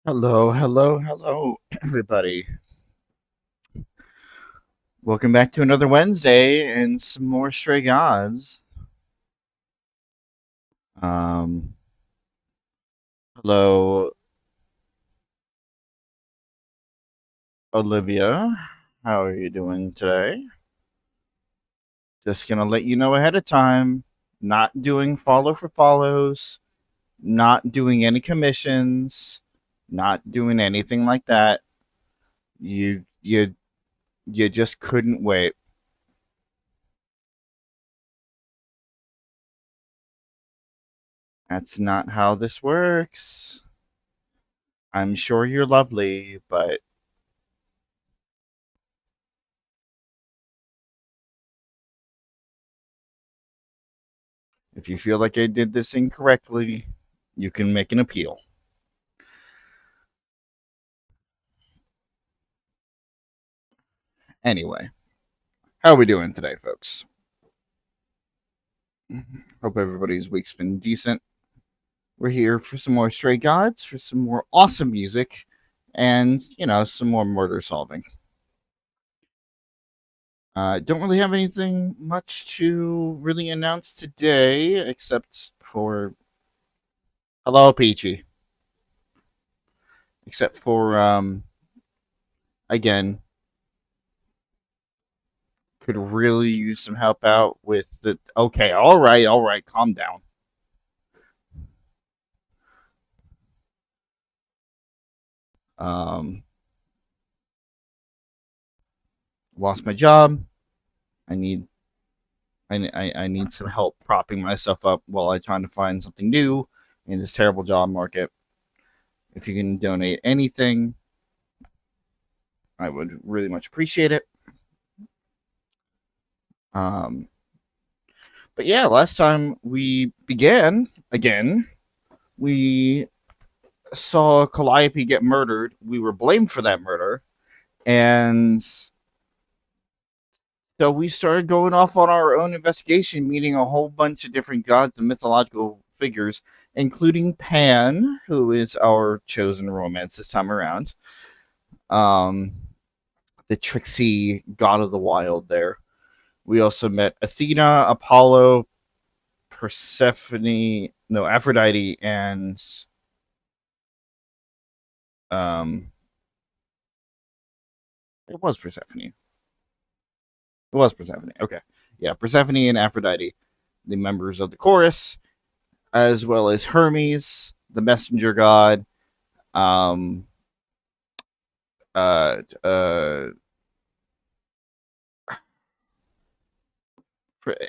Hello, hello, hello, everybody. Welcome back to another Wednesday and some more Stray Gods. Um, Hello, Olivia. How are you doing today? Just gonna let you know ahead of time. Not doing follow for follows. Not doing any commissions. Not doing anything like that. You just couldn't wait. That's not how this works. I'm sure you're lovely, but if you feel like I did this incorrectly, you can make an appeal. Anyway, how are we doing today, folks? Hope everybody's week's been decent. We're here for some more Stray Gods, for some more awesome music, and, some more murder solving. Don't really have anything much to really announce today, except for. Hello, Peachy. Except for, again, could really use some help out with the. Okay, all right, calm down. Um, Lost my job. I need I need some help propping myself up while I try to find something new in this terrible job market. If you can donate anything, I would really much appreciate it. Um, but yeah, last time we began again, we saw Calliope get murdered. We were blamed for that murder, and so we started going off on our own investigation, meeting a whole bunch of different gods and mythological figures, including Pan, who is our chosen romance this time around. The tricksy god of the wild there. We also met Athena, Apollo, Persephone, no, Aphrodite, and um, it was Persephone. It was Persephone. Okay, yeah, Persephone and Aphrodite, the members of the chorus, as well as Hermes, the messenger god, um, uh, uh,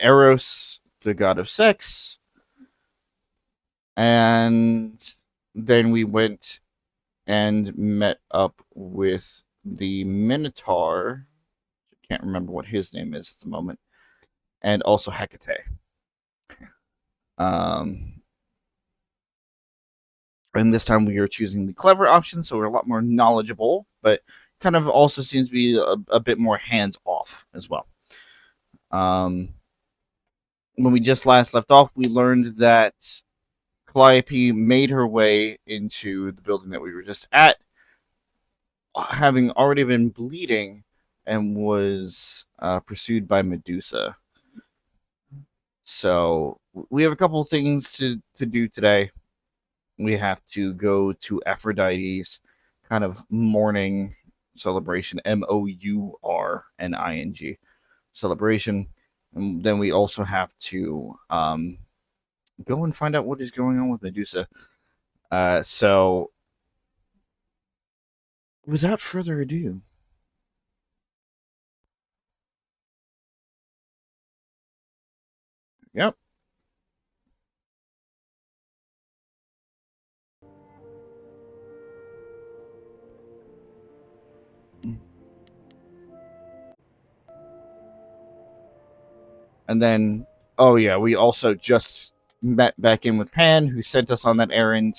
Eros, the god of sex, and then we went and met up with the Minotaur. I can't remember what his name is at the moment, and also Hecate. Um, and this time we are choosing the clever option, so we're a lot more knowledgeable, but kind of also seems to be a bit more hands off as well. When we just last left off, we learned that Calliope made her way into the building that we were just at, having already been bleeding, and was pursued by Medusa. So we have a couple of things to do today. We have to go to Aphrodite's kind of mourning celebration, Mourning celebration. And then we also have to go and find out what is going on with Medusa. So without further ado, yep. And then, oh yeah, we also just met back in with Pan, who sent us on that errand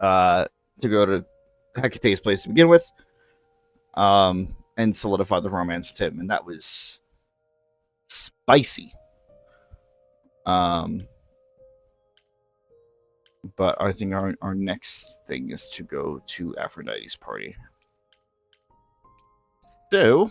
to go to Hecate's place to begin with, and solidify the romance with him, and that was spicy. Um, but I think our next thing is to go to Aphrodite's party. So,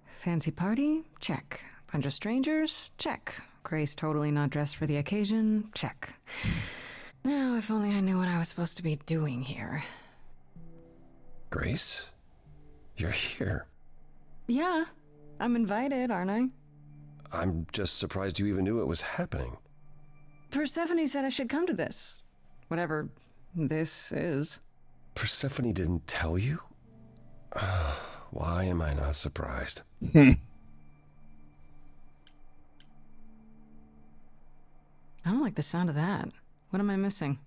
Fancy party? Check. Bunch of strangers? Check. Grace totally not dressed for the occasion? Check. Now, if only I knew what I was supposed to be doing here. Grace? You're here. Yeah, I'm invited, aren't I? I'm just surprised you even knew it was happening. Persephone said I should come to this. Whatever this is. Persephone didn't tell you? Why am I not surprised? I don't like the sound of that. What am I missing?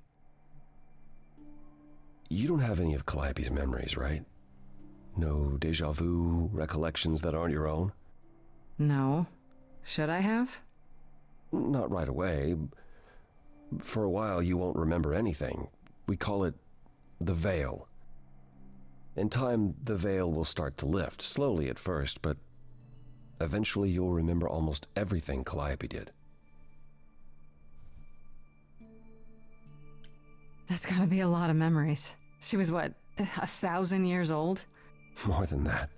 You don't have any of Calliope's memories, right? No deja vu, recollections that aren't your own? No. Should I have? Not right away. For a while, you won't remember anything. We call it the veil. In time, the veil will start to lift, slowly at first, but eventually you'll remember almost everything Calliope did. That's gotta be a lot of memories. She was, what, 1,000 years old? More than that.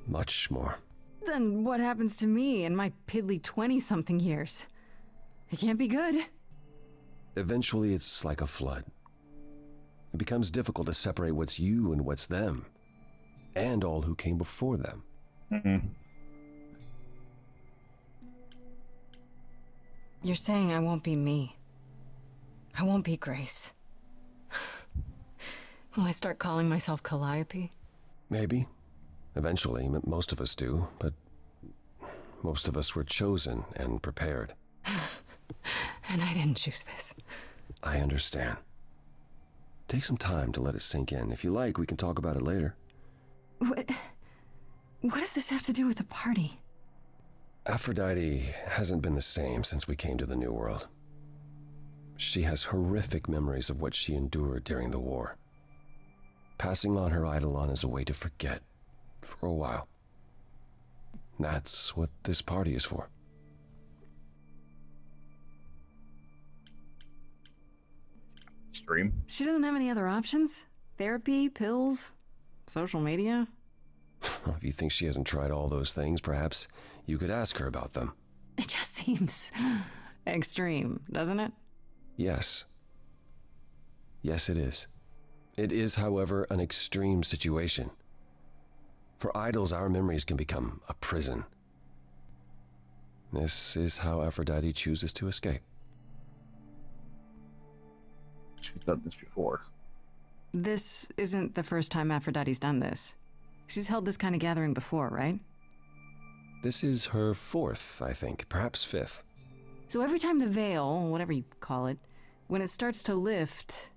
Much more. Then what happens to me in my piddly 20-something years? It can't be good. Eventually, it's like a flood. It becomes difficult to separate what's you and what's them, and all who came before them. Mm-mm. You're saying I won't be me. I won't be Grace. Will I start calling myself Calliope? Maybe. Eventually, most of us do, but most of us were chosen and prepared. And I didn't choose this. I understand. Take some time to let it sink in. If you like, we can talk about it later. What does this have to do with the party? Aphrodite hasn't been the same since we came to the New World. She has horrific memories of what she endured during the war. passing on her eidolon as a way to forget for a while. That's what this party is for. Extreme. She doesn't have any other options? Therapy, pills, social media? If you think she hasn't tried all those things, perhaps you could ask her about them. It just seems extreme, doesn't it? Yes. Yes, it is. It is, however, an extreme situation. For idols, our memories can become a prison. This is how Aphrodite chooses to escape. She's done this before. This isn't the first time Aphrodite's done this. She's held this kind of gathering before, right? This is her fourth, I think, perhaps fifth. So every time the veil, whatever you call it, when it starts to lift...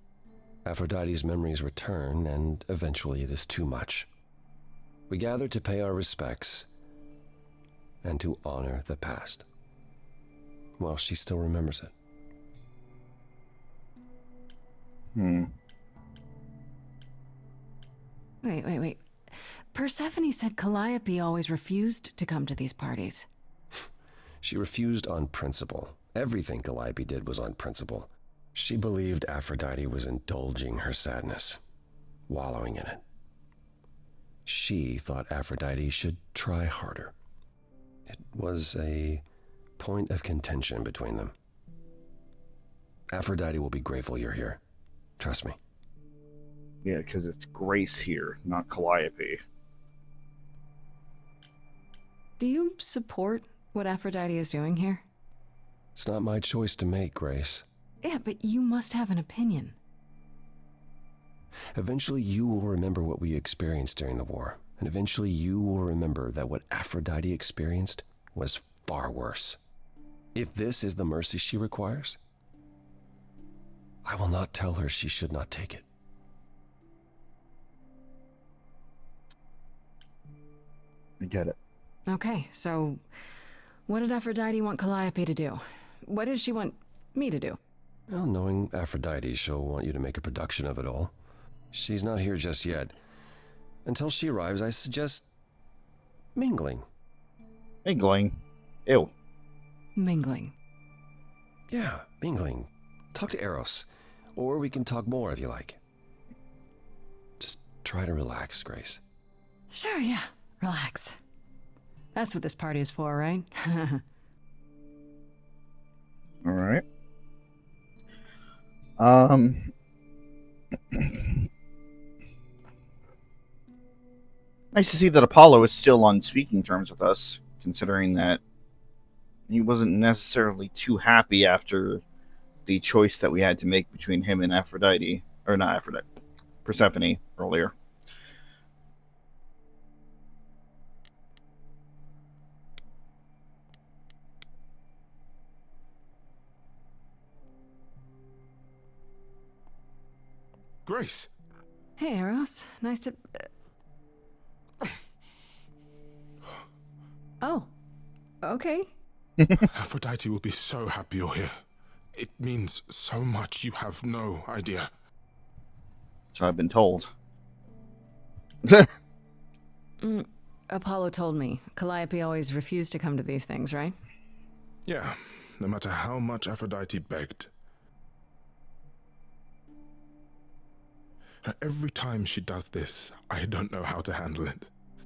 Aphrodite's memories return, and eventually it is too much. We gather to pay our respects and to honor the past. Well, she still remembers it. Wait. Persephone said Calliope always refused to come to these parties. She refused on principle. Everything Calliope did was on principle. She believed Aphrodite was indulging her sadness, wallowing in it. She thought Aphrodite should try harder. It was a point of contention between them. Aphrodite will be grateful you're here. Trust me. Yeah, because it's Grace here, not Calliope. Do you support what Aphrodite is doing here? It's not my choice to make, Grace. Yeah, but you must have an opinion. Eventually you will remember what we experienced during the war, and eventually you will remember that what Aphrodite experienced was far worse. If this is the mercy she requires, I will not tell her she should not take it. I get it. Okay, so what did Aphrodite want Calliope to do? What did she want me to do? Well, knowing Aphrodite, she'll want you to make a production of it all. She's not here just yet. Until she arrives, I suggest mingling. Mingling? Ew. Mingling. Yeah, mingling. Talk to Eros. Or we can talk more if you like. Just try to relax, Grace. Sure, yeah. Relax. That's what this party is for, right? All right. Nice to see that Apollo is still on speaking terms with us, considering that he wasn't necessarily too happy after the choice that we had to make between him and Aphrodite, or not Aphrodite, Persephone earlier. Grace! Hey, Eros. Nice to... Oh. Okay. Aphrodite will be so happy you're here. It means so much, you have no idea. So I've been told. Apollo told me. Calliope always refused to come to these things, right? Yeah, no matter how much Aphrodite begged. Every time she does this, I don't know how to handle it.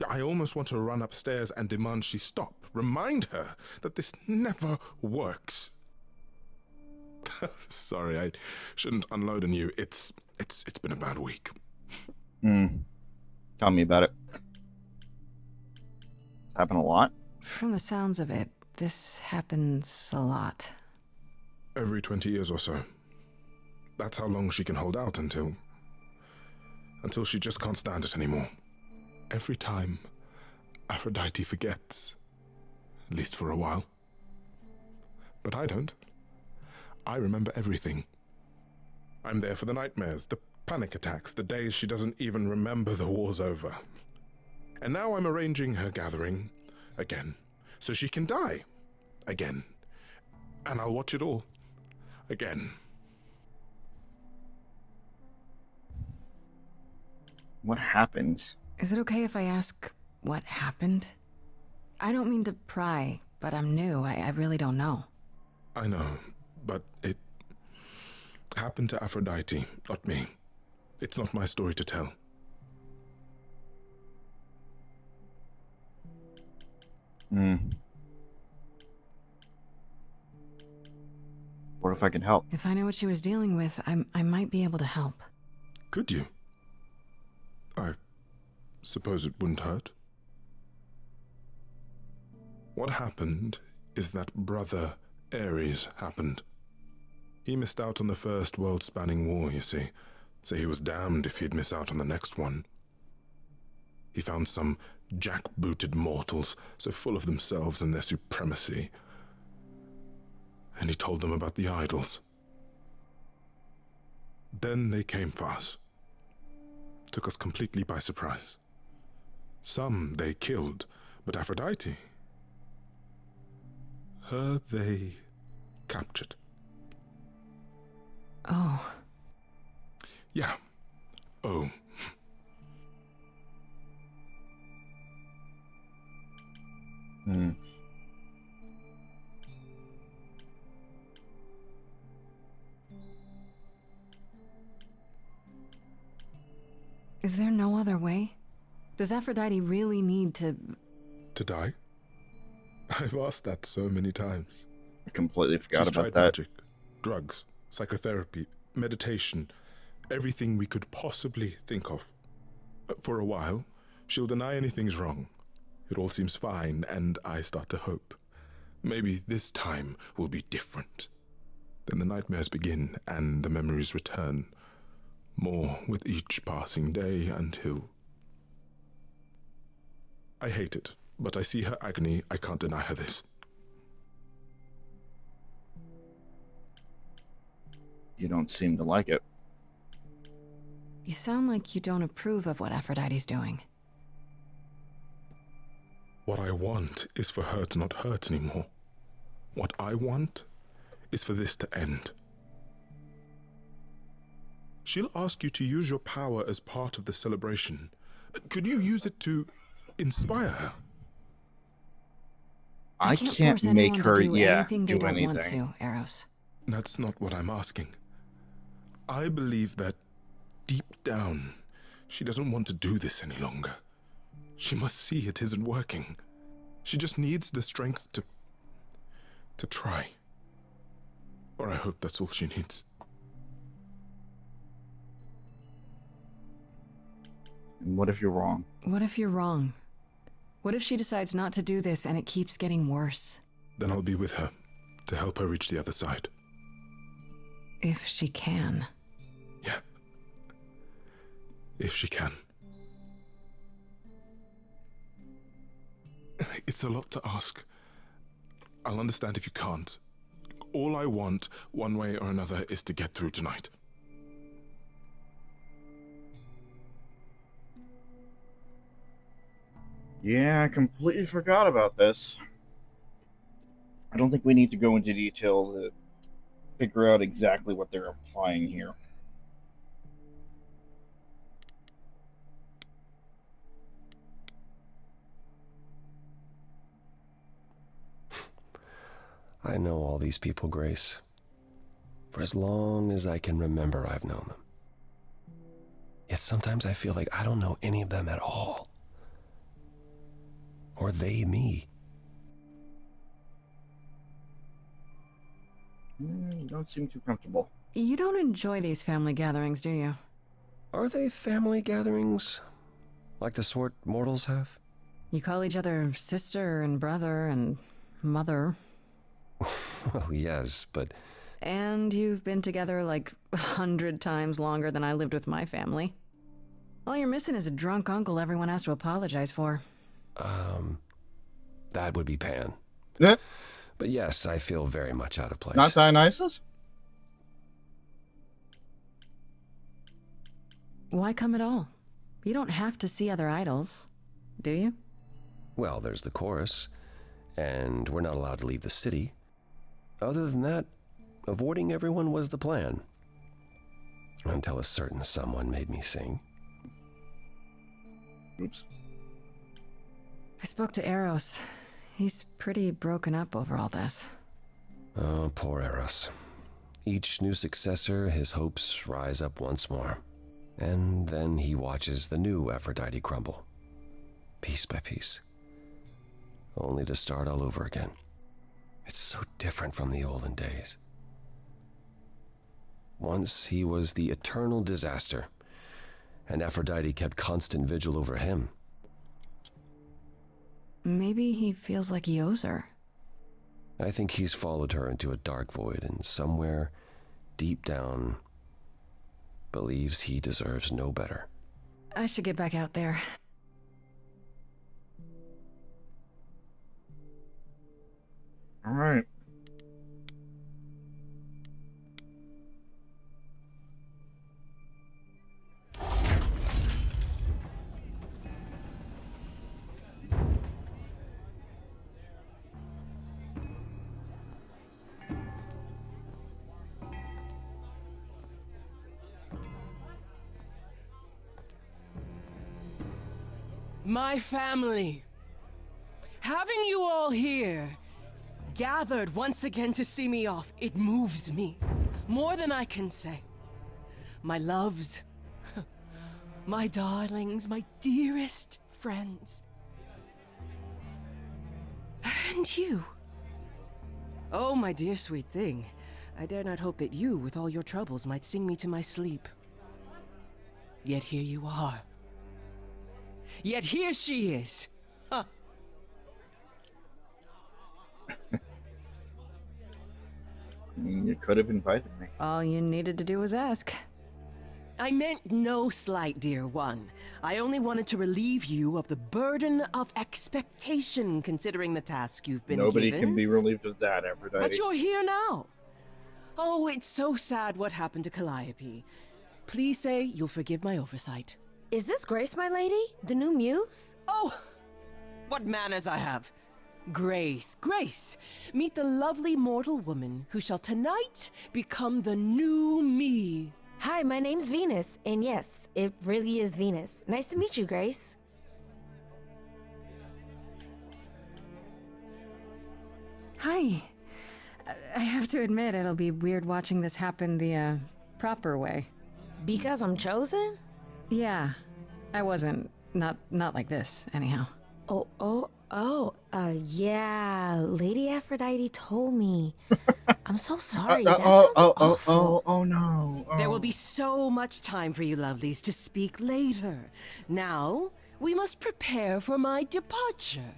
I almost want to run upstairs and demand she stop. Remind her that this never works. Sorry, I shouldn't unload on you. It's been a bad week. Tell me about it. It's happened a lot. From the sounds of it, this happens a lot. Every 20 years or so. That's how long she can hold out until she just can't stand it anymore. Every time, Aphrodite forgets. At least for a while. But I don't. I remember everything. I'm there for the nightmares, the panic attacks, the days she doesn't even remember the war's over. And now I'm arranging her gathering again, so she can die again. And I'll watch it all again. What happened? Is it okay if I ask what happened? I don't mean to pry, but I'm new. I really don't know. I know, but it happened to Aphrodite, not me. It's not my story to tell. What if I can help? If I knew what she was dealing with, I might be able to help. Could you? I suppose it wouldn't hurt. What happened is that Brother Ares happened. He missed out on the first world-spanning war, you see, so he was damned if he'd miss out on the next one. He found some jackbooted mortals so full of themselves and their supremacy, and he told them about the idols. Then they came for us. Took us completely by surprise. Some they killed, but Aphrodite, her they captured. Oh. Yeah. Oh. Is there no other way? Does Aphrodite really need to... To die? I've asked that so many times. I completely forgot She's about tried that. magic, drugs, psychotherapy, meditation, everything we could possibly think of. For a while, she'll deny anything's wrong. It all seems fine, and I start to hope. Maybe this time will be different. Then the nightmares begin, and the memories return. More with each passing day until... I hate it, but I see her agony. I can't deny her this. You don't seem to like it. You sound like you don't approve of what Aphrodite's doing. What I want is for her to not hurt anymore. What I want is for this to end. She'll ask you to use your power as part of the celebration. Could you use it to inspire her? I can't can't force make anyone her, to do yeah, anything they do don't anything. want to, Eros. That's not what I'm asking. I believe that deep down, she doesn't want to do this any longer. She must see it isn't working. She just needs the strength to try. Or I hope that's all she needs. And what if you're wrong? What if you're wrong? What if she decides not to do this and it keeps getting worse? Then I'll be with her to help her reach the other side. If she can. Yeah. If she can. It's a lot to ask. I'll understand if you can't. All I want, one way or another, is to get through tonight. Yeah, I completely forgot about this. I don't think we need to go into detail to figure out exactly what they're applying here. I know all these people, Grace. For as long as I can remember, I've known them. Yet sometimes I feel like I don't know any of them at all. Or they me. You don't seem too comfortable. You don't enjoy these family gatherings, do you? Are they family gatherings? Like the sort mortals have? You call each other sister and brother and mother. Well, yes, but... And you've been together like 100 times longer than I lived with my family. All you're missing is a drunk uncle everyone has to apologize for. That would be Pan. Yeah. But yes, I feel very much out of place. Not Dionysus? Why come at all? You don't have to see other idols, do you? Well, there's the chorus, and we're not allowed to leave the city. Other than that, avoiding everyone was the plan. Until a certain someone made me sing. Oops. I spoke to Eros. He's pretty broken up over all this. Oh, poor Eros. Each new successor, his hopes rise up once more. And then he watches the new Aphrodite crumble, piece by piece, only to start all over again. It's so different from the olden days. Once he was the eternal disaster, and Aphrodite kept constant vigil over him. Maybe he feels like he owes her. I think he's followed her into a dark void, and somewhere, deep down, believes he deserves no better. I should get back out there. All right. My family. Having you all here, gathered once again to see me off, it moves me. More than I can say. My loves, my darlings, my dearest friends. And you. Oh, my dear sweet thing. I dare not hope that you, with all your troubles, might sing me to my sleep. Yet here you are. Yet here she is. Huh. You could have invited me. All you needed to do was ask. I meant no slight, dear one. I only wanted to relieve you of the burden of expectation, considering the task you've been Nobody given. can be relieved of that, Aphrodite. But you're here now. Oh, it's so sad what happened to Calliope. Please say you'll forgive my oversight. Is this Grace, my lady? The new muse? Oh, what manners I have. Grace, Grace, meet the lovely mortal woman who shall tonight become the new me. Hi, my name's Venus, and yes, it really is Venus. Nice to meet you, Grace. Hi. I have to admit, it'll be weird watching this happen the, proper way. Because I'm chosen? Yeah. I wasn't. Not like this, anyhow. Yeah, Lady Aphrodite told me. I'm so sorry. That sounds awful. Oh no. Oh. There will be so much time for you lovelies to speak later. Now, we must prepare for my departure.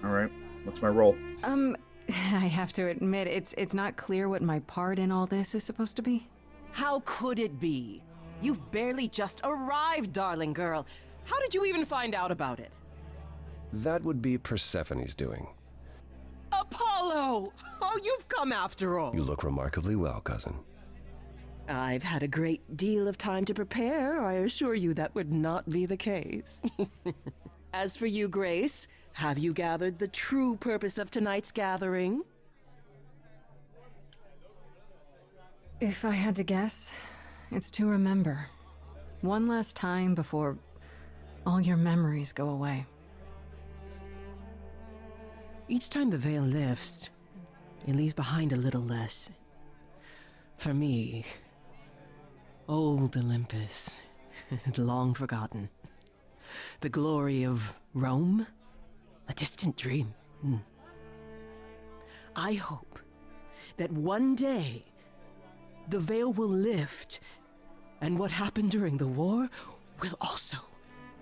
All right. What's my role? I have to admit, it's not clear what my part in all this is supposed to be. How could it be? You've barely just arrived, darling girl. How did you even find out about it? That would be Persephone's doing. Apollo! Oh, you've come after all. You look remarkably well, cousin. I've had a great deal of time to prepare. I assure you that would not be the case. As for you, Grace, have you gathered the true purpose of tonight's gathering? If I had to guess, it's to remember. One last time before all your memories go away. Each time the veil lifts, it leaves behind a little less. For me, old Olympus is long forgotten. The glory of Rome, a distant dream. I hope that one day the veil will lift, and what happened during the war will also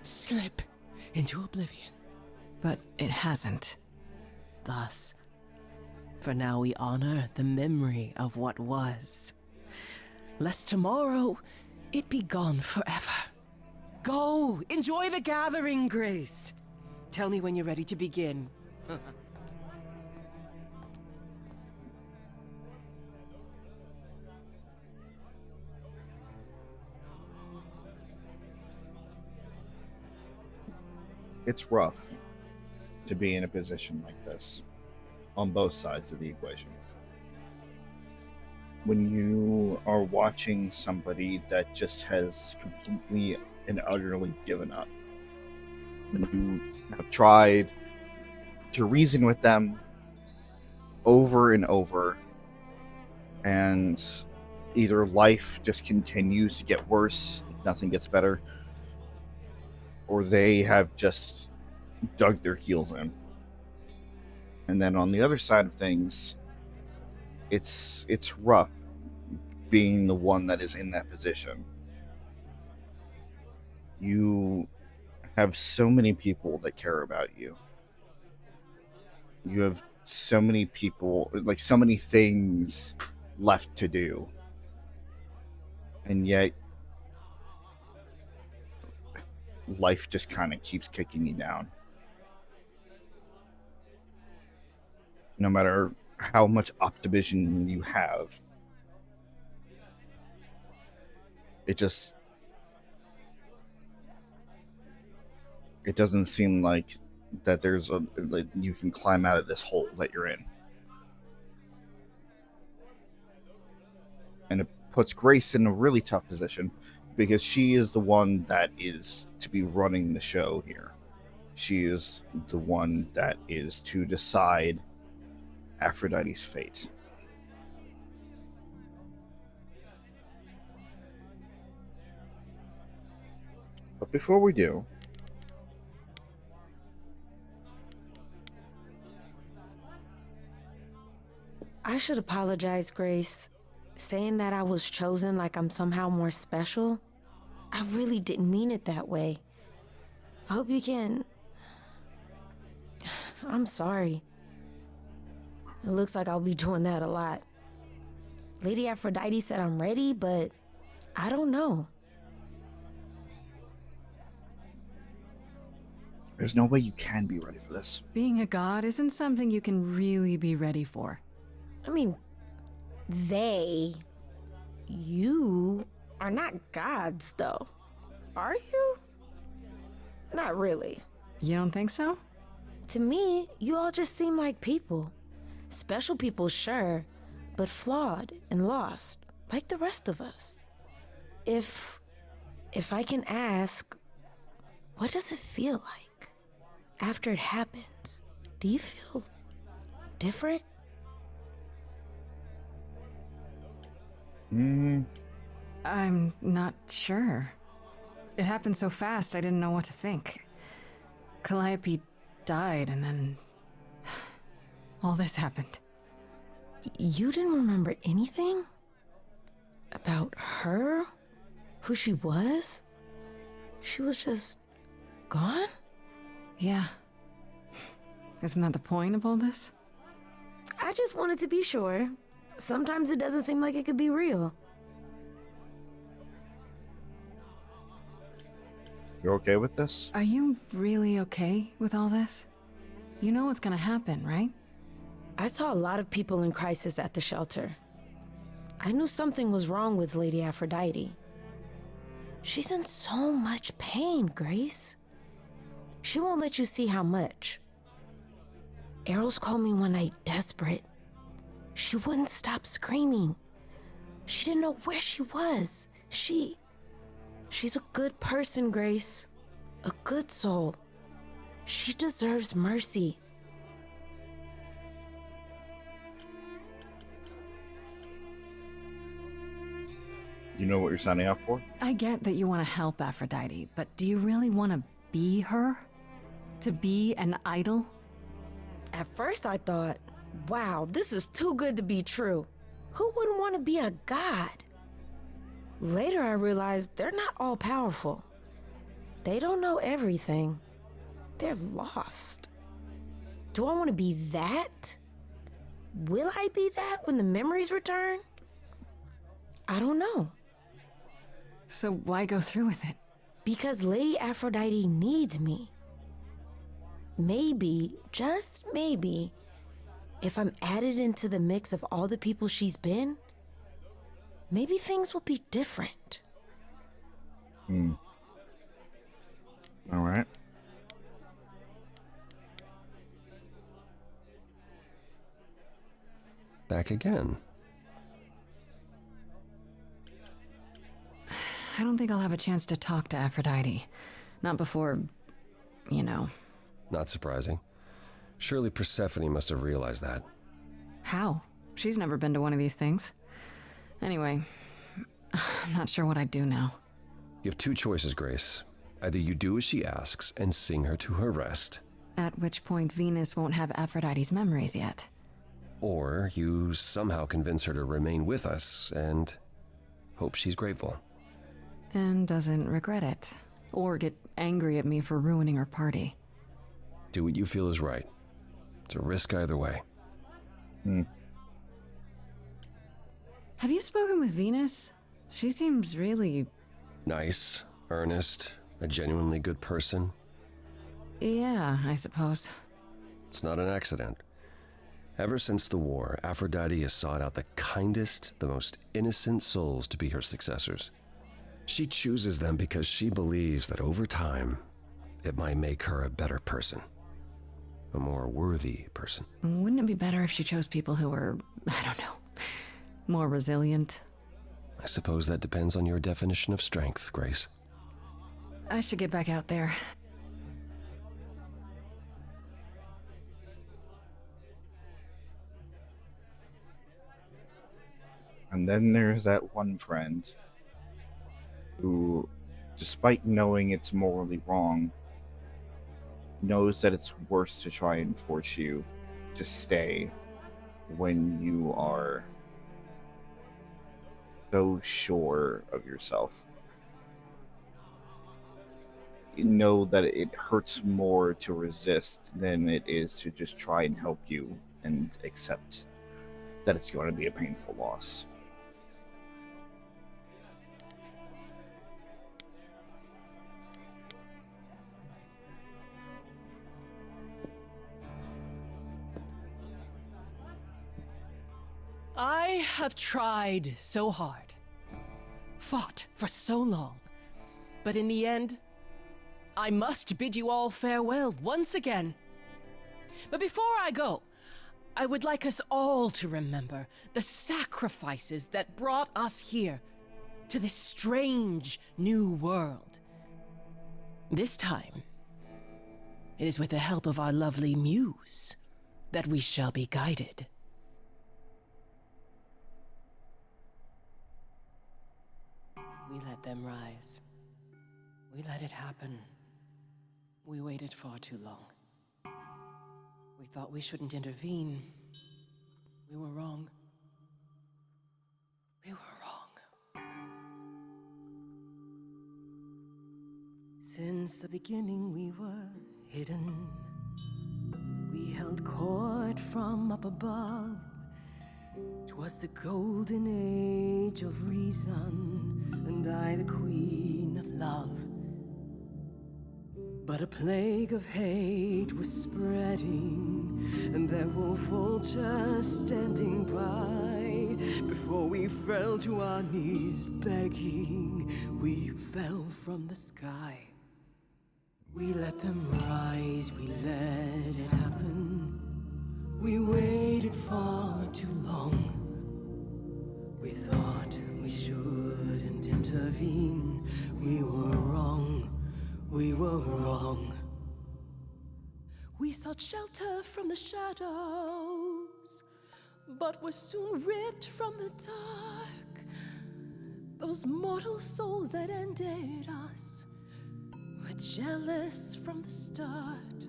slip into oblivion. But it hasn't. Thus, for now we honor the memory of what was, lest tomorrow it be gone forever. Go, enjoy the gathering, Grace. Tell me when you're ready to begin. It's rough to be in a position like this on both sides of the equation. when you are watching somebody that just has completely and utterly given up. When you have tried to reason with them over and over, and either life just continues to get worse, nothing gets better, or they have just dug their heels in. And then on the other side of things, it's rough being the one that is in that position. You have so many people that care about you. You have so many people, like so many things left to do. And yet life just kind of keeps kicking you down. No matter how much optimism you have, it doesn't seem like that there's like you can climb out of this hole that you're in. And it puts Grace in a really tough position because she is the one that is to be running the show here. She is the one that is to decide Aphrodite's fate. But before we do, I should apologize, Grace. Saying that I was chosen like I'm somehow more special, I really didn't mean it that way. I hope you can... I'm sorry. It looks like I'll be doing that a lot. Lady Aphrodite said I'm ready, but I don't know. there's no way you can be ready for this. Being a god isn't something you can really be ready for. I mean, you are not gods, though. Are you? Not really. You don't think so? To me, you all just seem like people. Special people, sure, but flawed and lost, like the rest of us. If I can ask, what does it feel like after it happens? Do you feel different? I'm not sure. It happened so fast, I didn't know what to think. Calliope died, and then all this happened. You didn't remember anything? About her? Who she was? She was just gone? Yeah. Isn't that the point of all this? I just wanted to be sure. Sometimes it doesn't seem like it could be real. You're okay with this? Are you really okay with all this? You know what's gonna happen, right? I saw a lot of people in crisis at the shelter. I knew something was wrong with Lady Aphrodite. She's in so much pain, Grace. She won't let you see how much. Eros called me one night desperate. She wouldn't stop screaming. She didn't know where she was. She's a good person, Grace. A good soul. She deserves mercy. You know what you're signing up for? I get that you want to help Aphrodite, but do you really want to be her? To be an idol? At first I thought, wow, this is too good to be true. Who wouldn't want to be a god? Later I realized they're not all powerful. They don't know everything. They're lost. Do I want to be that? Will I be that when the memories return? I don't know. So why go through with it? Because Lady Aphrodite needs me. Maybe, just maybe, if I'm added into the mix of all the people she's been, maybe things will be different. All right. Back again. don't think I'll have a chance to talk to Aphrodite. Not before, you know. Not surprising. Surely Persephone must have realized that. How? She's never been to one of these things. Anyway, I'm not sure what I'd do now. You have two choices, Grace. Either you do as she asks and sing her to her rest, At which point Venus won't have Aphrodite's memories yet. or you somehow convince her to remain with us and hope she's grateful. And doesn't regret it. Or get angry at me for ruining her party. Do what you feel is right. It's a risk either way. Have you spoken with Venus? She seems really... Nice, earnest, a genuinely good person. Yeah, I suppose. It's not an accident. Ever since the war, Aphrodite has sought out the kindest, the most innocent souls to be her successors. She chooses them because she believes that over time, it might make her a better person. A more worthy person. Wouldn't it be better if she chose people who were, I don't know, more resilient? I suppose that depends on your definition of strength, Grace. I should get back out there. And then there's that one friend who, despite knowing it's morally wrong, knows that it's worse to try and force you to stay when you are so sure of yourself. You know that it hurts more to resist than it is to just try and help you and accept that it's going to be a painful loss. I have tried so hard, fought for so long, but in the end, I must bid you all farewell once again. But before I go, I would like us all to remember the sacrifices that brought us here, to this strange new world. This time, it is with the help of our lovely muse that we shall be guided. We let them rise. We let it happen. We waited far too long. We thought we shouldn't intervene. We were wrong. We were wrong. Since the beginning we were hidden. We held court from up above. 'Twas the golden age of reason, and I the queen of love. But a plague of hate was spreading, and there were vultures standing by. Before we fell to our knees begging, we fell from the sky. We let them rise, we let it happen. We waited far too long. We thought we shouldn't intervene. We were wrong. We were wrong. We sought shelter from the shadows, but were soon ripped from the dark. Those mortal souls that ended us were jealous from the start.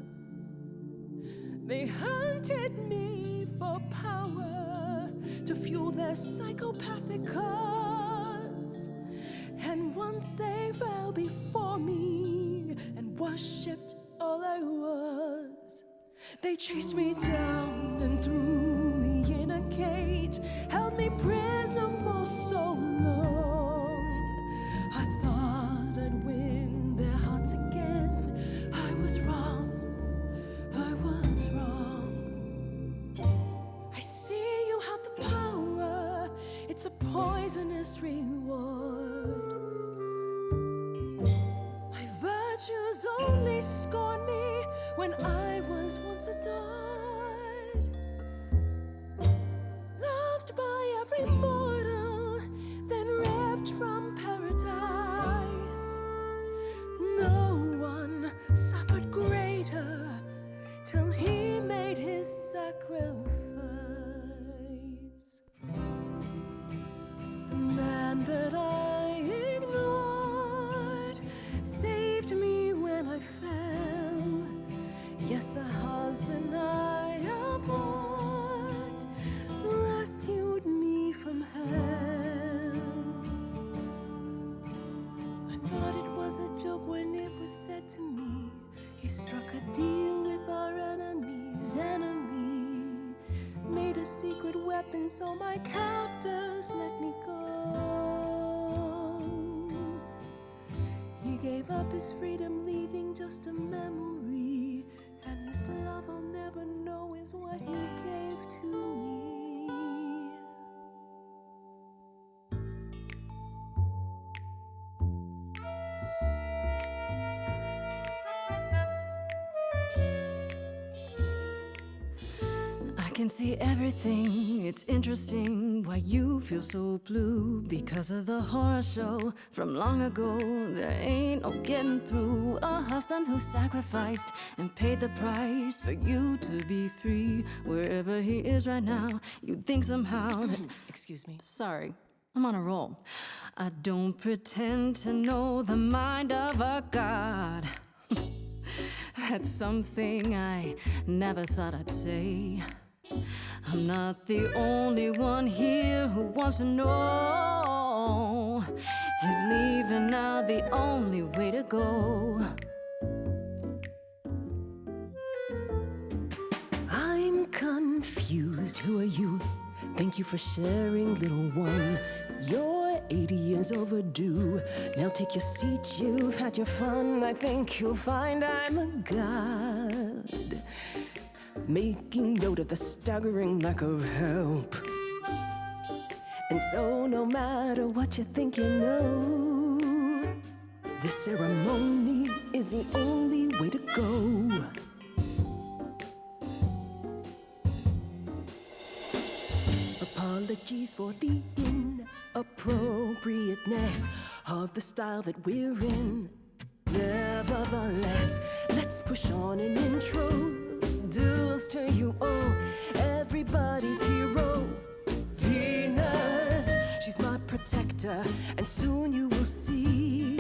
They hunted me for power to fuel their psychopathic cause. And once they fell before me and worshipped all I was, they chased me down and threw me in a cage, held me prisoner for so long. I thought I'd win their hearts again. I was wrong. I was wrong. I see you have the power. It's a poisonous reward. My virtues only scorn me when I was once adored. Loved by every mortal, then ripped from paradise. secret weapon, so my captors let me go. He gave up his freedom, leaving just a memory. And this love I'll never know is what he gave to me. I can see everything, it's interesting why you feel so blue. Because of the horror show from long ago, there ain't no getting through. A husband who sacrificed and paid the price for you to be free. Wherever he is right now, you'd think somehow that... Excuse me. Sorry, I'm on a roll. I don't pretend to know the mind of a god. That's something I never thought I'd say. I'm not the only one here who wants to know. Is leaving now the only way to go? I'm confused. Who are you? Thank you for sharing, little one. You're 80 years overdue. Now take your seat, you've had your fun. I think you'll find I'm a god. Making note of the staggering lack of help. And so no matter what you think you know, this ceremony is the only way to go. Apologies for the inappropriateness of the style that we're in. Nevertheless, let's push on and introduce to you all everybody's hero, Venus. She's my protector, and soon you will see.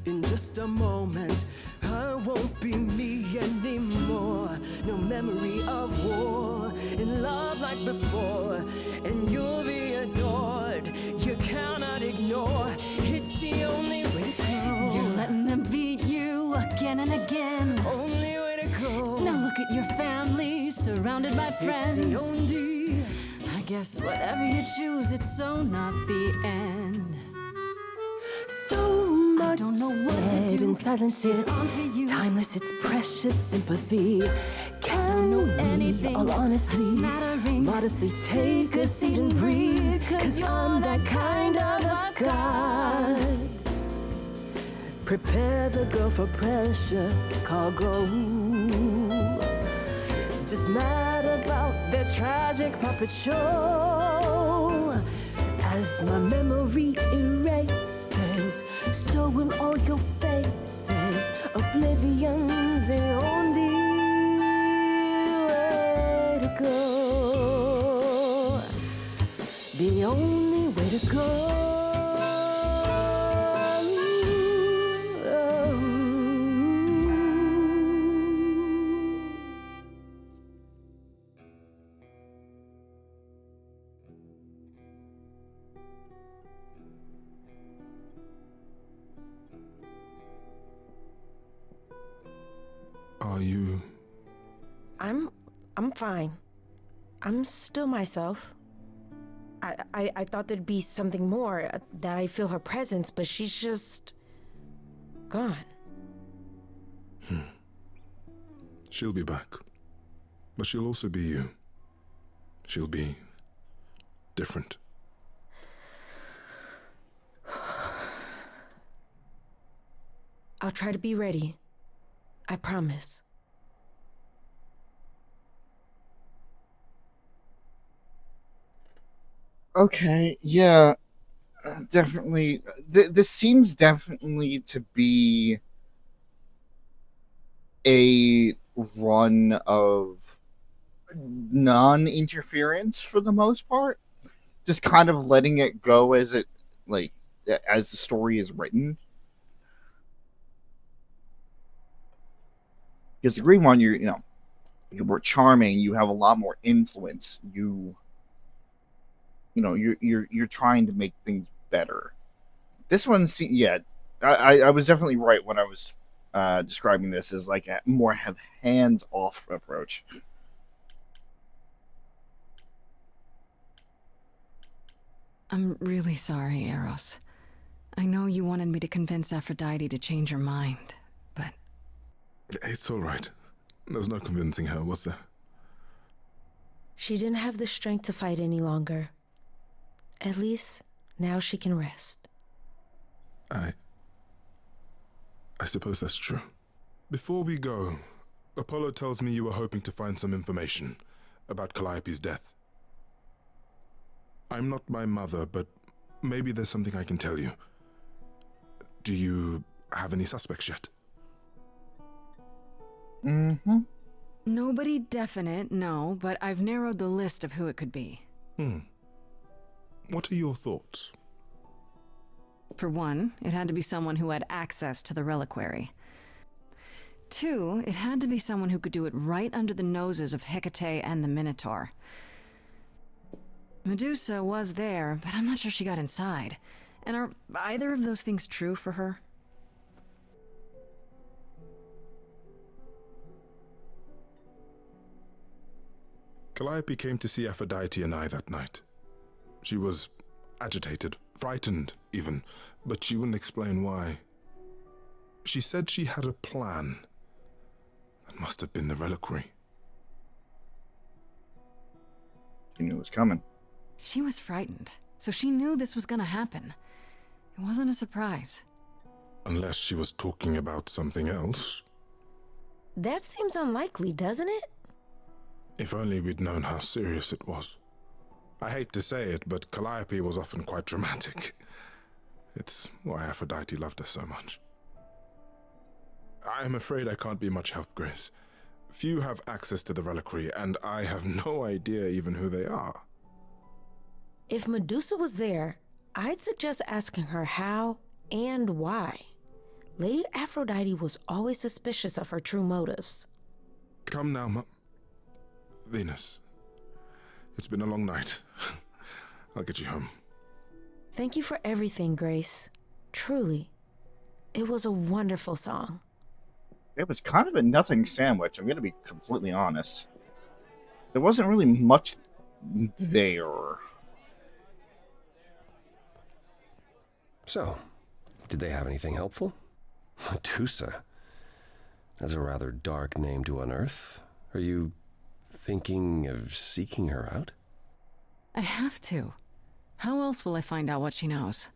In just a moment, I won't be me anymore. No memory of war, in love like before. And you'll be adored, you cannot ignore. It's the only way to go. You're letting them beat you again and again. Only way to go. Now look at your family, surrounded by friends. It's the only. I guess whatever you choose, it's so not the end. So much I don't know what to said do. in silence, She's it's onto you. timeless, it's precious sympathy. Can know we, anything. all A honestly, smattering. modestly take a seat and breathe? 'Cause you're that kind of a god. Prepare the girl for precious cargo. Just mad about their tragic puppet show. As my memory erases, so will all your faces. Oblivion's the only way to go. The only way to go. Are you? I'm fine. I'm still myself. I thought there'd be something more, that I'd feel her presence, but she's just gone. She'll be back. But she'll also be you. She'll be different. I'll try to be ready. I promise. Okay, yeah, definitely. This seems definitely to be a run of non-interference for the most part. Just kind of letting it go as it, like, as the story is written. Because the green one, you're more charming. You have a lot more influence. You're trying to make things better. This one, I was definitely right when I was describing this as like a more hands-off approach. I'm really sorry, Eros. I know you wanted me to convince Aphrodite to change her mind, but... It's all right. There's no convincing her, was there? She didn't have the strength to fight any longer. At least, now she can rest. I suppose that's true. Before we go, Apollo tells me you were hoping to find some information about Calliope's death. I'm not my mother, but maybe there's something I can tell you. Do you have any suspects yet? Mm-hmm. Nobody definite, no, but I've narrowed the list of who it could be. What are your thoughts? For one, it had to be someone who had access to the reliquary. 2, it had to be someone who could do it right under the noses of Hecate and the Minotaur. Medusa was there, but I'm not sure she got inside. And are either of those things true for her? Calliope came to see Aphrodite and I that night. She was agitated, frightened even, but she wouldn't explain why. She said she had a plan. That must have been the reliquary. She knew it was coming. She was frightened, so she knew this was gonna happen. It wasn't a surprise. Unless she was talking about something else. That seems unlikely, doesn't it? If only we'd known how serious it was. I hate to say it, but Calliope was often quite dramatic. It's why Aphrodite loved her so much. I'm afraid I can't be much help, Grace. Few have access to the reliquary, and I have no idea even who they are. If Medusa was there, I'd suggest asking her how and why. Lady Aphrodite was always suspicious of her true motives. Come now, Venus. It's been a long night. I'll get you home. Thank you for everything, Grace. Truly. It was a wonderful song. It was kind of a nothing sandwich, I'm going to be completely honest. There wasn't really much there. So, did they have anything helpful? Medusa. That's a rather dark name to unearth. Are you thinking of seeking her out? I have to. How else will I find out what she knows?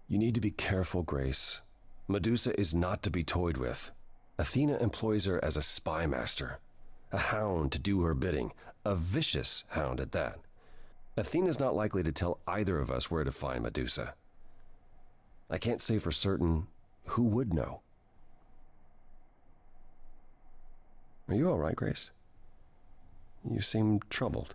You need to be careful, Grace. Medusa is not to be toyed with. Athena employs her as a spy master, a hound to do her bidding, a vicious hound at that. Athena's not likely to tell either of us where to find Medusa. I can't say for certain who would know. Are you all right, Grace? You seem troubled.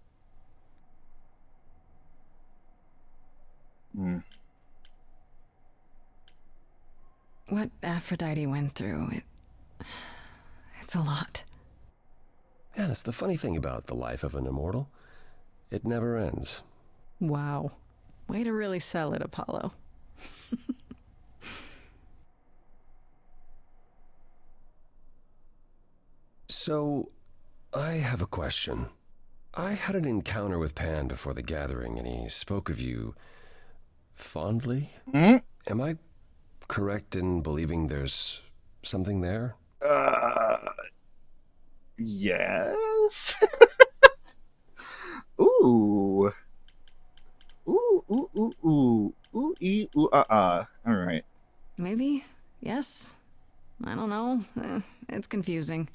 What Aphrodite went through, it's a lot. Yeah, that's the funny thing about the life of an immortal. It never ends. Wow. Way to really sell it, Apollo. So, I have a question. I had an encounter with Pan before the gathering, and he spoke of you fondly. Am I correct in believing there's something there? Yes. Ooh. All right. Maybe? Yes? I don't know. It's confusing.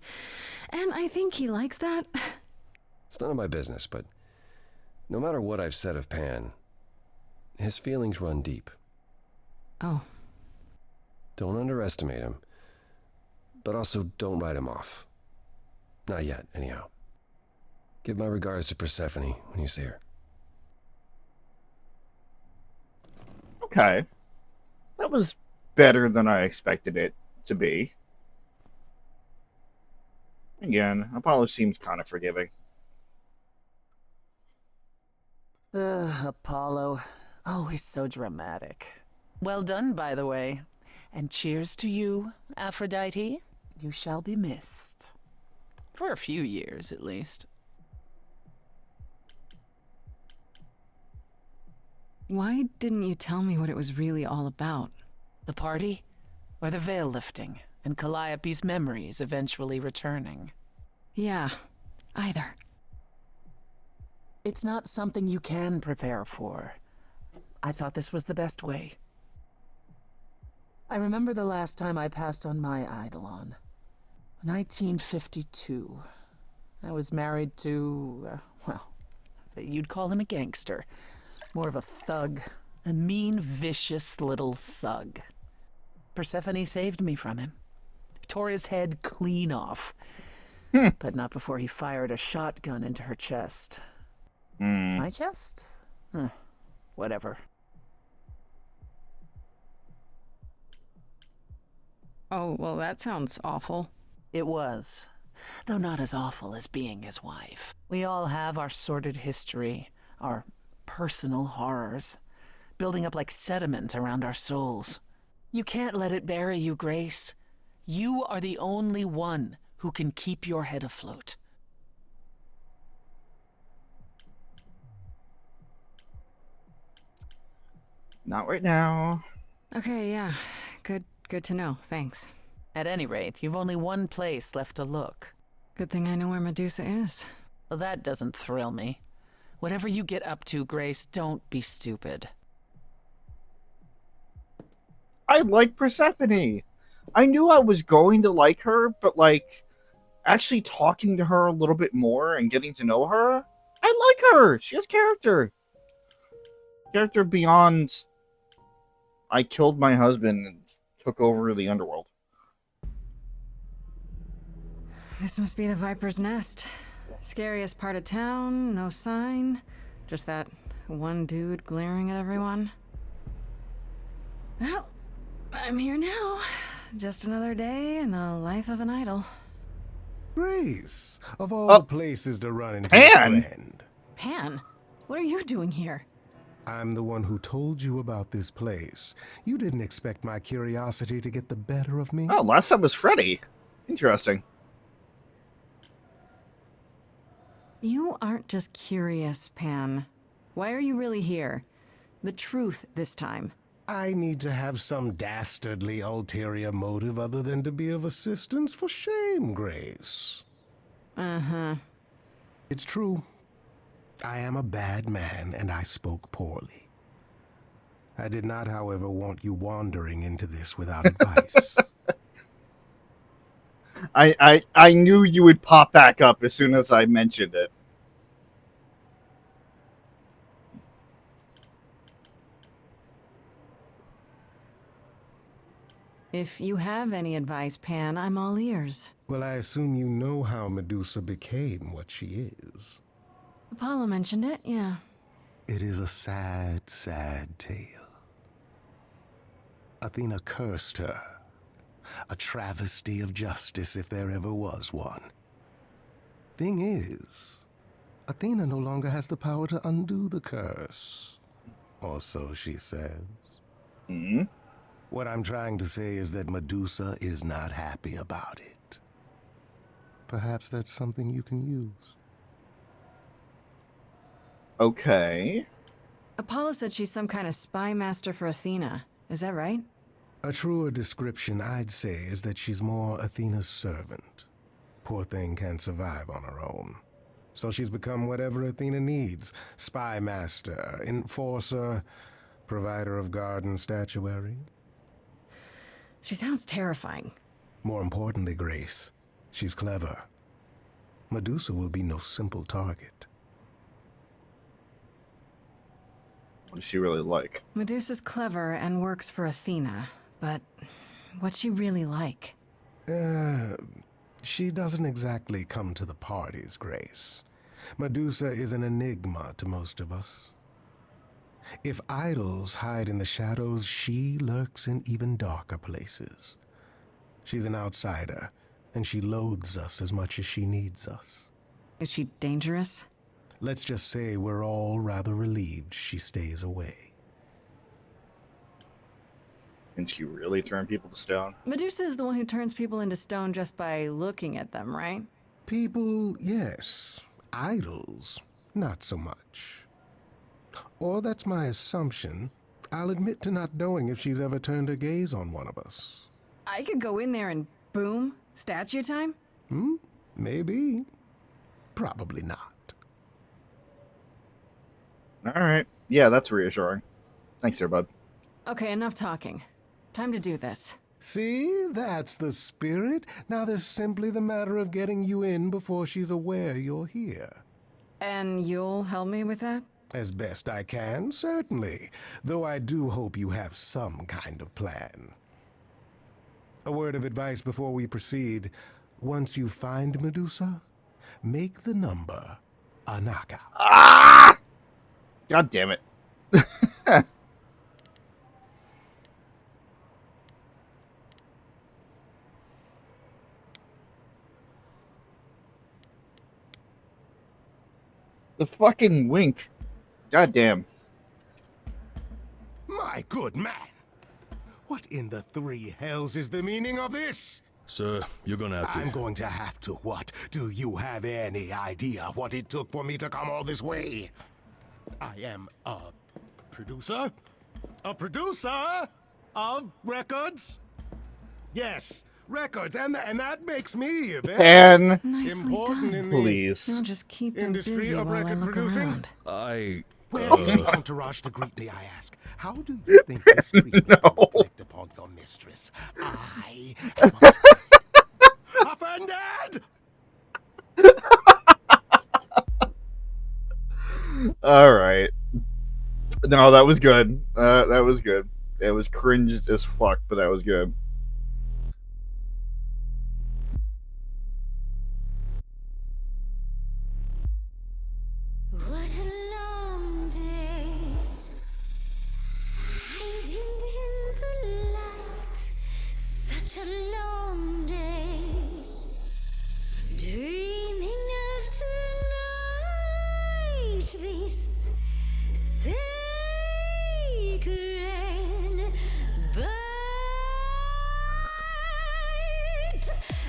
And I think he likes that. It's none of my business, but no matter what I've said of Pan, his feelings run deep. Oh. Don't underestimate him, but also don't write him off. Not yet, anyhow. Give my regards to Persephone when you see her. Okay. That was better than I expected it to be. Again, Apollo seems kind of forgiving. Apollo. Always so dramatic. Well done, by the way. And cheers to you, Aphrodite. You shall be missed. For a few years, at least. Why didn't you tell me what it was really all about? The party? Or the veil lifting, and Calliope's memories eventually returning? Yeah, either. It's not something you can prepare for. I thought this was the best way. I remember the last time I passed on my Eidolon. 1952. I was married to, well, I'd say you'd call him a gangster. More of a thug. A mean, vicious little thug. Persephone saved me from him. Tore his head clean off. But not before he fired a shotgun into her chest. My chest? Whatever. Oh, well, that sounds awful. It was. Though not as awful as being his wife. We all have our sordid history, our personal horrors, building up like sediment around our souls. You can't let it bury you, Grace. You are the only one who can keep your head afloat. Not right now. Okay, yeah. Good to know. Thanks. At any rate, you've only one place left to look. Good thing I know where Medusa is. Well, that doesn't thrill me. Whatever you get up to, Grace, don't be stupid. I like Persephone. I knew I was going to like her, but like actually talking to her a little bit more and getting to know her, I like her. She has character. Character beyond I killed my husband and took over the underworld. This must be the Viper's Nest. Scariest part of town, no sign. Just that one dude glaring at everyone. Well, I'm here now. Just another day in the life of an idol. Grace, of all the places to run into a Pan! friend. Pan, what are you doing here? I'm the one who told you about this place. You didn't expect my curiosity to get the better of me. Oh, last time was Freddy. Interesting. You aren't just curious, Pan. Why are you really here? The truth this time. I need to have some dastardly ulterior motive other than to be of assistance. For shame, Grace. Uh-huh. It's true. I am a bad man, and I spoke poorly. I did not, however, want you wandering into this without advice. I knew you would pop back up as soon as I mentioned it. If you have any advice, Pan, I'm all ears. Well, I assume you know how Medusa became what she is. Apollo mentioned it, yeah. It is a sad, sad tale. Athena cursed her. A travesty of justice if there ever was one. Thing is, Athena no longer has the power to undo the curse. Or so she says. Hmm? What I'm trying to say is that Medusa is not happy about it. Perhaps that's something you can use. Okay. Apollo said she's some kind of spy master for Athena. Is that right? A truer description, I'd say, is that she's more Athena's servant. Poor thing can't survive on her own. So she's become whatever Athena needs. Spy master, enforcer, provider of garden statuary. She sounds terrifying. More importantly, Grace, she's clever. Medusa will be no simple target. What does she really like? Medusa's clever and works for Athena, but what's she really like? She doesn't exactly come to the parties, Grace. Medusa is an enigma to most of us. If idols hide in the shadows, she lurks in even darker places. She's an outsider, and she loathes us as much as she needs us. Is she dangerous? Let's just say we're all rather relieved she stays away. Can she really turn people to stone? Medusa is the one who turns people into stone just by looking at them, right? People, yes. Idols, not so much. or that's my assumption. I'll admit to not knowing if she's ever turned her gaze on one of us. I could go in there and boom, statue time? Maybe. Probably not. All right. Yeah, that's reassuring. Thanks, there, bud. Okay, enough talking. Time to do this. See, that's the spirit. Now there's simply the matter of getting you in before she's aware you're here. And you'll help me with that? As best I can, certainly. Though I do hope you have some kind of plan. A word of advice before we proceed. Once you find Medusa, make the number a knockout. Ah! God damn it. The fucking wink. God damn. My good man! What in the three hells is the meaning of this? Sir, you're gonna have to... I'm going to have to what? Do you have any idea what it took for me to come all this way? I am a producer? A producer of records? Yes, records, and that makes me very Pen, Nicely important done. in the please. I'll just keep them industry busy of while I record look producing? around. Where is the entourage to greet me, I ask? How do you think this treatment will reflect upon your mistress? I am offended! All right. No, that was good. That was good. It was cringe as fuck, but that was good. What a long day, hiding in the light. Such a long day, dreaming of tonight. This sacred bite.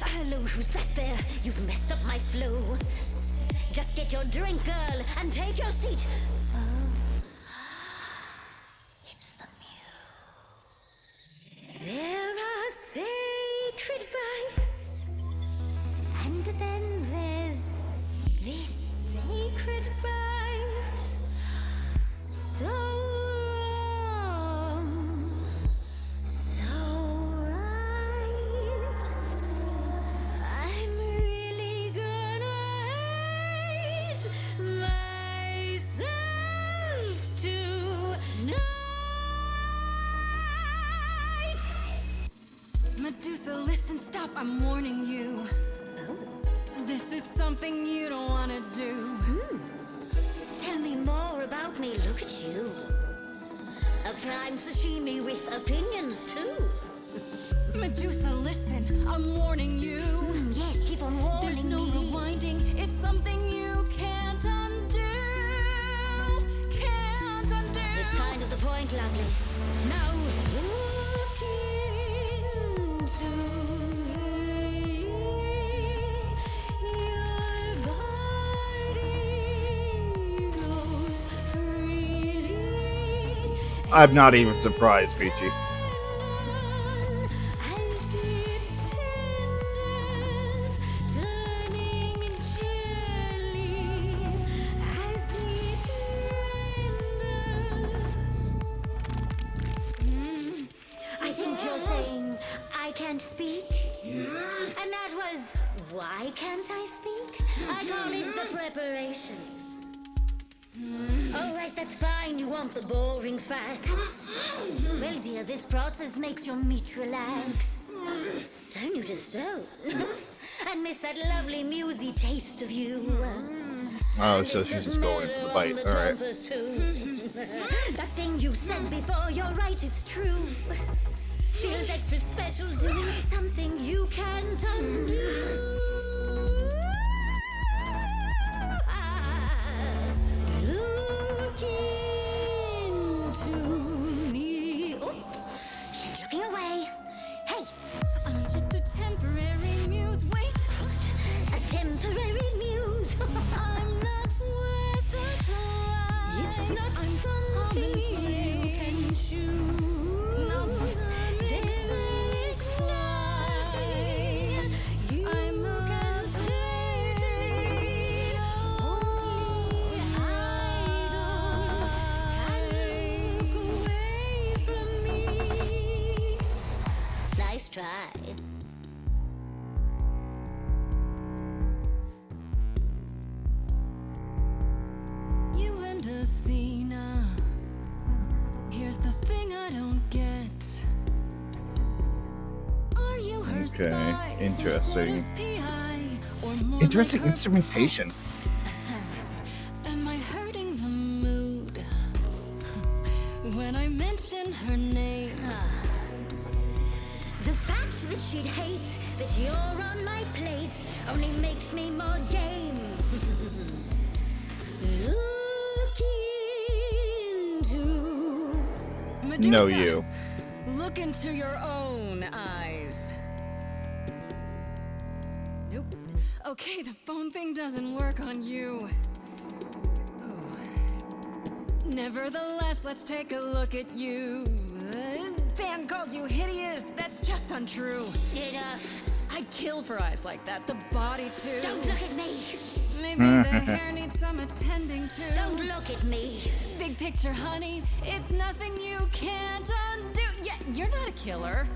Hello, who's that there? You've messed up my flow. Just get your drink, girl, and take your seat. Oh, it's the muse. There are sacred bites, and then there's this sacred bite. So wrong, so right. I'm really gonna hate myself tonight. Medusa, listen, stop, I'm warning you. This is something you don't want to do. Tell me more about me, look at you. A prime sashimi with opinions too. Medusa, listen, I'm warning you. Yes, keep on warning There's no me. rewinding, it's something you can't undo. Can't undo. It's kind of the point, lovely. Now look into me. Your body goes freely. I'm not even surprised, Peachy. As it tenders, turning gently as it renders. I think you're saying I can't speak, and that was why can't I speak? I call it the preparation. All right, that's fine. You want the boring facts. Well, dear, this process makes your meat relax. Don't you just stone and miss that lovely musy taste of you. Oh, And so it's she's just just going for the murder bite. on All right. trumpers, too. That thing you said before, you're right, it's true. Feels extra special doing something you can't undo. Look into me. Oh, she's looking away. Hey, I'm just a temporary muse. Wait, a temporary muse. I'm not worth the price. It's I'm something you can shoot, not some exotic sky. I'm afraid only idols can look away from me. Nice try. You and Athena. Here's the thing I don't get. Are you her Okay, spy, some sort interesting. of PI, or more Interesting like her instrumentation. pet? Am I hurting the mood when I mention her name? The fact that she'd hate that you're on my plate only makes me more game. Look into Medusa, No, you. look into your own eyes. Nope. Okay, the phone thing doesn't work on you. Nevertheless, let's take a look at you. Fan called you hideous. That's just untrue. enough. I'd kill for eyes like that. The body too. Don't look at me. Maybe the hair needs some attending to. Don't look at me. Big picture, honey. It's nothing you can't undo. Yeah, you're not a killer.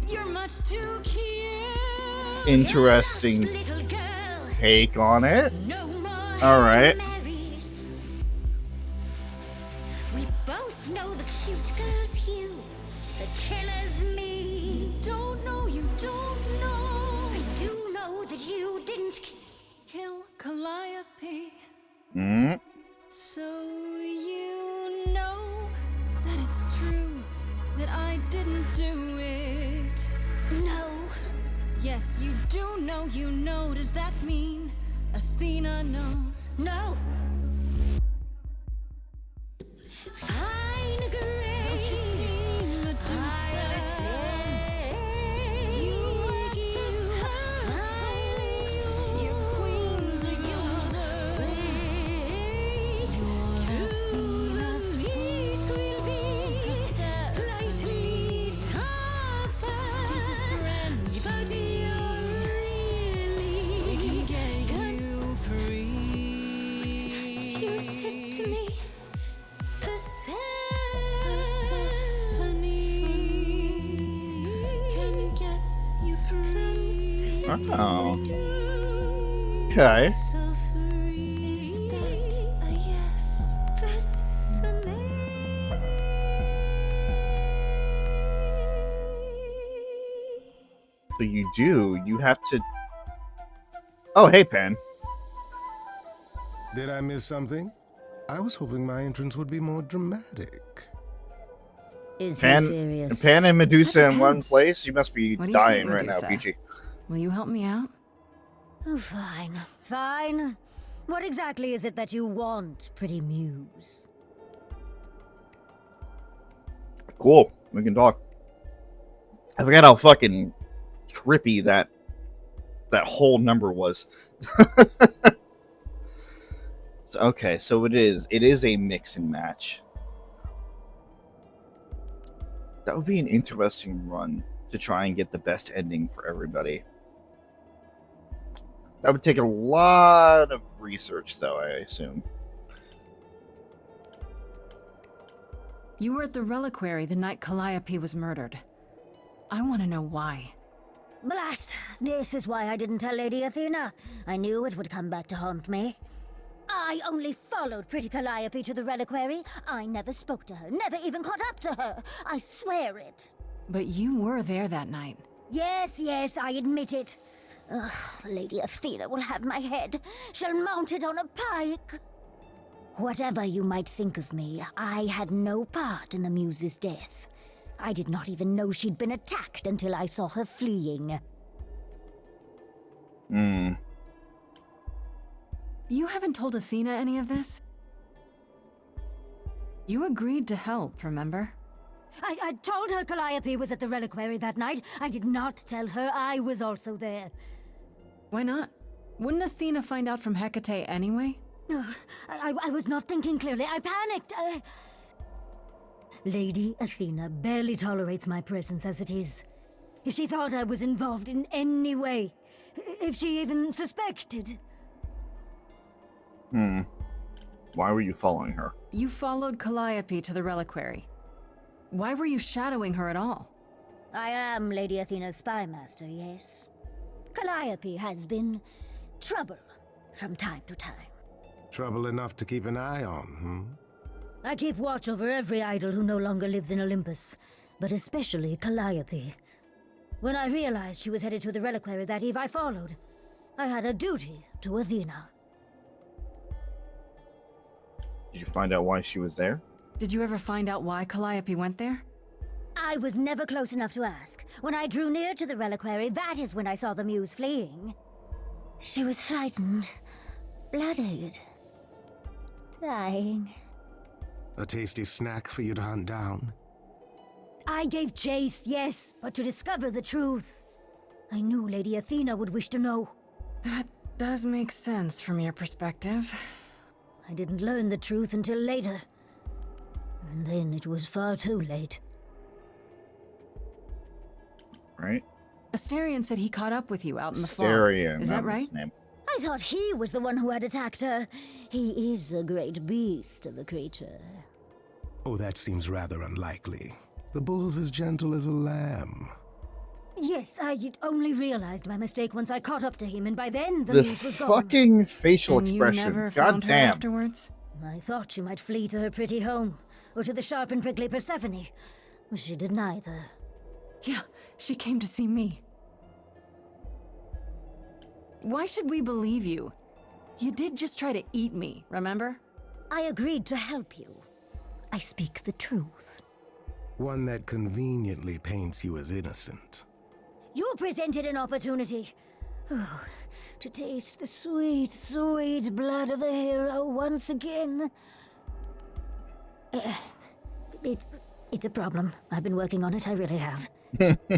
You're much too cute. Interesting Little girl. take on it. No more. All right. Marys. We both know the cute girl's hue. The killer's me. Don't know, you don't know. I do know that you didn't Kill Calliope. Mm. So you know that it's true that I didn't do it. No. Yes, you do know, you know. Does that mean Athena knows? No. Fine grace. Don't you see, Medusa? You are just her tool. Your queen's a user. Your Athena's fool. Slightly tougher. She's a friend to But me. you're We can really get good. you free. You said to me, Persephone can get you free. Oh. Okay. Is that a yes? That's a So you do. You have to. Oh, hey, Pen. Did I miss something? I was hoping my entrance would be more dramatic. Is Pan and Medusa That in one depends. place. You must be What do you think, dying right now, Medusa? Peachy. Will you help me out? Oh, fine. Fine. What exactly is it that you want, pretty muse? Cool. We can talk. I forgot how fucking trippy that whole number was. Okay, so it is a mix and match. That would be an interesting run to try and get the best ending for everybody. That would take a lot of research, though, I assume. You were at the reliquary the night Calliope was murdered. I want to know why. Blast! This is why I didn't tell Lady Athena. I knew it would come back to haunt me. I only followed pretty Calliope to the reliquary. I never spoke to her, never even caught up to her. I swear it. But you were there that night. Yes, I admit it. Ugh, Lady Athena will have my head. She'll mount it on a pike. Whatever you might think of me, I had no part in the Muse's death. I did not even know she'd been attacked until I saw her fleeing. You haven't told Athena any of this? You agreed to help, remember? I told her Calliope was at the reliquary that night. I did not tell her I was also there. Why not? Wouldn't Athena find out from Hecate anyway? I was not thinking clearly. I panicked. Lady Athena barely tolerates my presence as it is. If she thought I was involved in any way, if she even suspected... Why were you following her? You followed Calliope to the reliquary. Why were you shadowing her at all? I am Lady Athena's spy master, yes. Calliope has been trouble from time to time. Trouble enough to keep an eye on, I keep watch over every idol who no longer lives in Olympus, but especially Calliope. When I realized she was headed to the reliquary that eve, I followed. I had a duty to Athena. Did you find out why she was there? Did you ever find out why Calliope went there? I was never close enough to ask. When I drew near to the reliquary, that is when I saw the muse fleeing. She was frightened, bloodied, dying. A tasty snack for you to hunt down. I gave chase, yes, but to discover the truth. I knew Lady Athena would wish to know. That does make sense from your perspective. I didn't learn the truth until later. And then it was far too late. Right? Asterion said he caught up with you out in the Asterion. fog. Is that was right? his name. I thought he was the one who had attacked her. He is a great beast of a creature. Oh, that seems rather unlikely. The bull's as gentle as a lamb. Yes, I only realized my mistake once I caught up to him, and by then the The muse was gone. fucking facial And you expressions. never God found her damn. afterwards? I thought she might flee to her pretty home, or to the sharp and prickly Persephone. She did neither. Yeah, she came to see me. Why should we believe you? You did just try to eat me, remember? I agreed to help you. I speak the truth. One that conveniently paints you as innocent. You presented an opportunity. Oh, to taste the sweet, sweet blood of a hero once again. It's a problem. I've been working on it, I really have.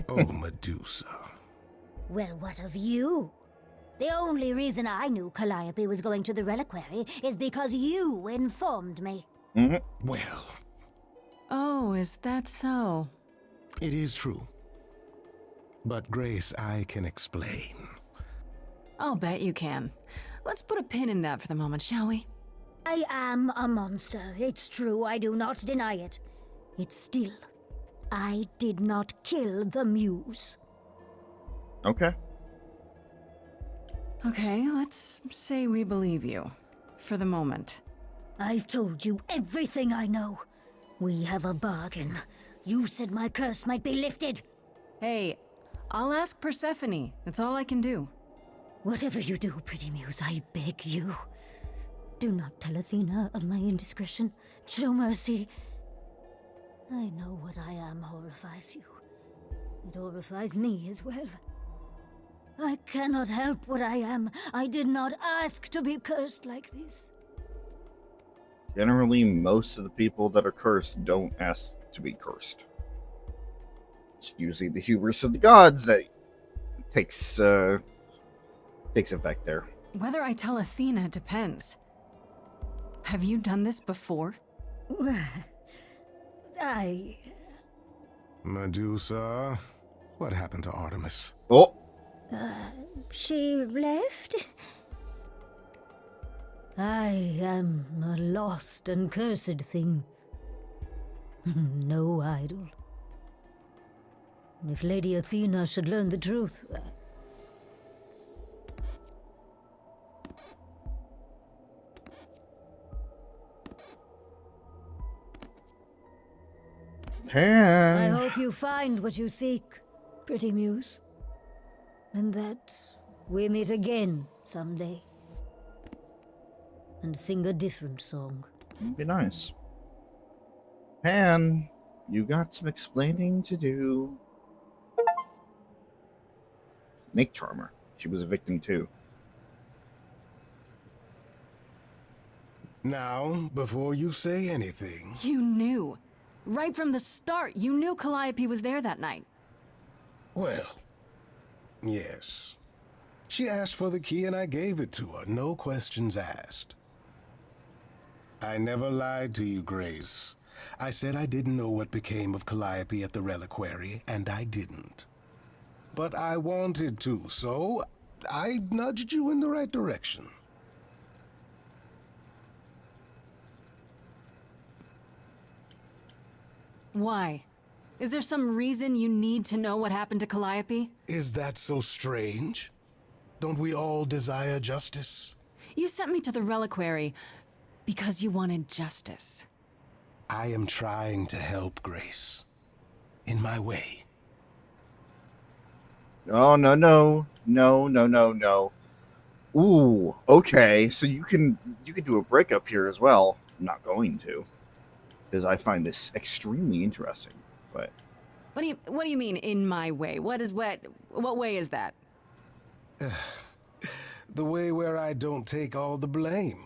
Oh, Medusa. Well, what of you? The only reason I knew Calliope was going to the reliquary is because you informed me. Well, Oh, is that so? it is true. But Grace, I can explain. I'll bet you can. Let's put a pin in that for the moment, shall we? I am a monster. It's true, I do not deny it. It's still, I did not kill the muse. Okay. Okay, let's say we believe you. For the moment. I've told you everything I know. We have a bargain. You said my curse might be lifted. Hey, I'll ask Persephone. That's all I can do. Whatever you do, pretty muse, I beg you. Do not tell Athena of my indiscretion. Show mercy. I know what I am horrifies you. It horrifies me as well. I cannot help what I am. I did not ask to be cursed like this. Generally, most of the people that are cursed don't ask to be cursed. It's usually the hubris of the gods that takes effect there. Whether I tell Athena depends. Have you done this before? Medusa, what happened to Artemis? Oh, She left? I am a lost and cursed thing. No idol. If Lady Athena should learn the truth... Pan. I hope you find what you seek, pretty muse. And that we meet again someday. And sing a different song. Be nice. Pan, you got some explaining to do. Snake Charmer. She was a victim too. Now, before you say anything... You knew. Right from the start, you knew Calliope was there that night. Well, yes. She asked for the key and I gave it to her, no questions asked. I never lied to you, Grace. I said I didn't know what became of Calliope at the reliquary, and I didn't. But I wanted to, so I nudged you in the right direction. Why? Is there some reason you need to know what happened to Calliope? Is that so strange? Don't we all desire justice? You sent me to the reliquary because you wanted justice. I am trying to help, Grace. In my way. Oh, no, no. No, no, no, no. Ooh, okay. So you can do a breakup here as well. I'm not going to, because I find this extremely interesting. But What do you mean in my way? What way is that? The way where I don't take all the blame.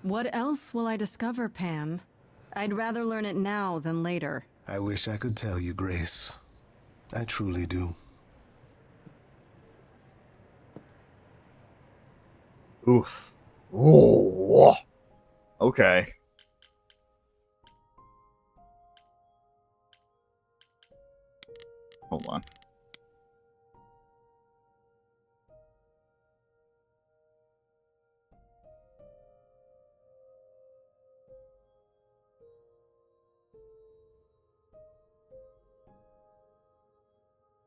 What else will I discover, Pan? I'd rather learn it now than later. I wish I could tell you, Grace. I truly do. oof. Oh. Okay. Hold on.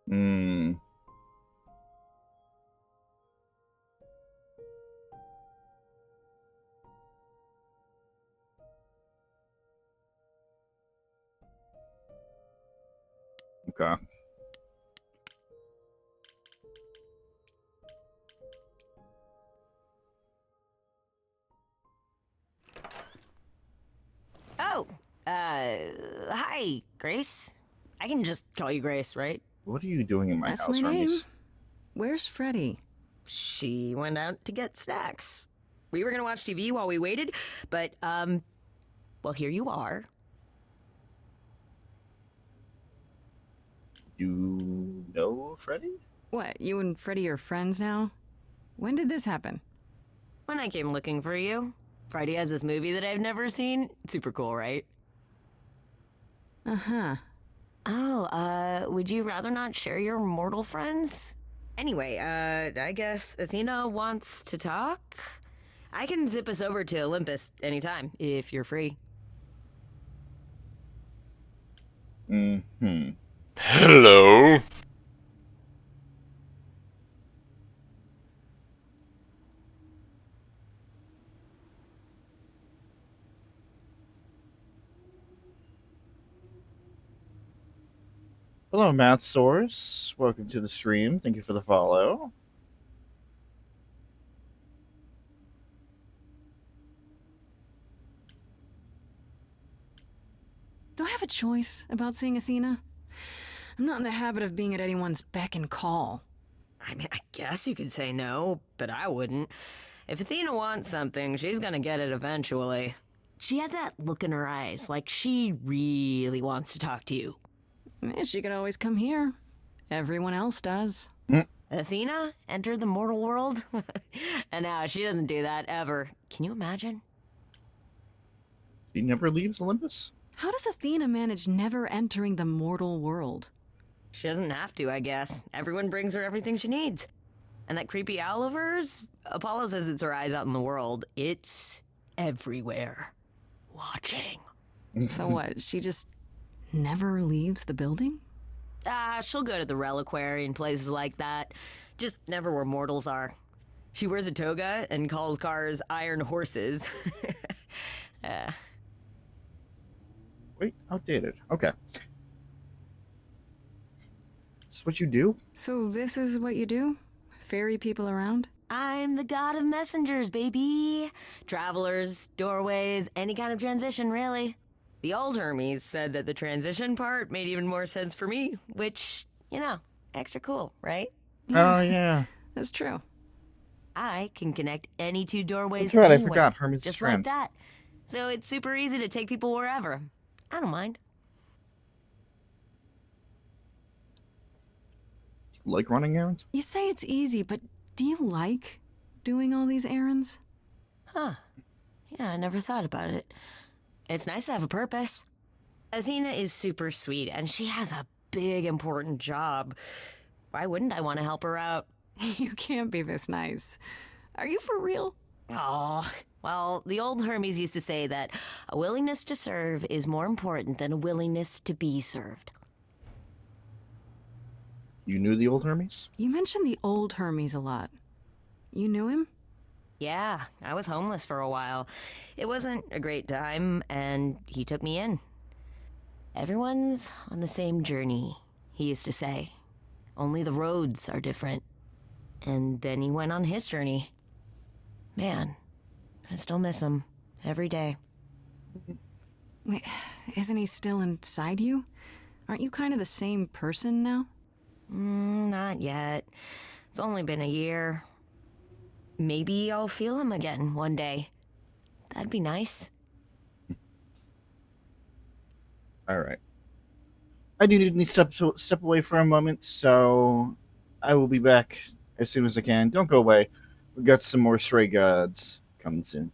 Hmm. Okay. Oh, hi, Grace. I can just call you Grace, right? What are you doing in my That's house, my name. Hermes? Where's Freddy? She went out to get snacks. We were gonna watch TV while we waited, but, well, here you are. You know Freddy? What, you and Freddy are friends now? When did this happen? When I came looking for you, Friday has this movie that I've never seen. Super cool, right? Uh-huh. Oh, would you rather not share your mortal friends? Anyway, I guess Athena wants to talk? I can zip us over to Olympus anytime, if you're free. Mm-hmm. Hello. Hello, Math Source. Welcome to the stream. Thank you for the follow. Do I have a choice about seeing Athena? I'm not in the habit of being at anyone's beck and call. I mean, I guess you could say no, but I wouldn't. If Athena wants something, she's gonna get it eventually. She had that look in her eyes, like she really wants to talk to you. She could always come here. Everyone else does. Athena entered the mortal world? And now she doesn't do that ever. Can you imagine? He never leaves Olympus? How does Athena manage never entering the mortal world? She doesn't have to, I guess. Everyone brings her everything she needs. And that creepy owl of hers? Apollo says it's her eyes out in the world. It's everywhere. Watching. So what, she just never leaves the building? She'll go to the reliquary and places like that. Just never where mortals are. She wears a toga and calls cars iron horses. Wait, outdated. Okay. Is this what you do? So this is what you do? Ferry people around? I'm the god of messengers, baby. Travelers, doorways, any kind of transition, really. The old Hermes said that the transition part made even more sense for me, which, you know, extra cool, right? Oh, yeah. That's true. I can connect any two doorways. That's right, I anywhere, forgot. Hermes is just trans. like that. So it's super easy to take people wherever. I don't mind. Like running errands? You say it's easy, but do you like doing all these errands? Huh. Yeah, I never thought about it. It's nice to have a purpose. Athena is super sweet, and she has a big, important job. Why wouldn't I want to help her out? You can't be this nice. Are you for real? Oh, well, the old Hermes used to say that a willingness to serve is more important than a willingness to be served. You knew the old Hermes? You mentioned the old Hermes a lot. You knew him? Yeah, I was homeless for a while. It wasn't a great time, and he took me in. Everyone's on the same journey, he used to say. Only the roads are different. And then he went on his journey. Man, I still miss him every day. Wait, isn't he still inside you? Aren't you kind of the same person now? Not yet. It's only been a year. Maybe I'll feel him again one day. That'd be nice. All right. I do need to step away for a moment, so I will be back as soon as I can. Don't go away. We got some more Stray Gods coming soon.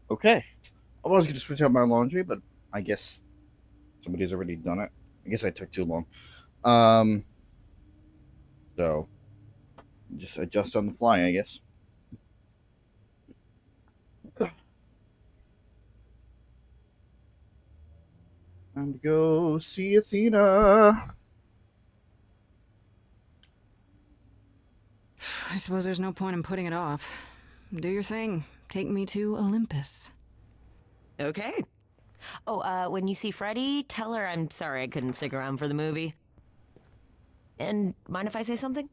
Okay. I was going to switch out my laundry, but I guess somebody's already done it. I guess I took too long. So just adjust on the fly, I guess. Time to go see Athena. I suppose there's no point in putting it off. Do your thing. Take me to Olympus. Okay. Oh, when you see Freddie, tell her I'm sorry I couldn't stick around for the movie. And mind if I say something?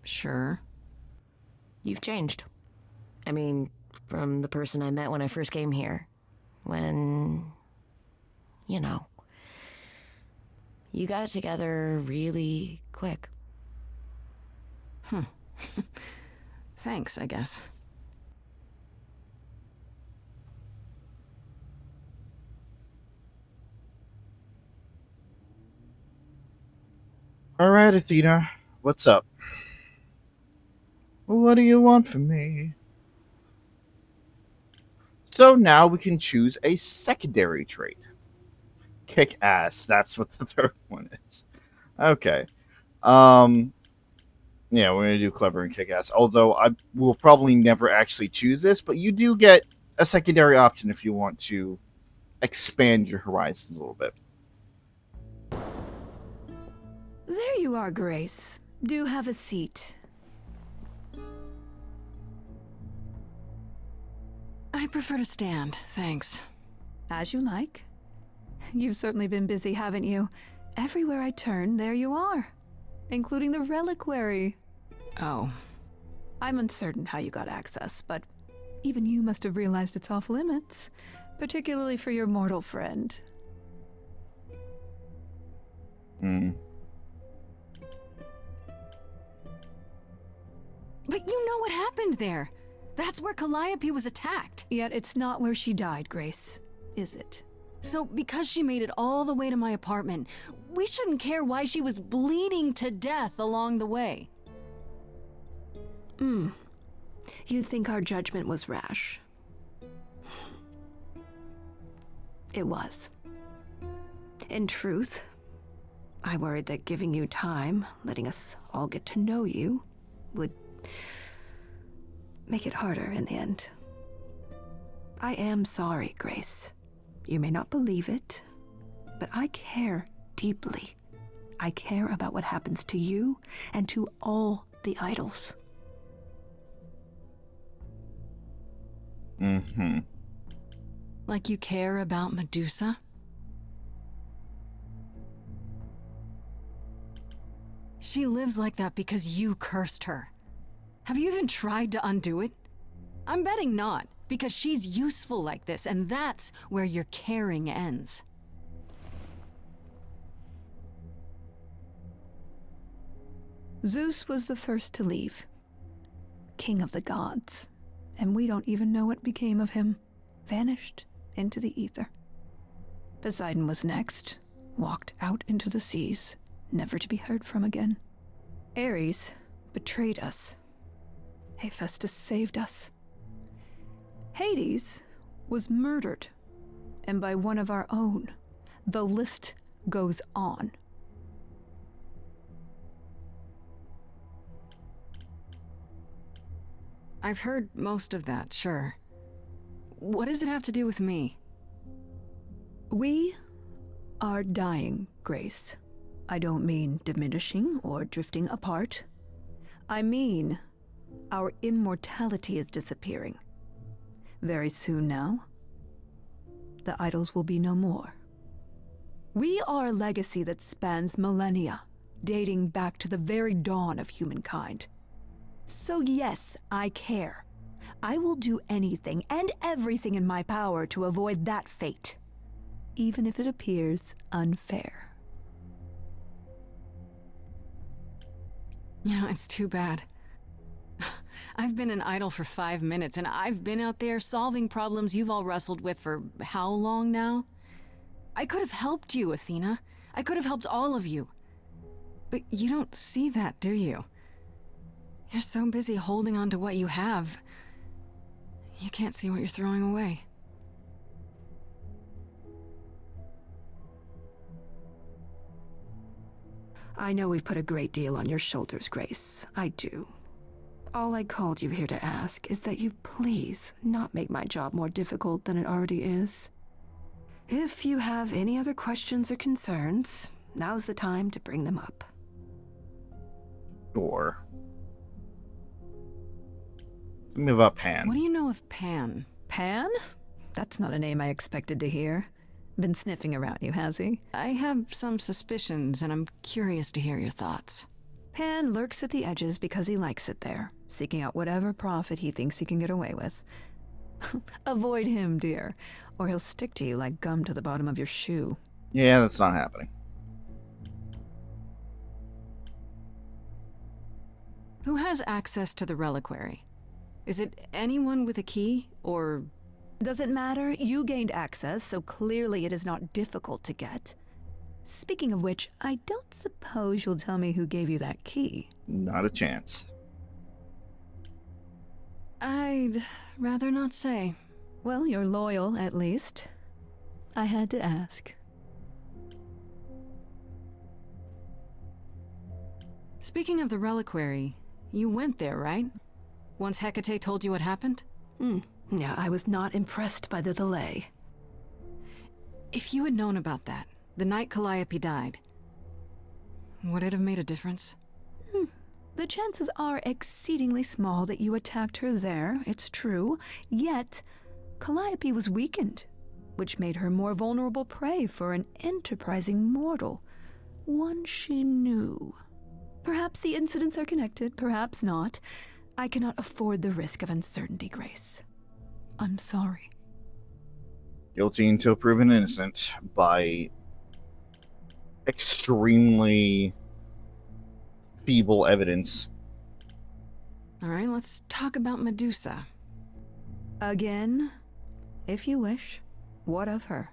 Sure. You've changed. I mean, from the person I met when I first came here. When, you know, you got it together really quick. Thanks, I guess. Alright, Athena. What's up? What do you want from me? So now we can choose a secondary trait. Kick ass. That's what the third one is. Okay. Yeah, we're gonna do clever and kick ass. Although I will probably never actually choose this, but you do get a secondary option if you want to expand your horizons a little bit. There you are, Grace. Do have a seat. I prefer to stand, thanks. As you like. You've certainly been busy, haven't you? Everywhere I turn, there you are. Including the reliquary. Oh. I'm uncertain how you got access, but even you must have realized it's off limits. Particularly for your mortal friend. Hmm. But you know what happened there. That's where Calliope was attacked. Yet it's not where she died, Grace, is it? So because she made it all the way to my apartment, we shouldn't care why she was bleeding to death along the way. You think our judgment was rash? It was. In truth, I worried that giving you time, letting us all get to know you, would make it harder in the end. I am sorry, Grace. You may not believe it, but I care deeply. I care about what happens to you and to all the idols. Mm-hmm. Like you care about Medusa? She lives like that because you cursed her. Have you even tried to undo it? I'm betting not, because she's useful like this, and that's where your caring ends. Zeus was the first to leave. King of the gods. And we don't even know what became of him. Vanished into the ether. Poseidon was next. Walked out into the seas, never to be heard from again. Ares betrayed us. Hephaestus saved us. Hades was murdered. And by one of our own. The list goes on. I've heard most of that, sure. What does it have to do with me? We are dying, Grace. I don't mean diminishing or drifting apart. I mean, our immortality is disappearing. Very soon now, the idols will be no more. We are a legacy that spans millennia, dating back to the very dawn of humankind. So yes, I care. I will do anything and everything in my power to avoid that fate, even if it appears unfair. You know, it's too bad. I've been an idol for 5 minutes, and I've been out there solving problems you've all wrestled with for how long now? I could have helped you, Athena. I could have helped all of you. But you don't see that, do you? You're so busy holding on to what you have. You can't see what you're throwing away. I know we've put a great deal on your shoulders, Grace. I do. All I called you here to ask is that you please not make my job more difficult than it already is. If you have any other questions or concerns, now's the time to bring them up. Sure. Tell me about Pan. What do you know of Pan? Pan? That's not a name I expected to hear. Been sniffing around you, has he? I have some suspicions, and I'm curious to hear your thoughts. Pan lurks at the edges because he likes it there, seeking out whatever profit he thinks he can get away with. Avoid him, dear, or he'll stick to you like gum to the bottom of your shoe. Yeah, that's not happening. Who has access to the reliquary? Is it anyone with a key, or... Doesn't matter. You gained access, so clearly it is not difficult to get. Speaking of which, I don't suppose you'll tell me who gave you that key. Not a chance. I'd rather not say. Well, you're loyal, at least. I had to ask. Speaking of the reliquary, you went there, right? Once Hecate told you what happened? Yeah, I was not impressed by the delay. If you had known about that, the night Calliope died, would it have made a difference? The chances are exceedingly small that you attacked her there, it's true. Yet, Calliope was weakened, which made her more vulnerable prey for an enterprising mortal, one she knew. Perhaps the incidents are connected, perhaps not. I cannot afford the risk of uncertainty, Grace. I'm sorry. Guilty until proven innocent by extremely feeble evidence. All right, let's talk about Medusa. Again, if you wish. What of her?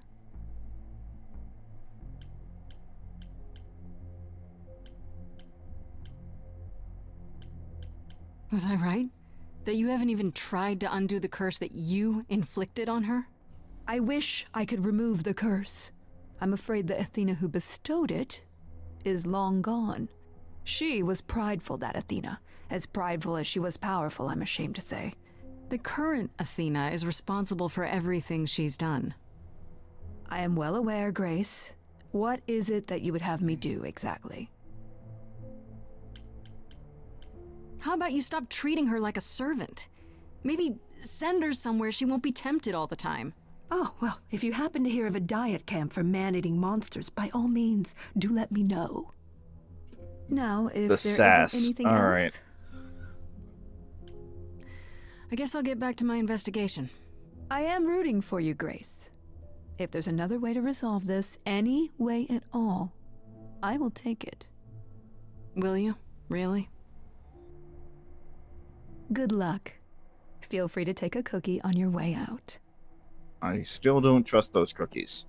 Was I right? That you haven't even tried to undo the curse that you inflicted on her? I wish I could remove the curse. I'm afraid the Athena who bestowed it is long gone. She was prideful, that Athena. As prideful as she was powerful, I'm ashamed to say. The current Athena is responsible for everything she's done. I am well aware, Grace. What is it that you would have me do, exactly? How about you stop treating her like a servant? Maybe send her somewhere she won't be tempted all the time. Oh, well, if you happen to hear of a diet camp for man-eating monsters, by all means, do let me know. Now, if The there sass. isn't anything All else... right. I guess I'll get back to my investigation. I am rooting for you, Grace. If there's another way to resolve this, any way at all, I will take it. Will you? Really? Good luck. Feel free to take a cookie on your way out. I still don't trust those cookies.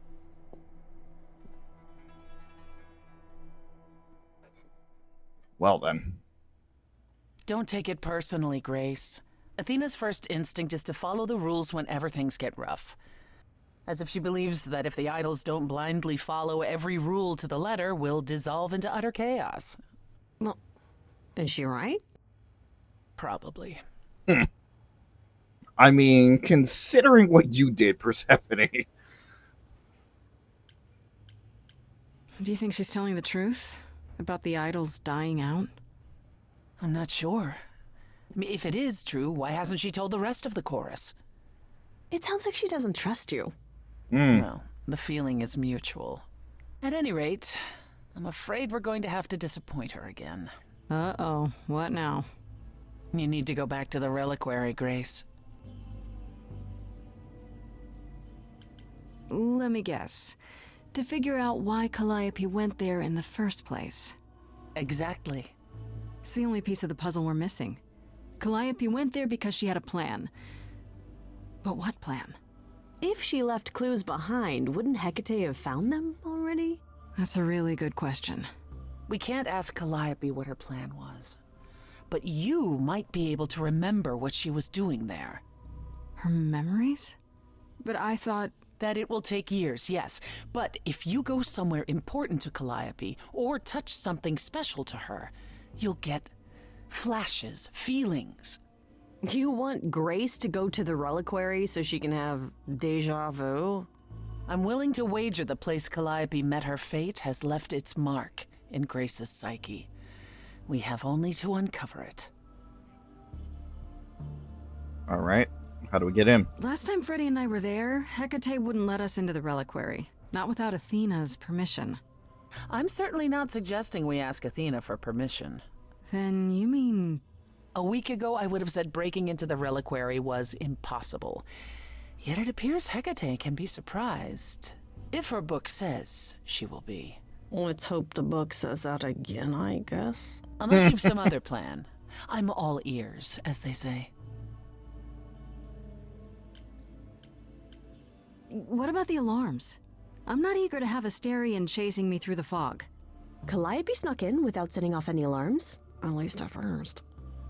Well then. Don't take it personally, Grace. Athena's first instinct is to follow the rules whenever things get rough. As if she believes that if the idols don't blindly follow every rule to the letter, we'll dissolve into utter chaos. Well, is she right? Probably. I mean, considering what you did, Persephone. Do you think she's telling the truth? About the idols dying out? I'm not sure. I mean, if it is true, why hasn't she told the rest of the chorus? It sounds like she doesn't trust you. Well, the feeling is mutual. At any rate, I'm afraid we're going to have to disappoint her again. Uh-oh. What now? You need to go back to the reliquary, Grace. Let me guess. To figure out why Calliope went there in the first place. Exactly. It's the only piece of the puzzle we're missing. Calliope went there because she had a plan. But what plan? If she left clues behind, wouldn't Hecate have found them already? That's a really good question. We can't ask Calliope what her plan was. But you might be able to remember what she was doing there. Her memories? But I thought... That it will take years, yes. But if you go somewhere important to Calliope, or touch something special to her, you'll get flashes, feelings. Do you want Grace to go to the reliquary so she can have deja vu? I'm willing to wager the place Calliope met her fate has left its mark in Grace's psyche. We have only to uncover it. All right. How do we get in? Last time Freddy and I were there, Hecate wouldn't let us into the reliquary. Not without Athena's permission. I'm certainly not suggesting we ask Athena for permission. Then you mean... A week ago, I would have said breaking into the reliquary was impossible. Yet it appears Hecate can be surprised. If her book says she will be. Let's hope the book says that again, I guess. Unless you've some other plan. I'm all ears, as they say. What about the alarms? I'm not eager to have Asterion chasing me through the fog. Calliope snuck in without setting off any alarms. At least at first.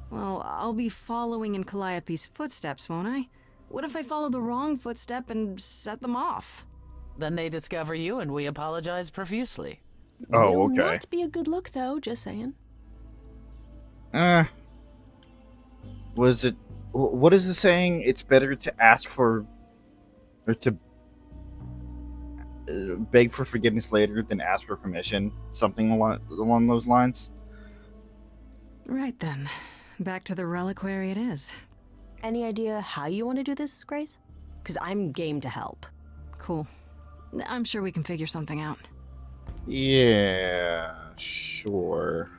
Well, I'll be following in Calliope's footsteps, won't I? What if I follow the wrong footstep and set them off? Then they discover you and we apologize profusely. Oh, Will okay. not be a good look, though, just saying. Was it... What is the saying? It's better to ask for... Or to beg for forgiveness later than ask for permission. Something along those lines. Right then. Back to the reliquary it is. Any idea how you want to do this, Grace? Because I'm game to help. Cool. I'm sure we can figure something out. Yeah, sure.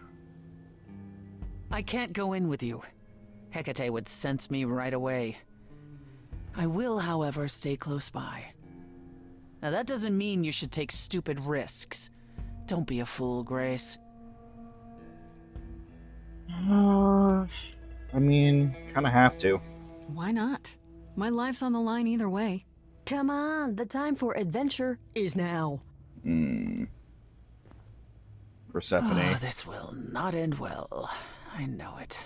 I can't go in with you. Hecate would sense me right away. I will, however, stay close by. Now that doesn't mean you should take stupid risks. Don't be a fool, Grace. I mean, kind of have to. Why not? My life's on the line either way. Come on, the time for adventure is now. Persephone. Oh, this will not end well. I know it.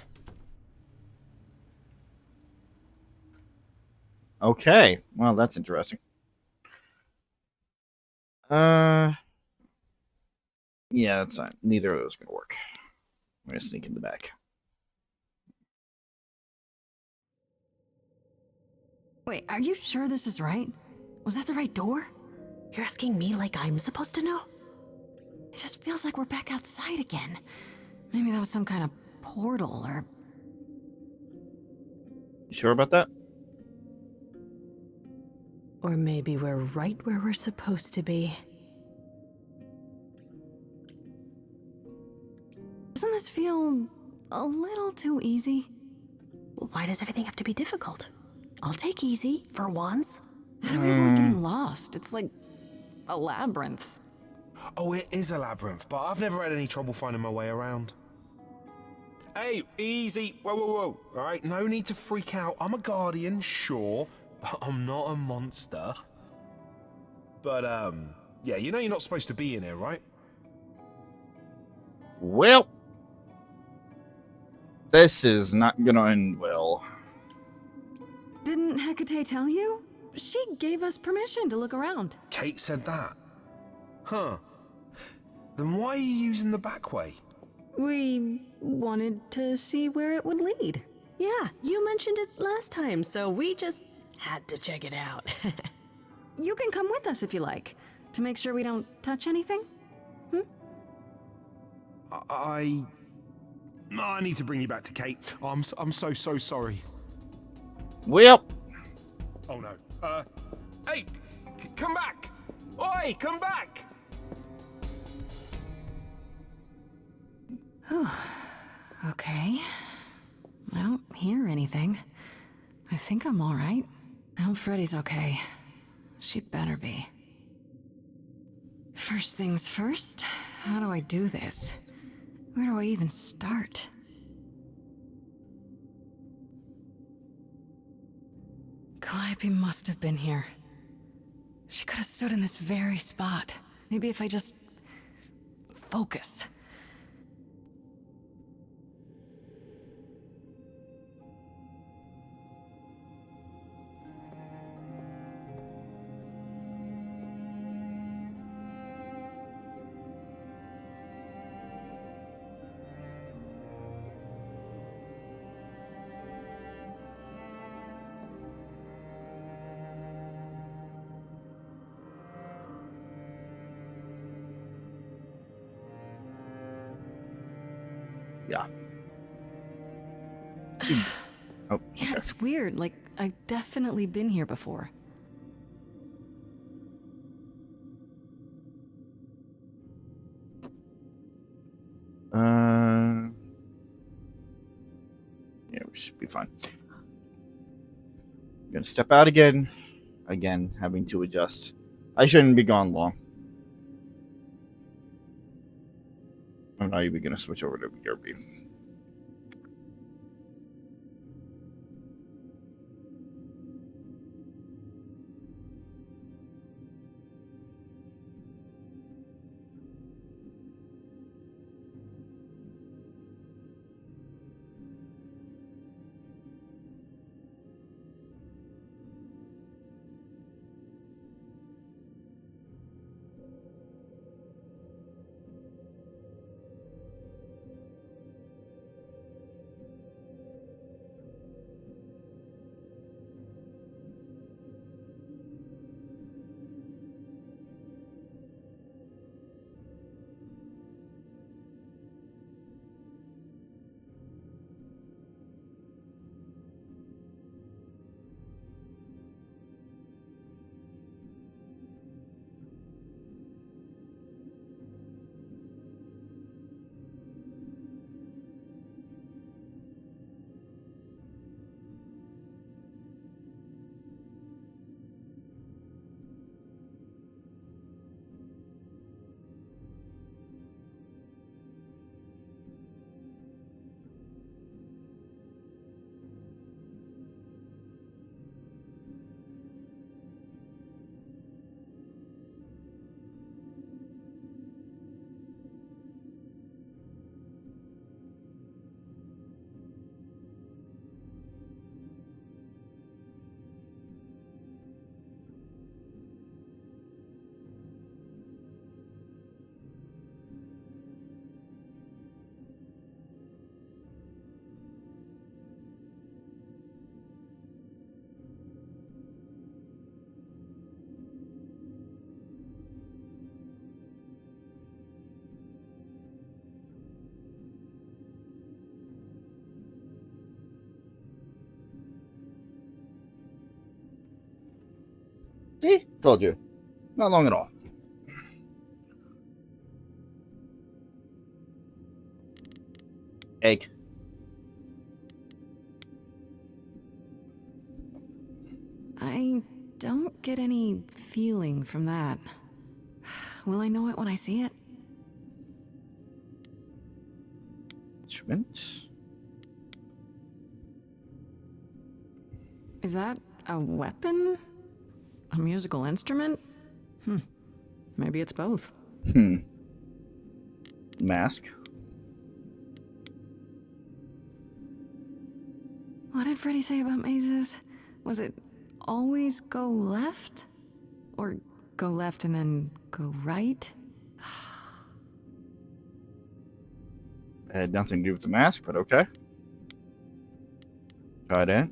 Okay, well, that's interesting. Yeah, that's not. Neither of those gonna work. I'm gonna sneak in the back. Wait, are you sure this is right? Was that the right door? You're asking me like I'm supposed to know? It just feels like we're back outside again. Maybe that was some kind of portal or... You sure about that? Or maybe we're right where we're supposed to be. Doesn't this feel a little too easy? Why does everything have to be difficult? I'll take easy, for once. How do we avoid getting lost? It's like a labyrinth. Oh, it is a labyrinth, but I've never had any trouble finding my way around. Hey, easy. Whoa, whoa, whoa. All right, no need to freak out. I'm a guardian, sure, but I'm not a monster. But, yeah, you know you're not supposed to be in here, right? Well, this is not gonna end well. Didn't Hecate tell you? She gave us permission to look around. Kate said that. Huh. Then why are you using the back way? We wanted to see where it would lead. Yeah, you mentioned it last time, so we just had to check it out. You can come with us if you like, to make sure we don't touch anything. I need to bring you back to Kate. I'm so sorry. Well, Oh no. Hey, come back! Oi, come back! Okay. I don't hear anything. I think I'm all right. I hope Freddy's okay. She better be. First things first, how do I do this? Where do I even start? Calliope must have been here. She could have stood in this very spot. Maybe if I just... focus. yeah. Oh, Yeah, okay. it's weird. Like, I've definitely been here before. Yeah, we should be fine. Gonna step out again. Again, having to adjust. I shouldn't be gone long. I'm not even gonna switch over to BRB. See? Told you. Not long at all. Egg. I don't get any feeling from that. Will I know it when I see it? Instrument. Is that a weapon? A musical instrument? Maybe it's both. Mask. What did Freddy say about mazes? Was it always go left? Or go left and then go right? It had nothing to do with the mask, but okay. Got it.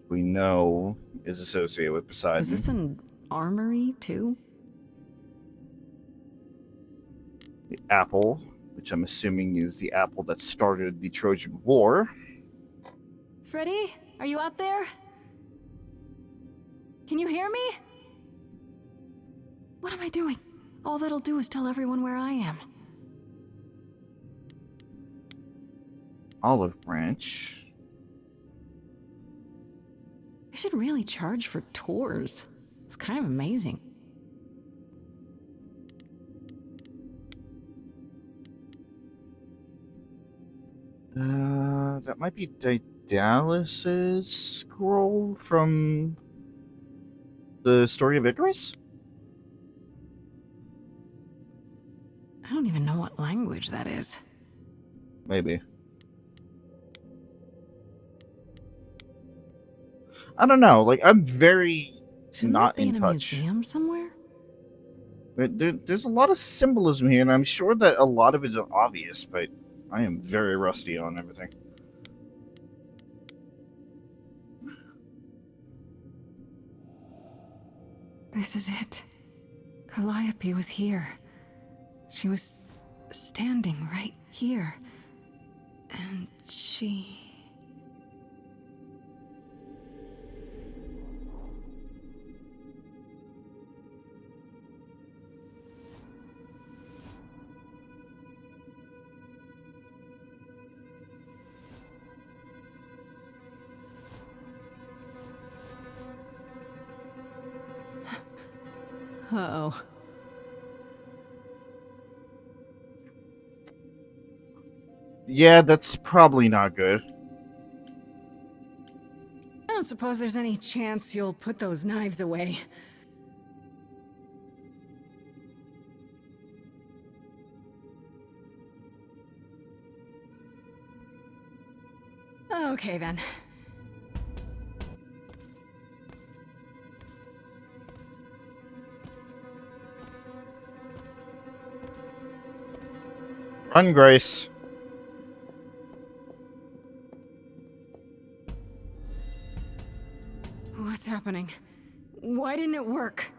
We know is associated with Poseidon. Is this an armory, too? The apple, which I'm assuming is the apple that started the Trojan War. Freddy, are you out there? Can you hear me? What am I doing? All that'll do is tell everyone where I am. Olive branch. They should really charge for tours. It's kind of amazing. That might be Daedalus' scroll from the story of Icarus? I don't even know what language that is. Maybe. I don't know. Like, I'm very Shouldn't not that be in in a touch. museum somewhere? There's a lot of symbolism here, and I'm sure that a lot of it is obvious, but I am very rusty on everything. This is it. Calliope was here. She was standing right here. And she... Uh-oh. Yeah, that's probably not good. I don't suppose there's any chance you'll put those knives away. Okay, then. Run, Grace. What's happening? Why didn't it work?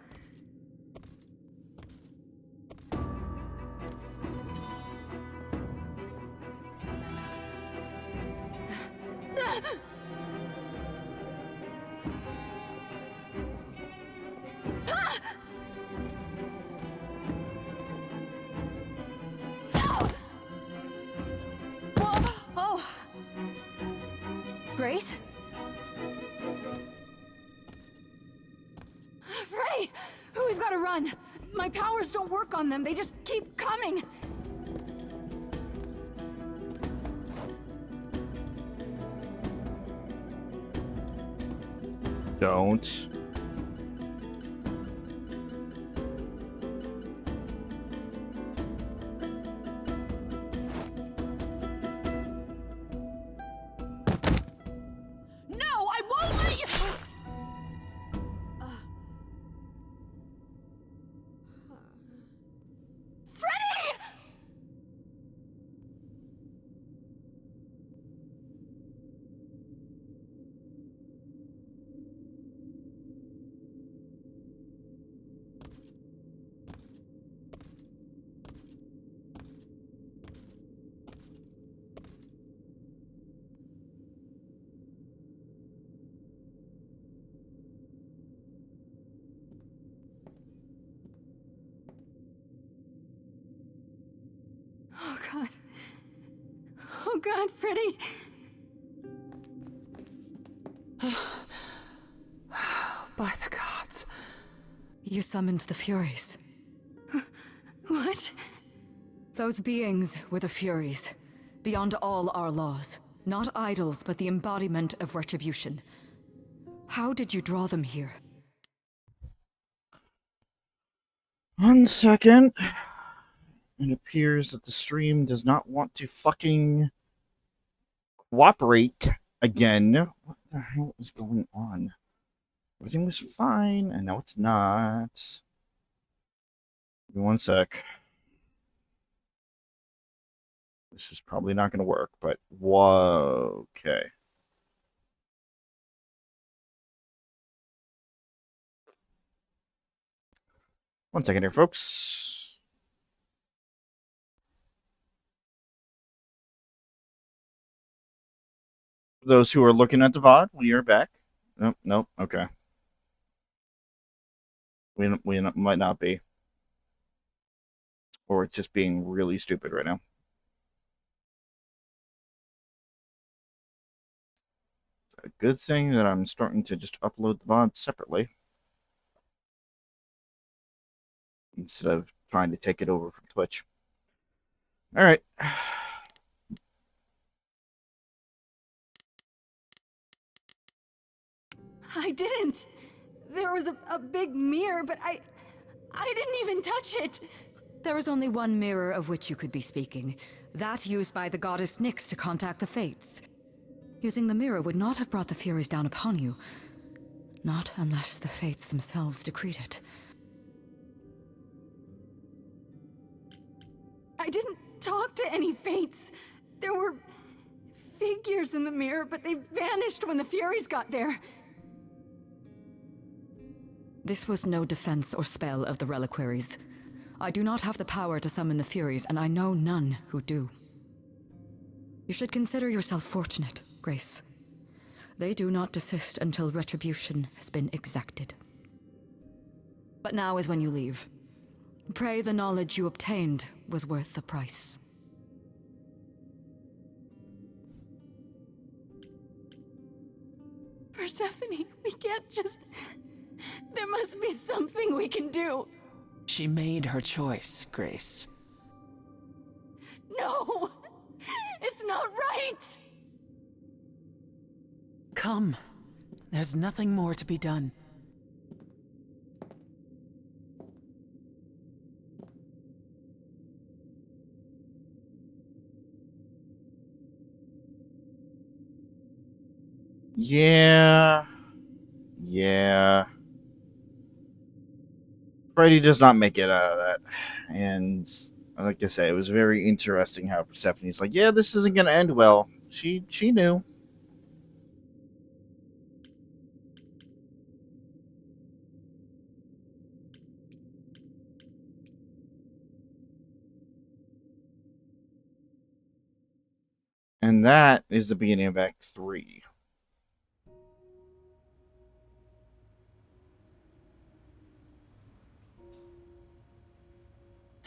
Oh! Grace? Freddy! We've got to run! My powers don't work on them, they just keep coming! Don't. No, I won't let you. Freddy! God. Oh God, Freddy. By the gods. You summoned the Furies. What? Those beings were the Furies, beyond all our laws. Not idols, but the embodiment of retribution. How did you draw them here? 1 second. It appears that the stream does not want to fucking cooperate again. What the hell is going on? Everything was fine, and now it's not. Give me 1 sec. This is probably not going to work, but whoa, okay. One second here, folks. For those who are looking at the VOD, we are back. Nope, nope, okay. We might not be. Or it's just being really stupid right now. A good thing that I'm starting to just upload the VOD separately instead of trying to take it over from Twitch. All right. I didn't. There was a big mirror, but I didn't even touch it. There is only one mirror of which you could be speaking. That used by the goddess Nyx to contact the Fates. Using the mirror would not have brought the Furies down upon you. Not unless the Fates themselves decreed it. I didn't talk to any Fates. There were figures in the mirror, but they vanished when the Furies got there. This was no defense or spell of the reliquaries. I do not have the power to summon the Furies, and I know none who do. You should consider yourself fortunate, Grace. They do not desist until retribution has been exacted. But now is when you leave. Pray the knowledge you obtained was worth the price. Persephone, we can't just... There must be something we can do. She made her choice, Grace. No! It's not right! Come. There's nothing more to be done. Yeah. Freddy does not make it out of that. And like I say, it was very interesting how Persephone's like, yeah, this isn't going to end well. She knew. And that is the beginning of Act 3.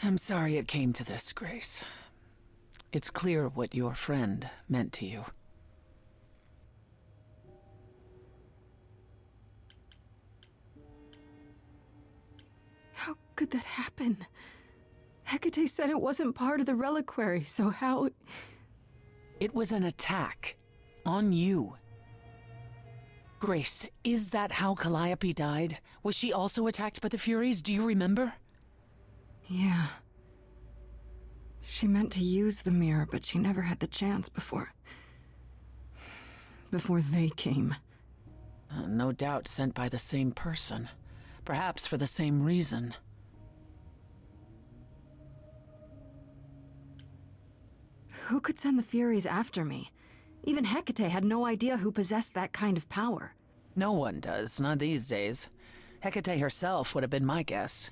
I'm sorry it came to this, Grace. It's clear what your friend meant to you. How could that happen? Hecate said it wasn't part of the reliquary, so how... It was an attack. On you. Grace, is that how Calliope died? Was she also attacked by the Furies? Do you remember? Yeah. She meant to use the mirror, but she never had the chance before they came. No doubt sent by the same person. Perhaps for the same reason. Who could send the Furies after me? Even Hecate had no idea who possessed that kind of power. No one does, not these days. Hecate herself would have been my guess.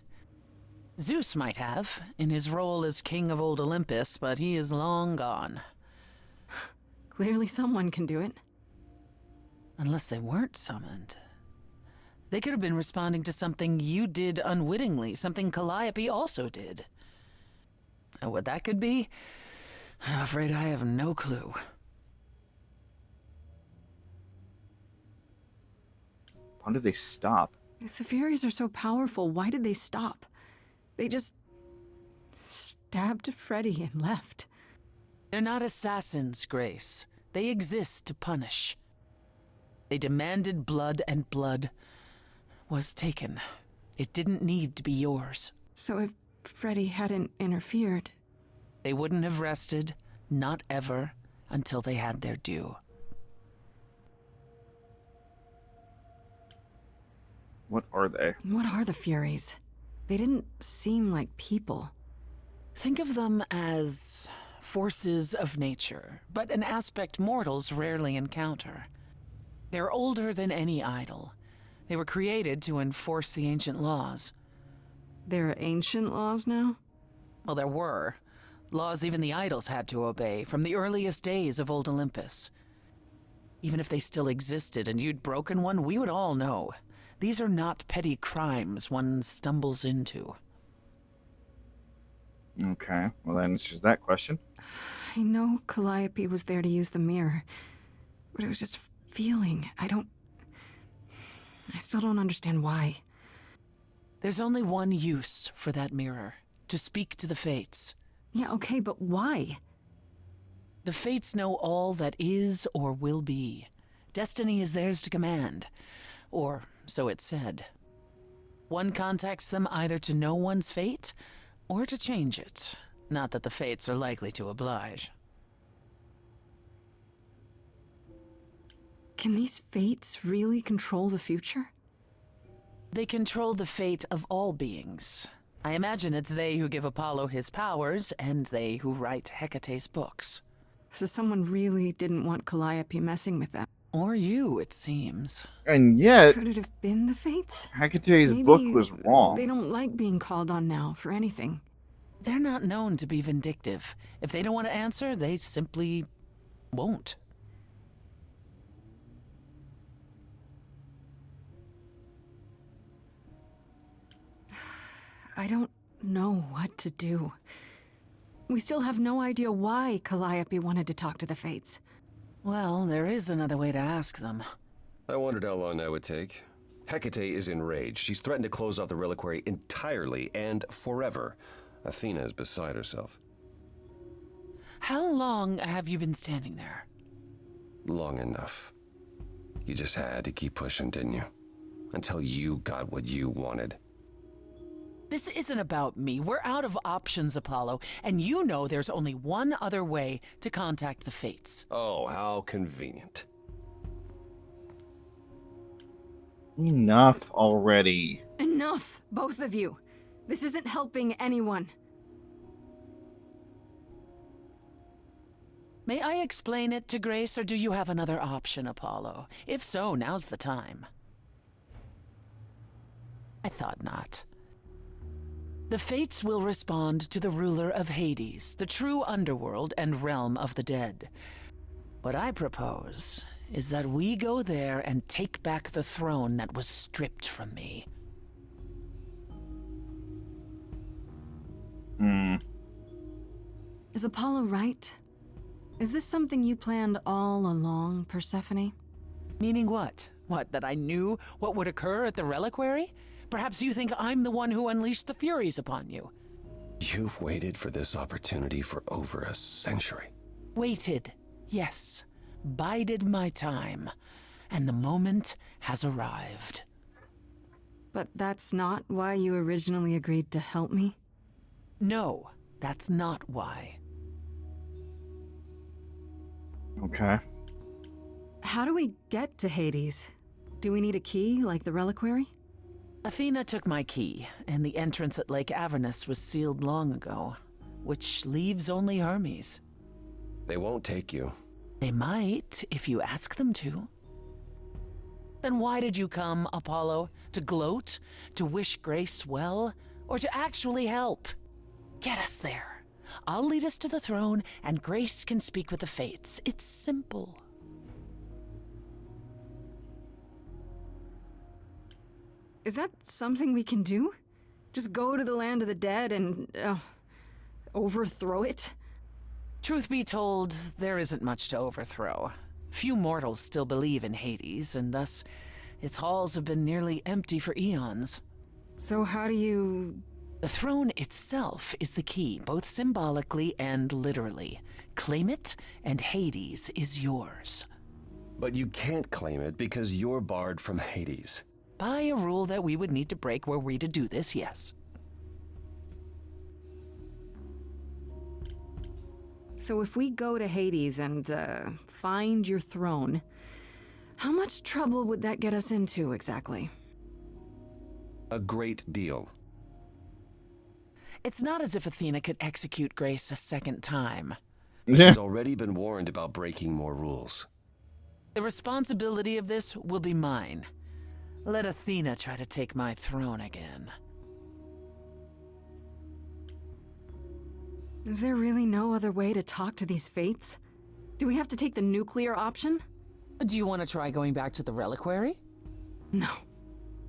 Zeus might have, in his role as king of old Olympus, but he is long gone. Clearly someone can do it. Unless they weren't summoned. They could have been responding to something you did unwittingly, something Calliope also did. And what that could be, I'm afraid I have no clue. Why did they stop? If the Furies are so powerful, why did they stop? They just stabbed Freddy and left. They're not assassins, Grace. They exist to punish. They demanded blood, and blood was taken. It didn't need to be yours. So if Freddy hadn't interfered... They wouldn't have rested, not ever, until they had their due. What are they? What are the Furies? They didn't seem like people. Think of them as forces of nature, but an aspect mortals rarely encounter. They're older than any idol. They were created to enforce the ancient laws. There are ancient laws now? Well, there were. Laws even the idols had to obey, from the earliest days of old Olympus. Even if they still existed and you'd broken one, we would all know. These are not petty crimes one stumbles into. Okay, well that answers that question. I know Calliope was there to use the mirror, but it was just feeling. I still don't understand why. There's only one use for that mirror, to speak to the Fates. Yeah, okay, but why? The Fates know all that is or will be. Destiny is theirs to command. Or so it's said. One contacts them either to know one's fate, or to change it. Not that the Fates are likely to oblige. Can these Fates really control the future? They control the fate of all beings. I imagine it's they who give Apollo his powers, and they who write Hecate's books. So someone really didn't want Calliope messing with them. Or you, it seems. And yet... Could it have been the Fates? Hecate's Maybe book was wrong. They don't like being called on now for anything. They're not known to be vindictive. If they don't want to answer, they simply won't. I don't know what to do. We still have no idea why Calliope wanted to talk to the Fates. Well, there is another way to ask them. I wondered how long that would take. Hecate is enraged. She's threatened to close off the reliquary entirely and forever. Athena is beside herself. How long have you been standing there? Long enough. You just had to keep pushing, didn't you? Until you got what you wanted. This isn't about me. We're out of options, Apollo, and you know there's only one other way to contact the Fates. Oh, how convenient. Enough already. Enough, both of you. This isn't helping anyone. May I explain it to Grace, or do you have another option, Apollo? If so, now's the time. I thought not. The Fates will respond to the ruler of Hades, the true underworld and realm of the dead. What I propose is that we go there and take back the throne that was stripped from me. Is Apollo right? Is this something you planned all along, Persephone? Meaning what? What, that I knew what would occur at the reliquary? Perhaps you think I'm the one who unleashed the Furies upon you. You've waited for this opportunity for over a century. Waited, yes. Bided my time. And the moment has arrived. But that's not why you originally agreed to help me? No, that's not why. Okay. How do we get to Hades? Do we need a key, like the reliquary? Athena took my key, and the entrance at Lake Avernus was sealed long ago, which leaves only Hermes. They won't take you. They might, if you ask them to. Then why did you come, Apollo? To gloat? To wish Grace well? Or to actually help? Get us there. I'll lead us to the throne, and Grace can speak with the Fates. It's simple. Is that something we can do? Just go to the land of the dead and overthrow it? Truth be told, there isn't much to overthrow. Few mortals still believe in Hades, and thus its halls have been nearly empty for eons. So how do you... The throne itself is the key, both symbolically and literally. Claim it, and Hades is yours. But you can't claim it because you're barred from Hades. By a rule that we would need to break were we to do this, yes. So if we go to Hades and, find your throne, how much trouble would that get us into, exactly? A great deal. It's not as if Athena could execute Grace a second time. She's already been warned about breaking more rules. The responsibility of this will be mine. Let Athena try to take my throne again. Is there really no other way to talk to these fates? Do we have to take the nuclear option? Do you want to try going back to the reliquary? No.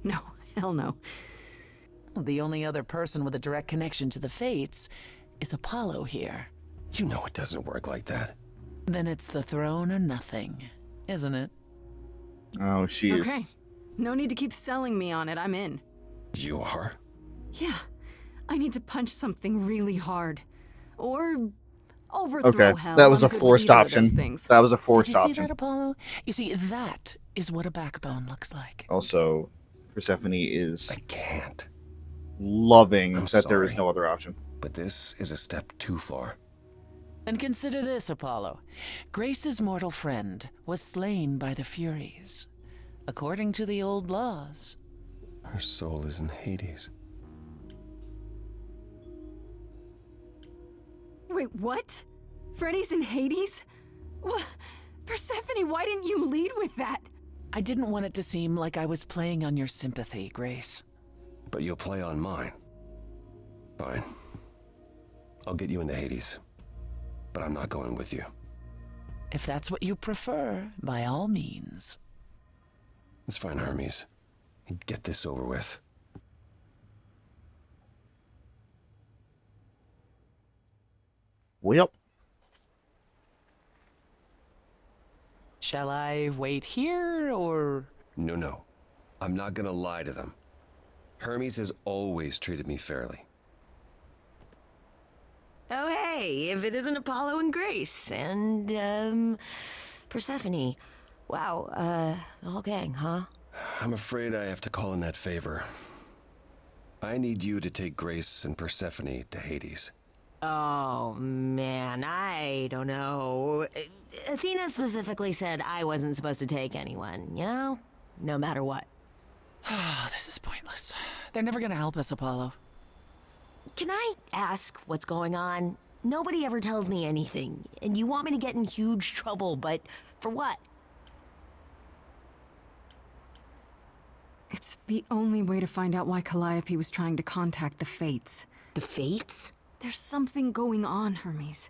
No, hell no. The only other person with a direct connection to the fates is Apollo here. You know it doesn't work like that. Then it's the throne or nothing, isn't it? Oh, she is. Okay. No need to keep selling me on it. I'm in. You are? Yeah. I need to punch something really hard. Or overthrow Okay, hell. that was I'm a good forced with either of option. those things. That was a forced Did you see option. that, Apollo? You see, that is what a backbone looks like. Also, Persephone is I can't. loving I'm that there is sorry. no other option. But this is a step too far. And consider this, Apollo. Grace's mortal friend was slain by the Furies. According to the old laws. Her soul is in Hades. Wait, what? Freddy's in Hades? What? Persephone, why didn't you lead with that? I didn't want it to seem like I was playing on your sympathy, Grace. But you'll play on mine. Fine. I'll get you into Hades. But I'm not going with you. If that's what you prefer, by all means. It's fine, Hermes. Get this over with. Well, Shall I wait here, or... No. I'm not gonna lie to them. Hermes has always treated me fairly. Oh, hey, if it isn't Apollo and Grace and, Persephone. Wow, the whole gang, huh? I'm afraid I have to call in that favor. I need you to take Grace and Persephone to Hades. Oh, man, I don't know. Athena specifically said I wasn't supposed to take anyone, you know? No matter what. Oh, this is pointless. They're never gonna help us, Apollo. Can I ask what's going on? Nobody ever tells me anything, and you want me to get in huge trouble, but for what? It's the only way to find out why Calliope was trying to contact the Fates. The Fates? There's something going on, Hermes.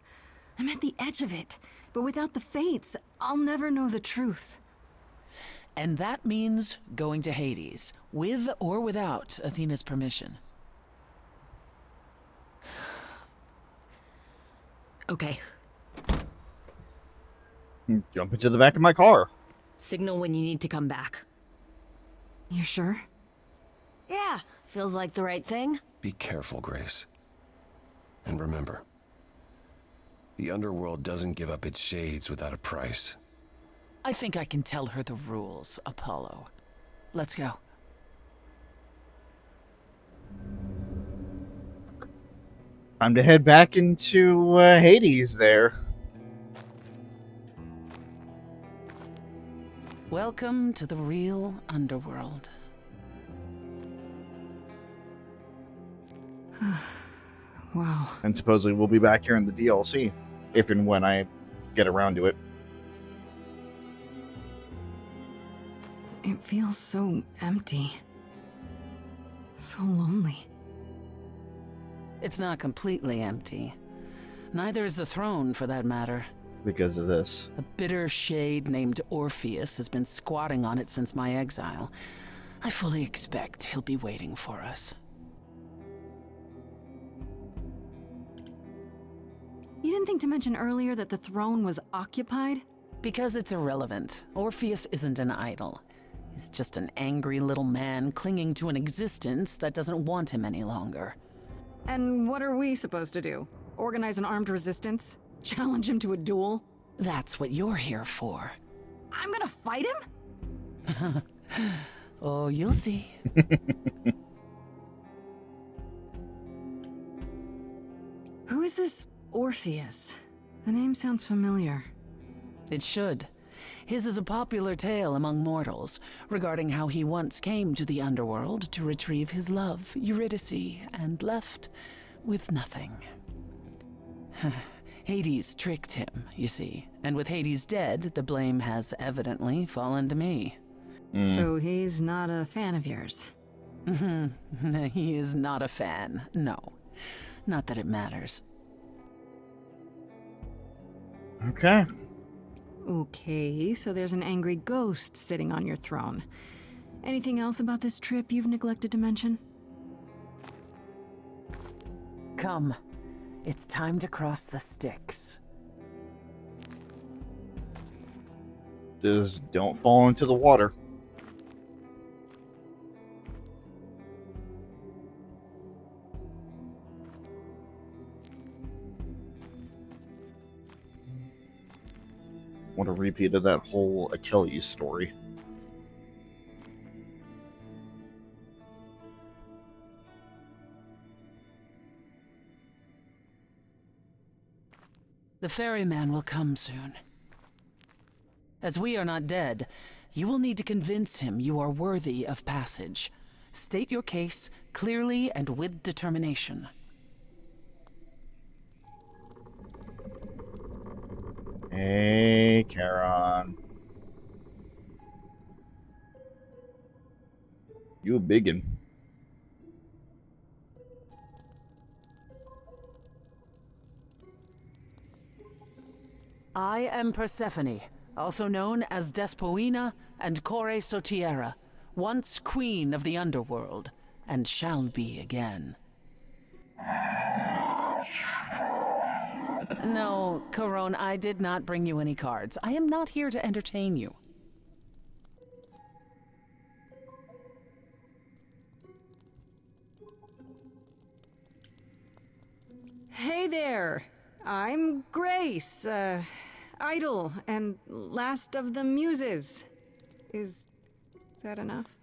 I'm at the edge of it, but without the Fates, I'll never know the truth. And that means going to Hades, with or without Athena's permission. Okay. jump into the back of my car. Signal when you need to come back. You sure? Yeah, feels like the right thing. Be careful, Grace. And remember, the underworld doesn't give up its shades without a price. I think I can tell her the rules, Apollo. Let's go. Time to head back into Hades there. Welcome to the real underworld. Wow. And supposedly we'll be back here in the DLC, if and when I get around to it. It feels so empty. So lonely. It's not completely empty. Neither is the throne, for that matter. Because of this. A bitter shade named Orpheus has been squatting on it since my exile. I fully expect he'll be waiting for us. You didn't think to mention earlier that the throne was occupied? Because it's irrelevant. Orpheus isn't an idol. He's just an angry little man clinging to an existence that doesn't want him any longer. And what are we supposed to do? Organize an armed resistance? Challenge him to a duel? That's what you're here for. I'm gonna fight him? Oh, you'll see. Who is this Orpheus? The name sounds familiar. It should. His is a popular tale among mortals regarding how he once came to the underworld to retrieve his love, Eurydice, and left with nothing. Hades tricked him, you see, and with Hades dead, the blame has evidently fallen to me. So he's not a fan of yours? He is not a fan, no. Not that it matters. Okay. Okay, so there's an angry ghost sitting on your throne. Anything else about this trip you've neglected to mention? Come. It's time to cross the Styx. Just don't fall into the water. What a repeat of that whole Achilles story. The ferryman will come soon. As we are not dead, you will need to convince him you are worthy of passage. State your case clearly and with determination. Hey, Charon. You a biggin. I am Persephone, also known as Despoina and Kore Sotiera, once queen of the underworld, and shall be again. No, Caron, I did not bring you any cards. I am not here to entertain you. Hey there! I'm Grace, idol and last of the muses. Is that enough?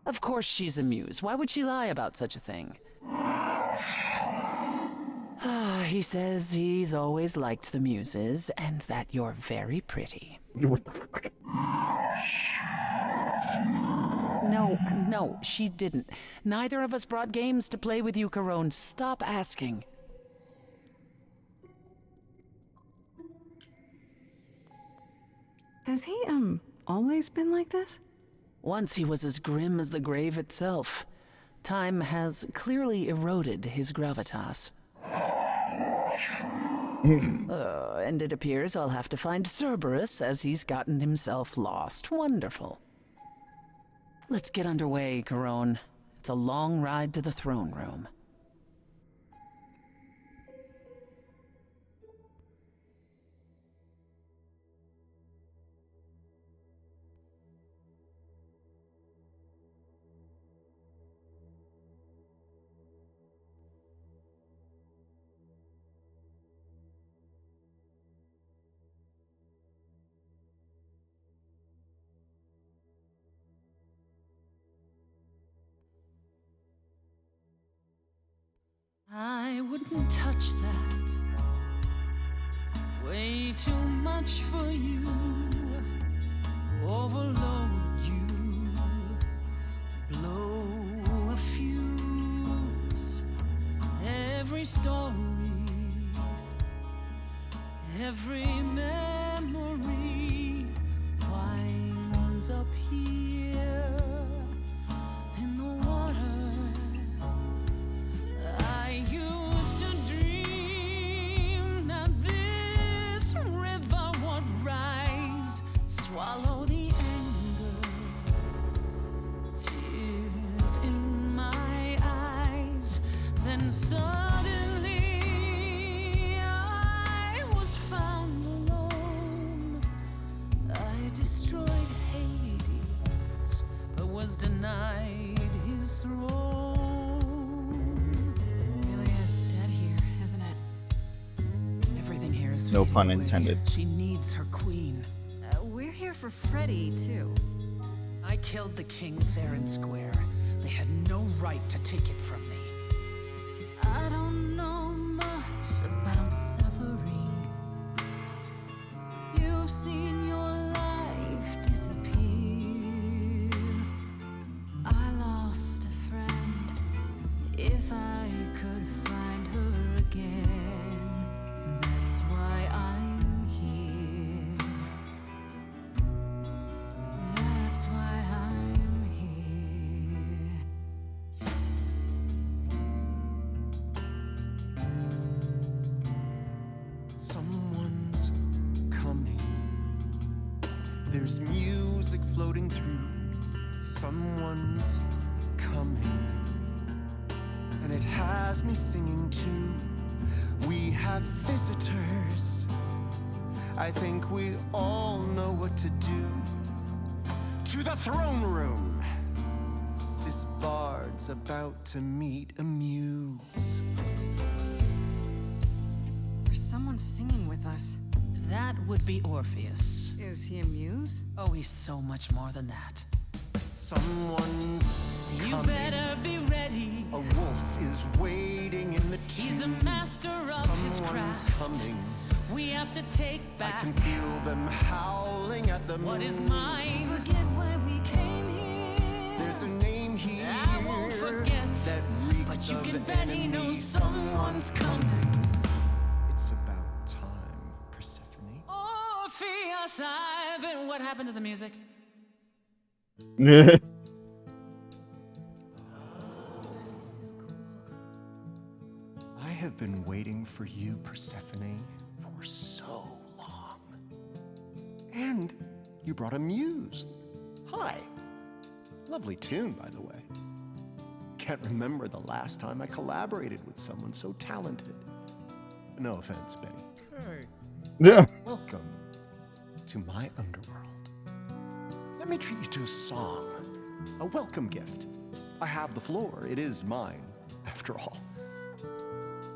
Of course she's a muse. Why would she lie about such a thing? He says he's always liked the muses and that you're very pretty. What the fuck? No, she didn't. Neither of us brought games to play with you, Caron. Stop asking. Has he, always been like this? Once he was as grim as the grave itself. Time has clearly eroded his gravitas. And it appears I'll have to find Cerberus as he's gotten himself lost. Wonderful. Let's get underway, Caron. It's a long ride to the throne room. I wouldn't touch that. Way too much for you. Overload you. Blow a fuse. Every story, every memory winds up here in the water. I used to dream that this river would rise, swallow the anger, tears in my eyes. Then suddenly No pun intended. She needs her queen. We're here for Freddy, too. I killed the king fair and square. They had no right to take it from me. I don't know much about suffering. You've seen your life disappear. I lost a friend. If I could find her again, that's why I'm here. That's why I'm here. Someone's coming. There's music floating through. Someone's coming. And it has me singing too. We have visitors. I think we all know what to do. To the throne room. This bard's about to meet a muse. There's someone singing with us. That would be Orpheus. Is he a muse? Oh, he's so much more than that. Someone's You coming. better be ready. A wolf is waiting in the tomb. He's a master of his Someone's craft. coming. We have to take I back can feel them howling at the moon. what is mine. Forget why we came here. There's a name here I won't forget, that reeks but you of can bet he enemy. knows someone's coming. It's about time, Persephone. Orpheus, I've been. What happened to the music? I have been waiting for you, Persephone, for so long. And you brought a muse. Hi. Lovely tune, by the way. Can't remember the last time I collaborated with someone so talented. No offense, Betty. Yeah. Welcome to my underworld. Let me treat you to a song, a welcome gift. I have the floor. It is mine, after all.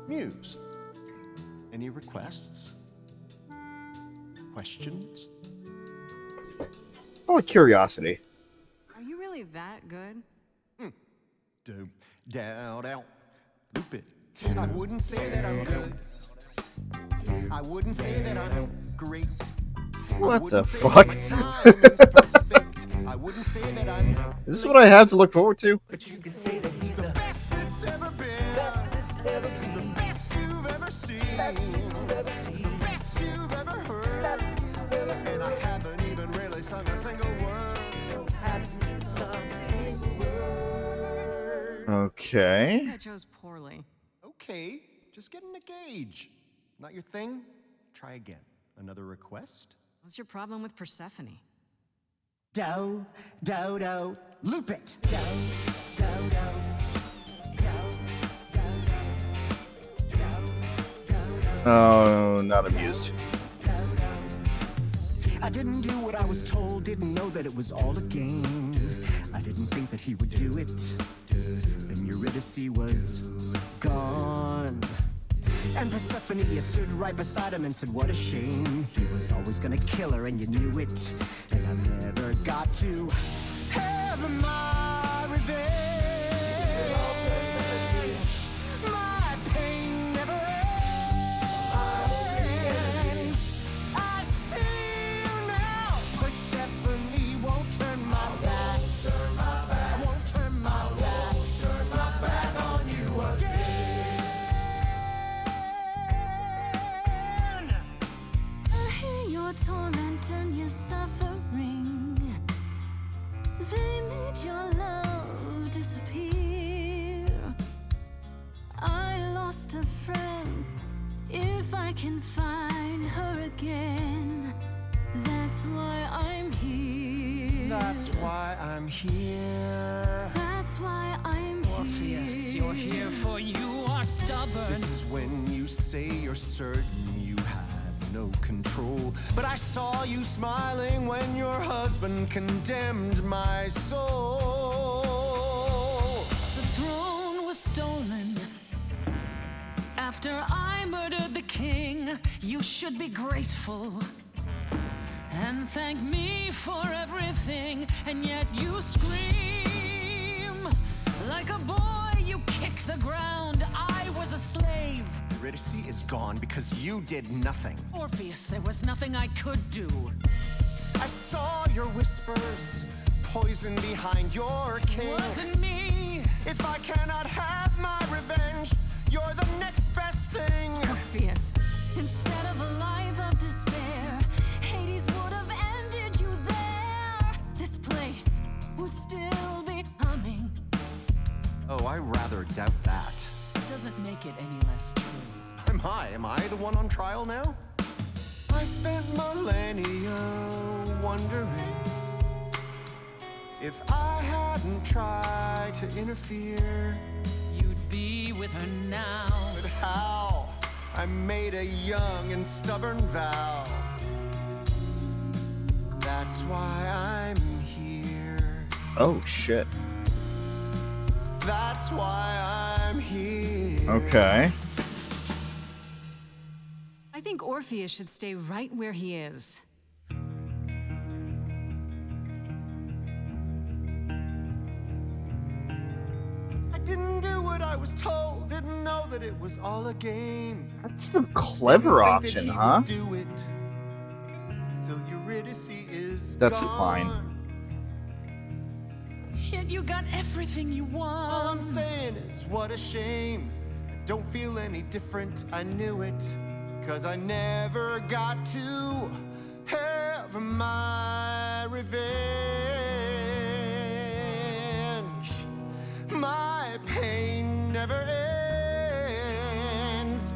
Muse, any requests? Questions? Out of curiosity. Are you really that good? Do, down, loop it. I wouldn't say that I'm good. I wouldn't say that I'm great. What the Say that fuck? my timing's perfect. I wouldn't say that I'm Is this what I have to look forward to? but you can say that he's the best that's ever been. The best you've ever seen. The best you've ever heard. And I haven't even really sung a single word. Okay. I think I chose poorly. Okay, just getting a gauge. Not your thing? Try again. Another request? What's your problem with Persephone? Do, do, do, loop it. Do, do, do. Oh, not amused. I didn't do what I was told, didn't know that it was all a game. I didn't think that he would do it. Then Eurydice was gone. And Persephone, you stood right beside him and said, what a shame. He was always gonna kill her and you knew it. And I never got to have my revenge. My pain never ends. I see you now. Persephone won't turn my back. Won't turn my back. Turn my back on you again. I hear your torment and your suffering. They made your love disappear. I lost a friend. If I can find her again, that's why I'm here. That's why I'm here. That's why I'm Orpheus, here. you're here for you are stubborn. This is when you say you're certain you had no control. But I saw you smiling when your husband condemned my soul. The throne was stolen after I I murdered the king, you should be grateful and thank me for everything. And yet you scream like a boy, you kick the ground. I was a slave. Eurydice is gone because you did nothing. Orpheus, there was nothing I could do. I saw your whispers, poison behind your king. It wasn't me. If I cannot have my revenge, you're the next best thing. Orpheus, instead of a life of despair, Hades would have ended you there. This place would still be humming. Oh, I rather doubt that. Doesn't make it any less true. Am I the one on trial now? I spent millennia wondering if I hadn't tried to interfere. You'd be with her now. But how? I made a young and stubborn vow. That's why I'm here. Oh, shit. That's why I'm here. Okay. I think Orpheus should stay right where he is. I didn't do what I was told, didn't know that it was all a game. That's the clever option, huh? Do it. Still, Eurydice is That's gone. fine. Yet you got everything you want. All I'm saying is, what a shame. I don't feel any different, I knew it. 'Cause I never got to have my revenge. My pain never ends.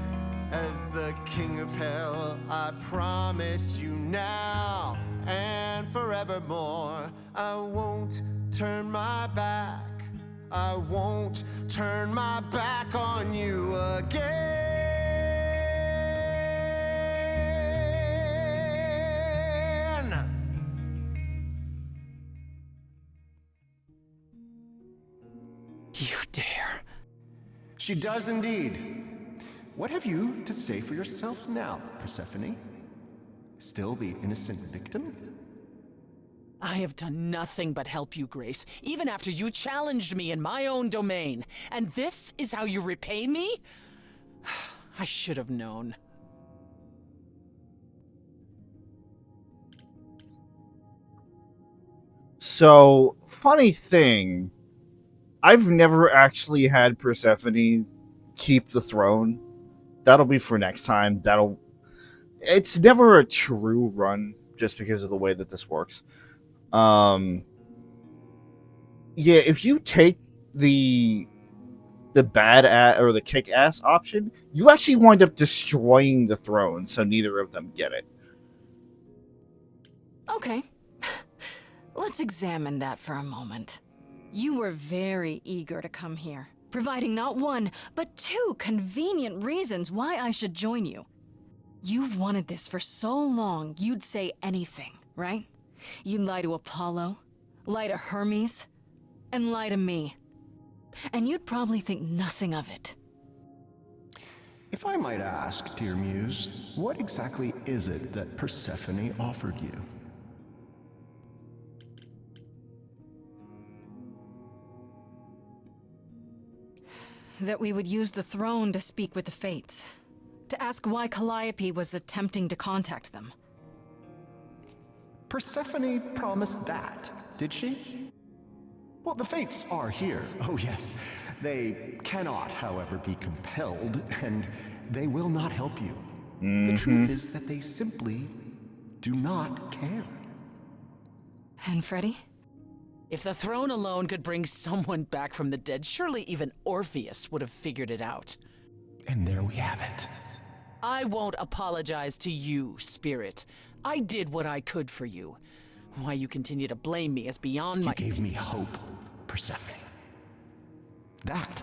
As the king of hell, I promise you now and forevermore, I won't turn my back. I won't turn my back on you again. You dare. She does indeed. What have you to say for yourself now, Persephone? Still the innocent victim? I have done nothing but help you, Grace, even after you challenged me in my own domain. And this is how you repay me? I should have known. So, funny thing, I've never actually had Persephone keep the throne. That'll be for next time. It's never a true run just because of the way that this works. Yeah, if you take the bad or the kick ass option, you actually wind up destroying the throne, so neither of them get it. Okay. Let's examine that for a moment. You were very eager to come here, providing not one, but two convenient reasons why I should join you. You've wanted this for so long, you'd say anything, right? You'd lie to Apollo, lie to Hermes, and lie to me. And you'd probably think nothing of it. If I might ask, dear Muse, what exactly is it that Persephone offered you? That we would use the throne to speak with the Fates. To ask why Calliope was attempting to contact them. Persephone promised that, did she? Well, the Fates are here. Oh, yes. They cannot, however, be compelled, and they will not help you. The truth is that they simply do not care. And Freddy? If the throne alone could bring someone back from the dead, surely even Orpheus would have figured it out. And there we have it. I won't apologize to you, Spirit. I did what I could for you. Why you continue to blame me is beyond my— You gave me hope, Persephone. That,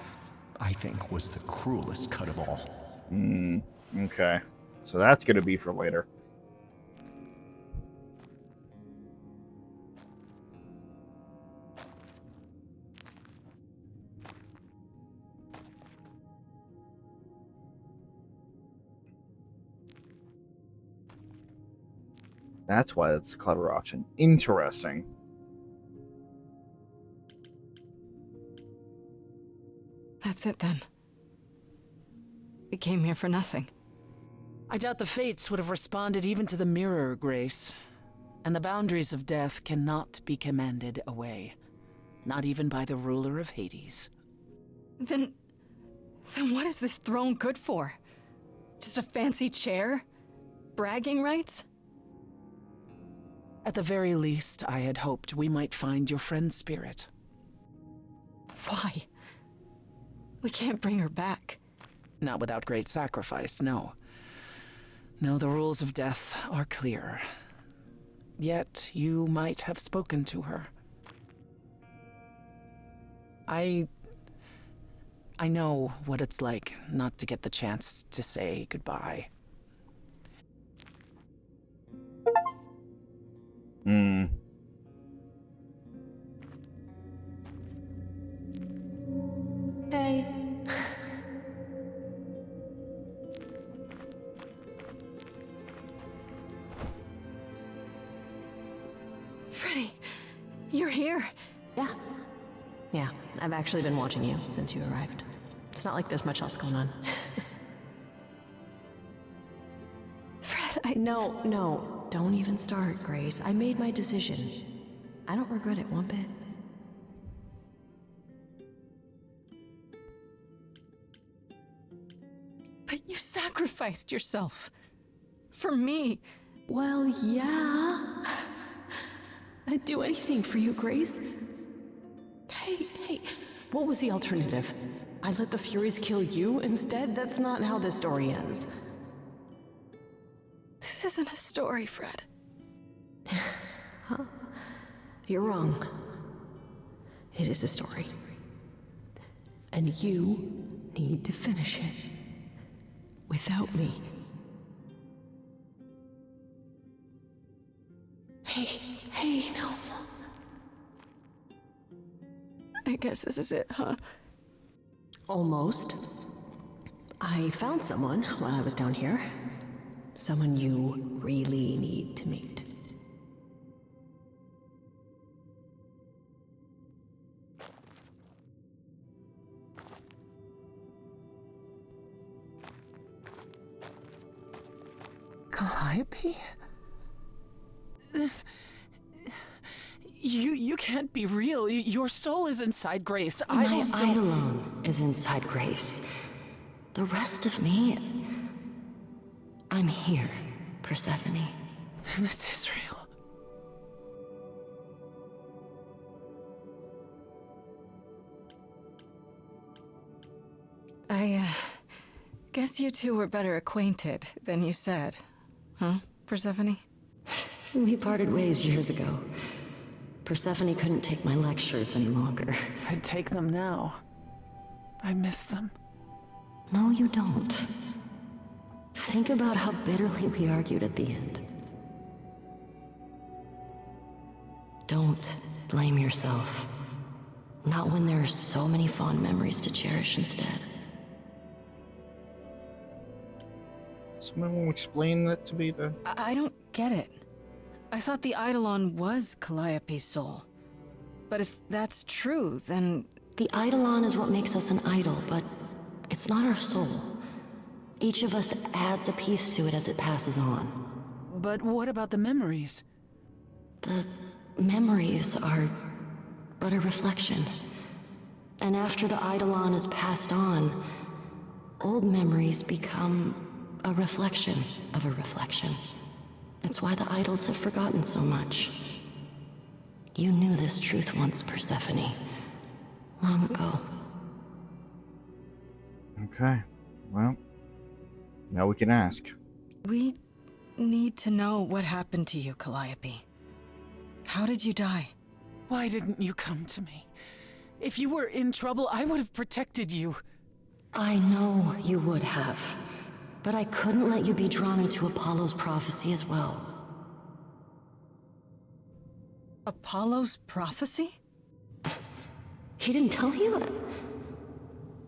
I think, was the cruelest cut of all. Okay. So that's going to be for later. That's why that's the clever option. Interesting. That's it then. We came here for nothing. I doubt the fates would have responded even to the mirror, Grace. And the boundaries of death cannot be commanded away. Not even by the ruler of Hades. Then what is this throne good for? Just a fancy chair? Bragging rights? At the very least, I had hoped we might find your friend's spirit. Why? We can't bring her back. Not without great sacrifice, no. No, the rules of death are clear. Yet, you might have spoken to her. I know what it's like not to get the chance to say goodbye. Hey. Freddy, you're here. Yeah, I've actually been watching you since you arrived. It's not like there's much else going on. Fred, No, don't even start, Grace. I made my decision. I don't regret it one bit. But you sacrificed yourself. For me. Well, yeah. I'd do anything for you, Grace. Hey, what was the alternative? I let the Furies kill you instead? That's not how this story ends. This isn't a story, Fred. Huh? You're wrong. It is a story. And you need to finish it. Without me. Hey, no. I guess this is it, huh? Almost. I found someone while I was down here. Someone you really need to meet. Calliope? This... You can't be real. Your soul is inside Grace. My Eidolon is inside Grace. The rest of me... I'm here, Persephone. This is real. I guess you two were better acquainted than you said. Huh, Persephone? We parted ways years ago. Persephone couldn't take my lectures any longer. I'd take them now. I miss them. No, you don't. Think about how bitterly we argued at the end. Don't blame yourself. Not when there are so many fond memories to cherish instead. Someone will explain that to me then? I don't get it. I thought the Eidolon was Calliope's soul. But if that's true, then... The Eidolon is what makes us an idol, but it's not our soul. Each of us adds a piece to it as it passes on. But what about the memories? The memories are but a reflection. And after the Eidolon is passed on, old memories become a reflection of a reflection. That's why the idols have forgotten so much. You knew this truth once, Persephone. Long ago. Okay. Well, now we can ask. We need to know what happened to you, Calliope. How did you die? Why didn't you come to me? If you were in trouble, I would have protected you. I know you would have. But I couldn't let you be drawn into Apollo's prophecy as well. Apollo's prophecy? He didn't tell you?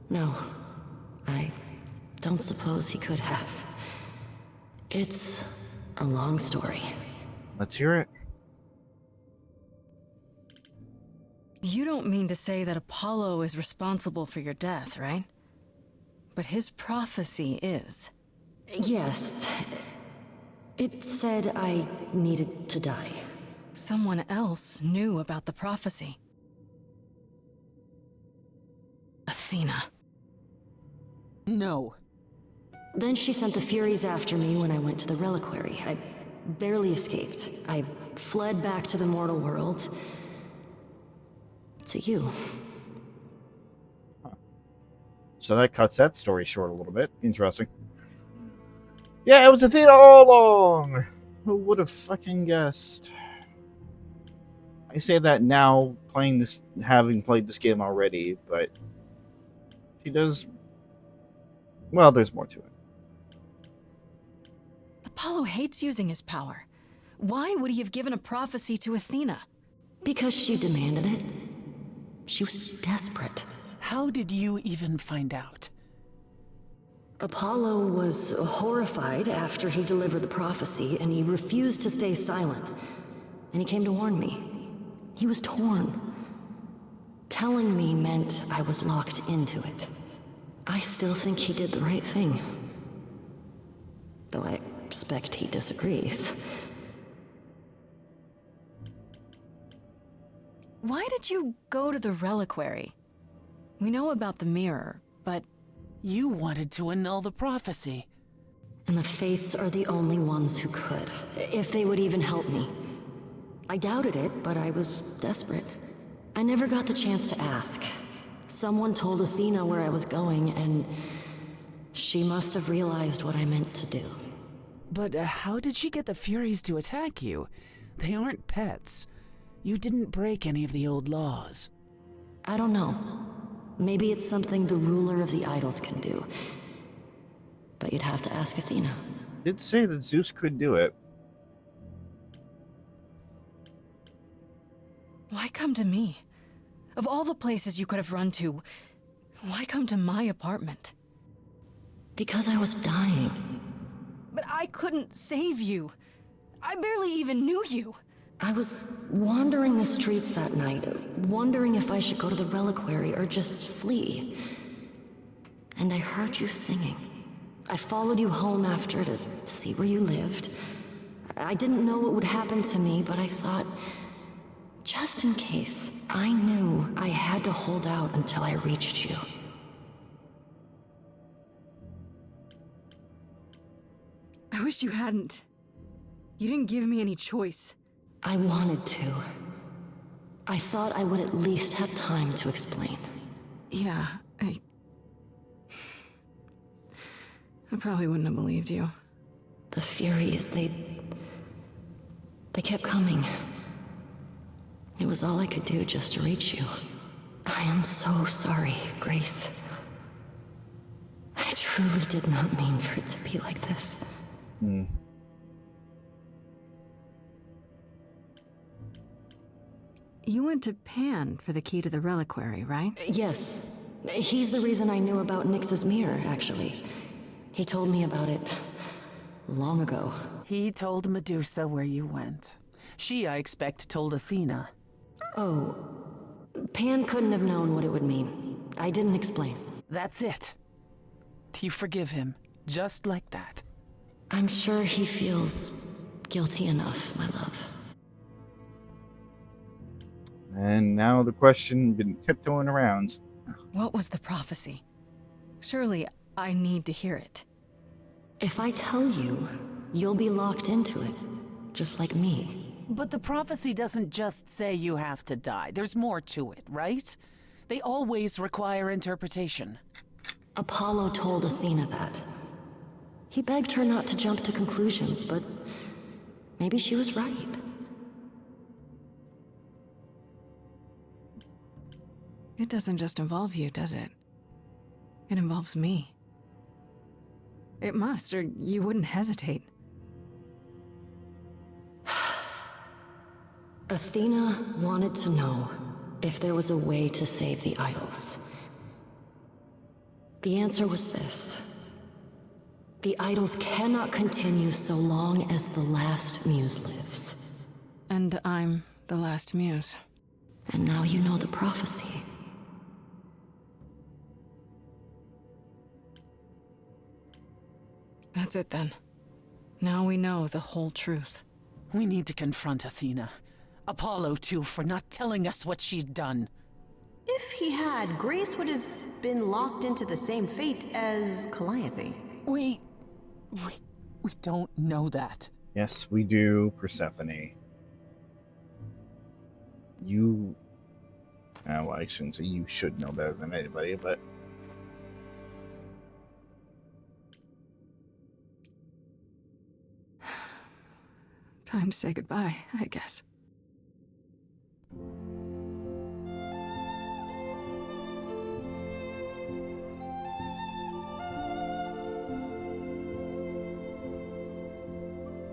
No, I don't suppose he could have. It's a long story. Let's hear it. You don't mean to say that Apollo is responsible for your death, right? But his prophecy is. Yes. It said I needed to die. Someone else knew about the prophecy. Athena. No. Then she sent the Furies after me when I went to the reliquary. I barely escaped. I fled back to the mortal world. To you. So that cuts that story short a little bit. Interesting. Yeah, it was Athena all along. Who would have fucking guessed? I say that now, playing this, having played this game already, but she does. Well, there's more to it. Apollo hates using his power. Why would he have given a prophecy to Athena? Because she demanded it. She was desperate. How did you even find out? Apollo was horrified after he delivered the prophecy, and he refused to stay silent. And he came to warn me. He was torn. Telling me meant I was locked into it. I still think he did the right thing. Though I expect he disagrees. Why did you go to the reliquary? We know about the mirror, but... You wanted to annul the prophecy. And the Fates are the only ones who could, if they would even help me. I doubted it, but I was desperate. I never got the chance to ask. Someone told Athena where I was going, and she must have realized what I meant to do. But how did she get the Furies to attack you? They aren't pets. You didn't break any of the old laws. I don't know. Maybe it's something the ruler of the idols can do. But you'd have to ask Athena. Did say that Zeus could do it. Why come to me? Of all the places you could have run to, why come to my apartment? Because I was dying. But I couldn't save you. I barely even knew you. I was wandering the streets that night, wondering if I should go to the reliquary or just flee. And I heard you singing. I followed you home after to see where you lived. I didn't know what would happen to me, but I thought, just in case, I knew I had to hold out until I reached you. I wish you hadn't. You didn't give me any choice. I wanted to. I thought I would at least have time to explain. Yeah, I probably wouldn't have believed you. The Furies, they kept coming. It was all I could do just to reach you. I am so sorry, Grace. I truly did not mean for it to be like this. You went to Pan for the key to the reliquary, right? Yes. He's the reason I knew about Nyx's mirror, actually. He told me about it long ago. He told Medusa where you went. She, I expect, told Athena. Oh. Pan couldn't have known what it would mean. I didn't explain. That's it. You forgive him, just like that. I'm sure he feels guilty enough, my love. And now the question been tiptoeing around. What was the prophecy? Surely I need to hear it. If I tell you, you'll be locked into it, just like me. But the prophecy doesn't just say you have to die. There's more to it, right? They always require interpretation. Apollo told Athena that. He begged her not to jump to conclusions, but maybe she was right. It doesn't just involve you, does it? It involves me. It must, or you wouldn't hesitate. Athena wanted to know if there was a way to save the idols. The answer was this. The idols cannot continue so long as the last muse lives. And I'm the last muse. And now you know the prophecy. That's it then. Now we know the whole truth. We need to confront Athena. Apollo, too, for not telling us what she'd done. If he had, Grace would have been locked into the same fate as Calliope. We don't know that. Yes, we do, Persephone. You... well, I shouldn't say you should know better than anybody, but... Time to say goodbye, I guess.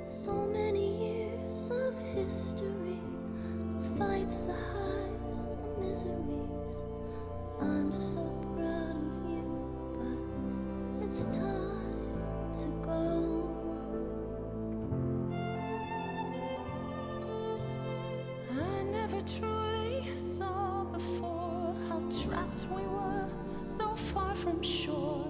So many years of history, the fights, the highs, the miseries. I'm so proud of you, but it's time to go. I never truly saw before how trapped we were, so far from shore.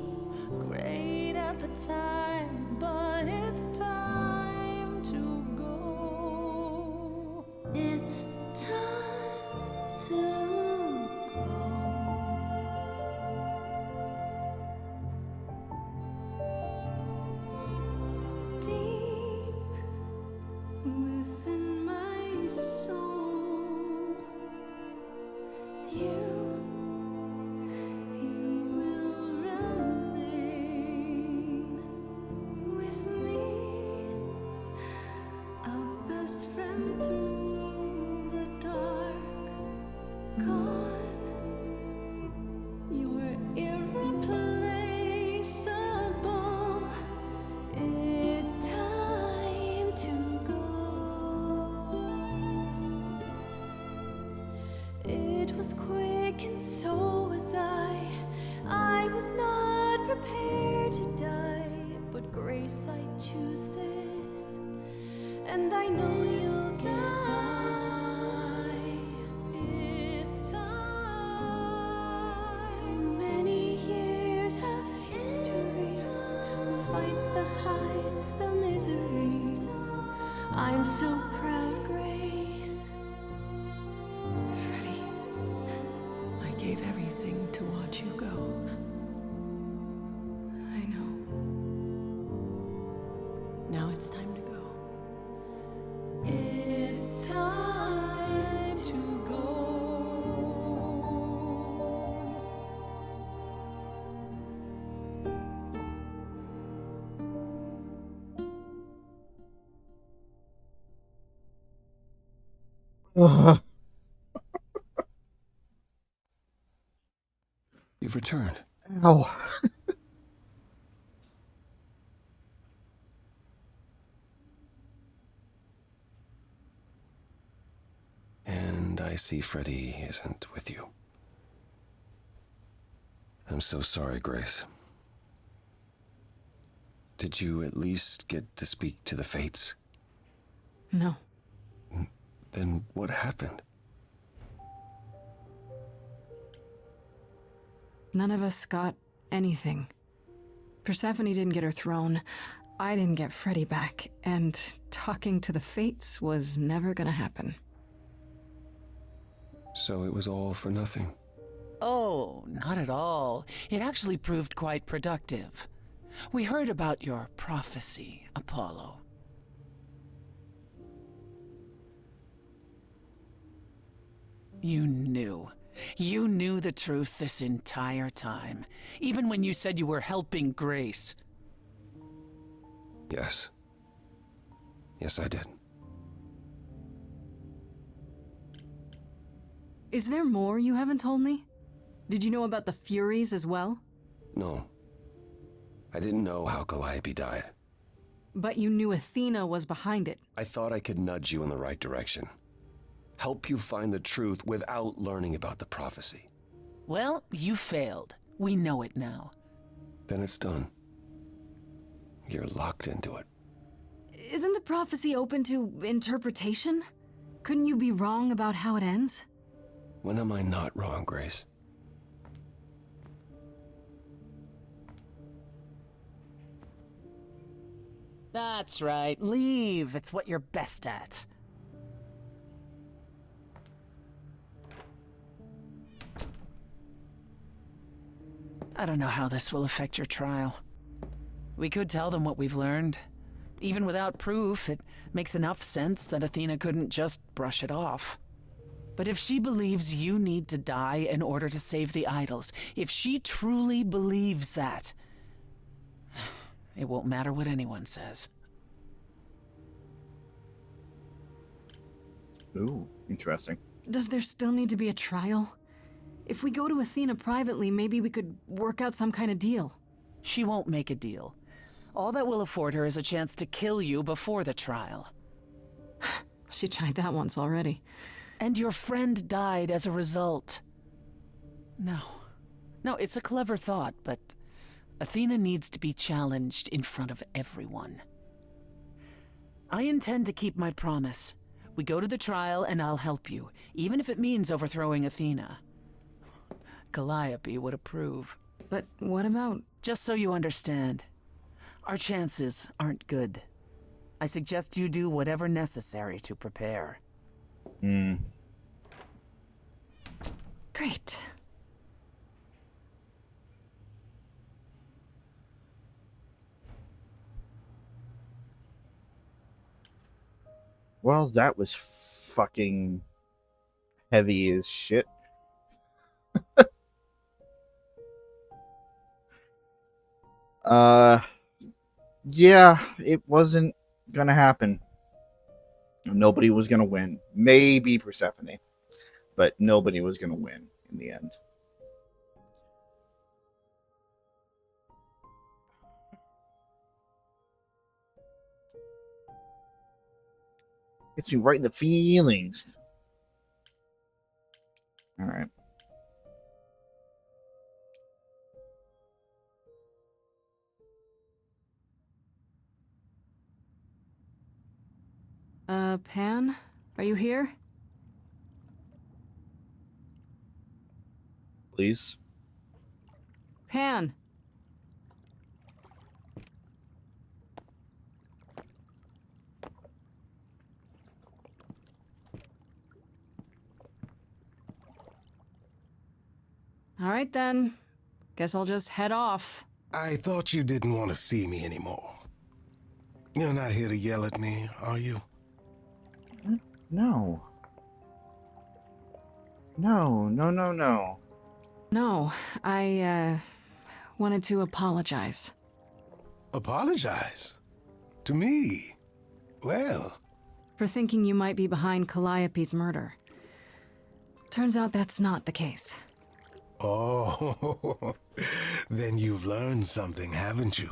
Great at the time, but it's time to go. It's time to go. Deep within my soul, you will remain with me, a best friend through the dark. Gone, you're irreplaceable. It's time to go. It was quick and so was I. I was not prepared to die, but Grace, I choose this, and I know you'll get by. It's time. So many years of history, the fights, the highs, the miseries. I'm so proud, Grace. Freddie, I gave everything to watch you go. I know. Now it's time to go. It's time to go. You've returned. Ow. And I see Freddie isn't with you. I'm so sorry, Grace. Did you at least get to speak to the Fates? No. Then what happened? None of us got anything. Persephone didn't get her throne. I didn't get Freddie back. And talking to the Fates was never gonna happen. So it was all for nothing. Oh, not at all. It actually proved quite productive. We heard about your prophecy, Apollo. You knew. You knew the truth this entire time, even when you said you were helping Grace. Yes. Yes, I did. Is there more you haven't told me? Did you know about the Furies as well? No. I didn't know how Calliope died. But you knew Athena was behind it. I thought I could nudge you in the right direction. Help you find the truth without learning about the prophecy. Well, you failed. We know it now. Then it's done. You're locked into it. Isn't the prophecy open to interpretation? Couldn't you be wrong about how it ends? When am I not wrong, Grace? That's right. Leave. It's what you're best at. I don't know how this will affect your trial. We could tell them what we've learned. Even without proof, it makes enough sense that Athena couldn't just brush it off. But if she believes you need to die in order to save the idols, if she truly believes that, it won't matter what anyone says. Ooh, interesting. Does there still need to be a trial? If we go to Athena privately, maybe we could work out some kind of deal. She won't make a deal. All that will afford her is a chance to kill you before the trial. She tried that once already. And your friend died as a result. No, it's a clever thought, but Athena needs to be challenged in front of everyone. I intend to keep my promise. We go to the trial and I'll help you, even if it means overthrowing Athena. Calliope would approve. But what about... Just so you understand, our chances aren't good. I suggest you do whatever necessary to prepare. Great. Well, that was fucking heavy as shit. Yeah, it wasn't gonna happen. Nobody was gonna win. Maybe Persephone, but nobody was gonna win in the end. Gets me right in the feelings. All right. Pan? Are you here? Please. Pan! All right then. Guess I'll just head off. I thought you didn't want to see me anymore. You're not here to yell at me, are you? No. No. No, I, wanted to apologize. Apologize? To me? Well... For thinking you might be behind Calliope's murder. Turns out that's not the case. Oh, then you've learned something, haven't you?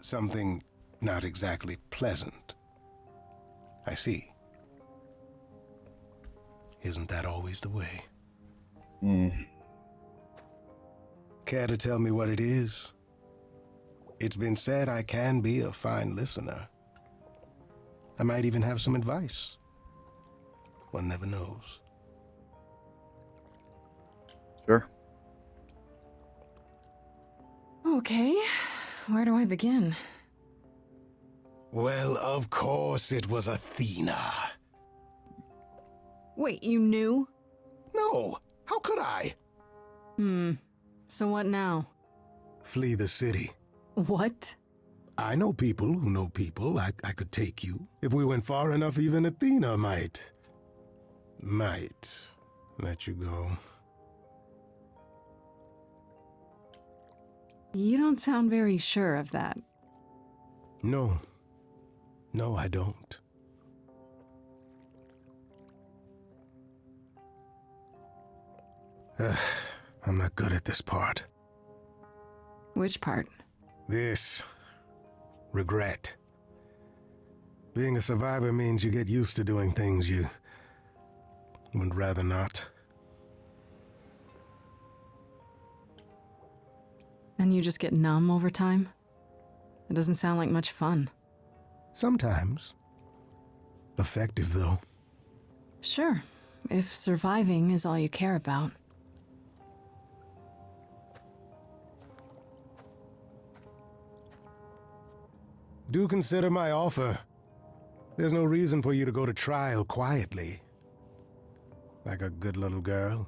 Something not exactly pleasant. I see. Isn't that always the way? Care to tell me what it is? It's been said I can be a fine listener. I might even have some advice. One never knows. Sure. Okay, where do I begin? Well, of course it was Athena. Wait, you knew? No, how could I? So what now? Flee the city. What? I know people who know people. I could take you. If we went far enough, even Athena might let you go. You don't sound very sure of that. No, I don't. I'm not good at this part. Which part? This. Regret. Being a survivor means you get used to doing things you would rather not. And you just get numb over time? It doesn't sound like much fun. Sometimes. Effective, though. Sure, if surviving is all you care about. Do consider my offer. There's no reason for you to go to trial quietly. Like a good little girl.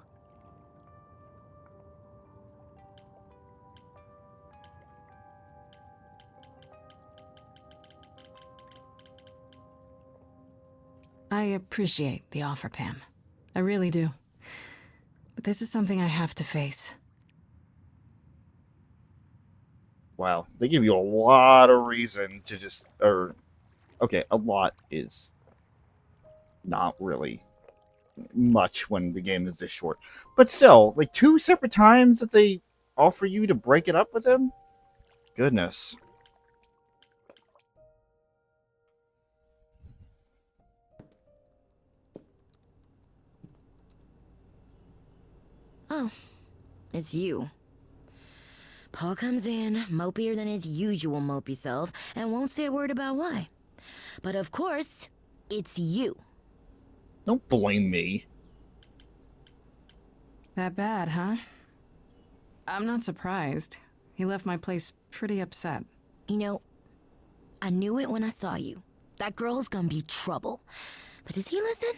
I appreciate the offer, Pam. I really do. But this is something I have to face. Wow, they give you a lot of reason to just, okay, a lot is not really much when the game is this short. But still, like 2 separate times that they offer you to break it up with him? Goodness. Oh, it's you. Paul comes in, mopier than his usual mopey self, and won't say a word about why. But of course, it's you. Don't blame me. That bad, huh? I'm not surprised. He left my place pretty upset. You know, I knew it when I saw you. That girl's gonna be trouble. But does he listen?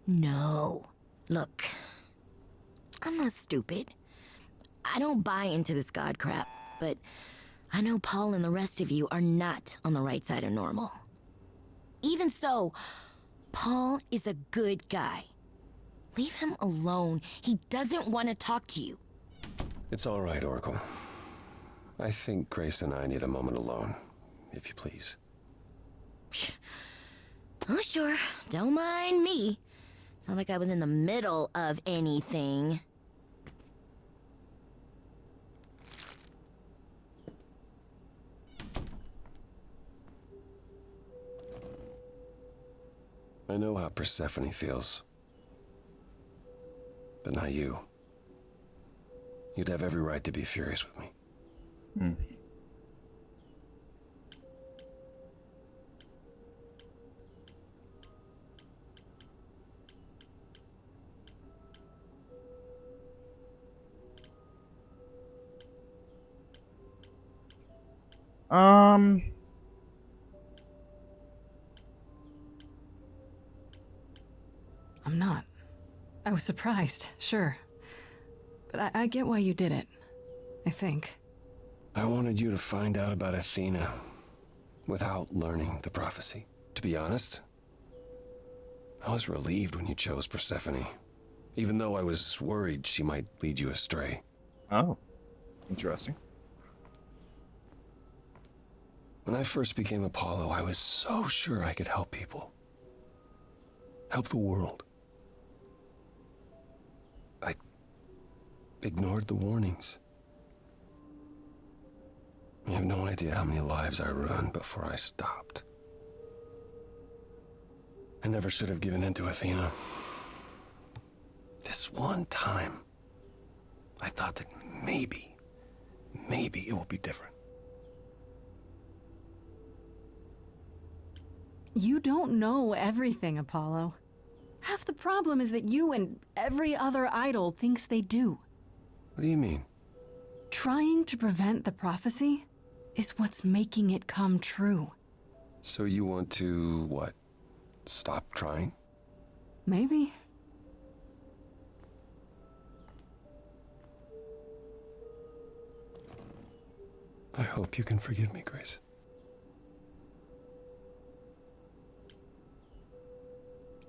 No. Look, I'm not stupid. I don't buy into this god crap, but I know Paul and the rest of you are not on the right side of normal. Even so, Paul is a good guy. Leave him alone. He doesn't want to talk to you. It's all right, Oracle. I think Grace and I need a moment alone, if you please. Oh, sure. Don't mind me. It's not like I was in the middle of anything. I know how Persephone feels. But not you. You'd have every right to be furious with me. Hmm. I'm not. I was surprised, sure. But I get why you did it. I think. I wanted you to find out about Athena without learning the prophecy. To be honest, I was relieved when you chose Persephone, even though I was worried she might lead you astray. Oh, interesting. When I first became Apollo, I was so sure I could help people. Help the world. I ignored the warnings. You have no idea how many lives I ruined before I stopped. I never should have given in to Athena. This one time, I thought that maybe it will be different. You don't know everything, Apollo. Half the problem is that you and every other idol thinks they do. What do you mean? Trying to prevent the prophecy is what's making it come true. So you want to, what, stop trying? Maybe. I hope you can forgive me, Grace.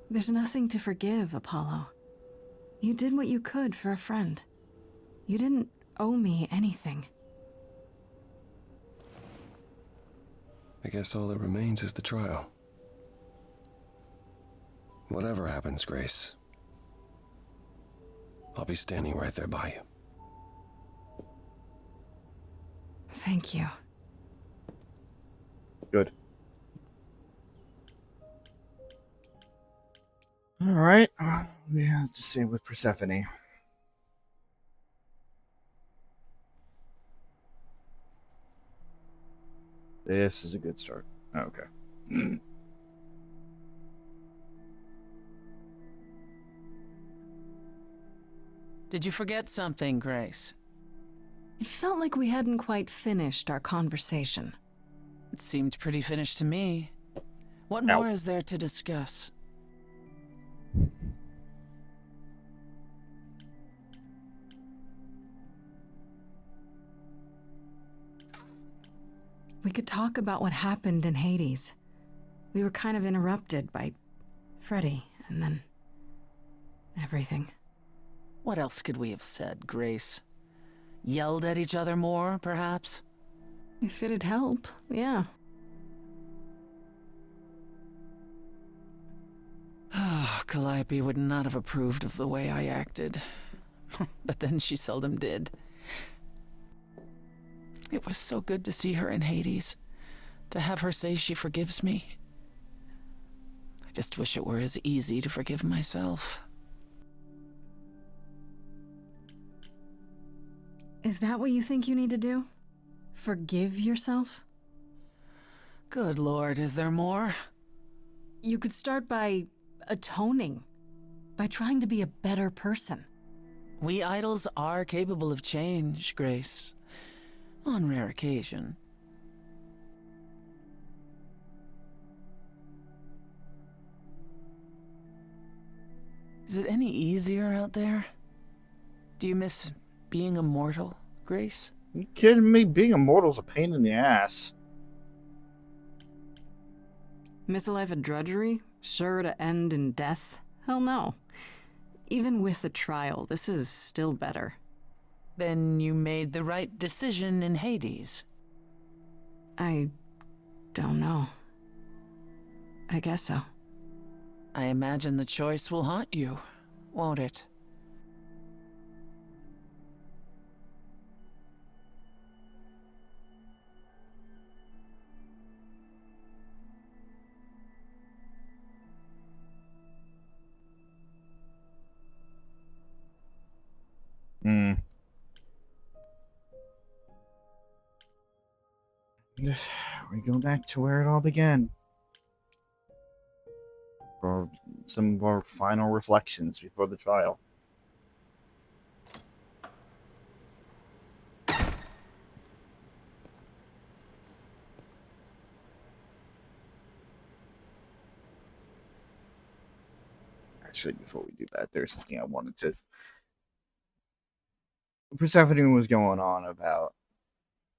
There's nothing to forgive, Apollo. You did what you could for a friend. You didn't owe me anything. I guess all that remains is the trial. Whatever happens, Grace, I'll be standing right there by you. Thank you. Good. All right. We have to see with Persephone. This is a good start. Okay. Did you forget something, Grace? It felt like we hadn't quite finished our conversation. It seemed pretty finished to me. What more is there to discuss? We could talk about what happened in Hades. We were kind of interrupted by Freddy, and then everything. What else could we have said, Grace? Yelled at each other more, perhaps? If it'd help, yeah. Calliope would not have approved of the way I acted. But then she seldom did. It was so good to see her in Hades. To have her say she forgives me. I just wish it were as easy to forgive myself. Is that what you think you need to do? Forgive yourself? Good Lord, is there more? You could start by atoning. By trying to be a better person. We idols are capable of change, Grace. On rare occasion. Is it any easier out there? Do you miss being immortal, Grace? You kidding me? Being immortal's a pain in the ass. Miss a life of drudgery? Sure to end in death? Hell no. Even with the trial, this is still better. Then you made the right decision in Hades. I don't know. I guess so. I imagine the choice will haunt you, won't it? We go back to where it all began. For some of our final reflections before the trial. Actually, before we do that, there's something I wanted to... Persephone was going on about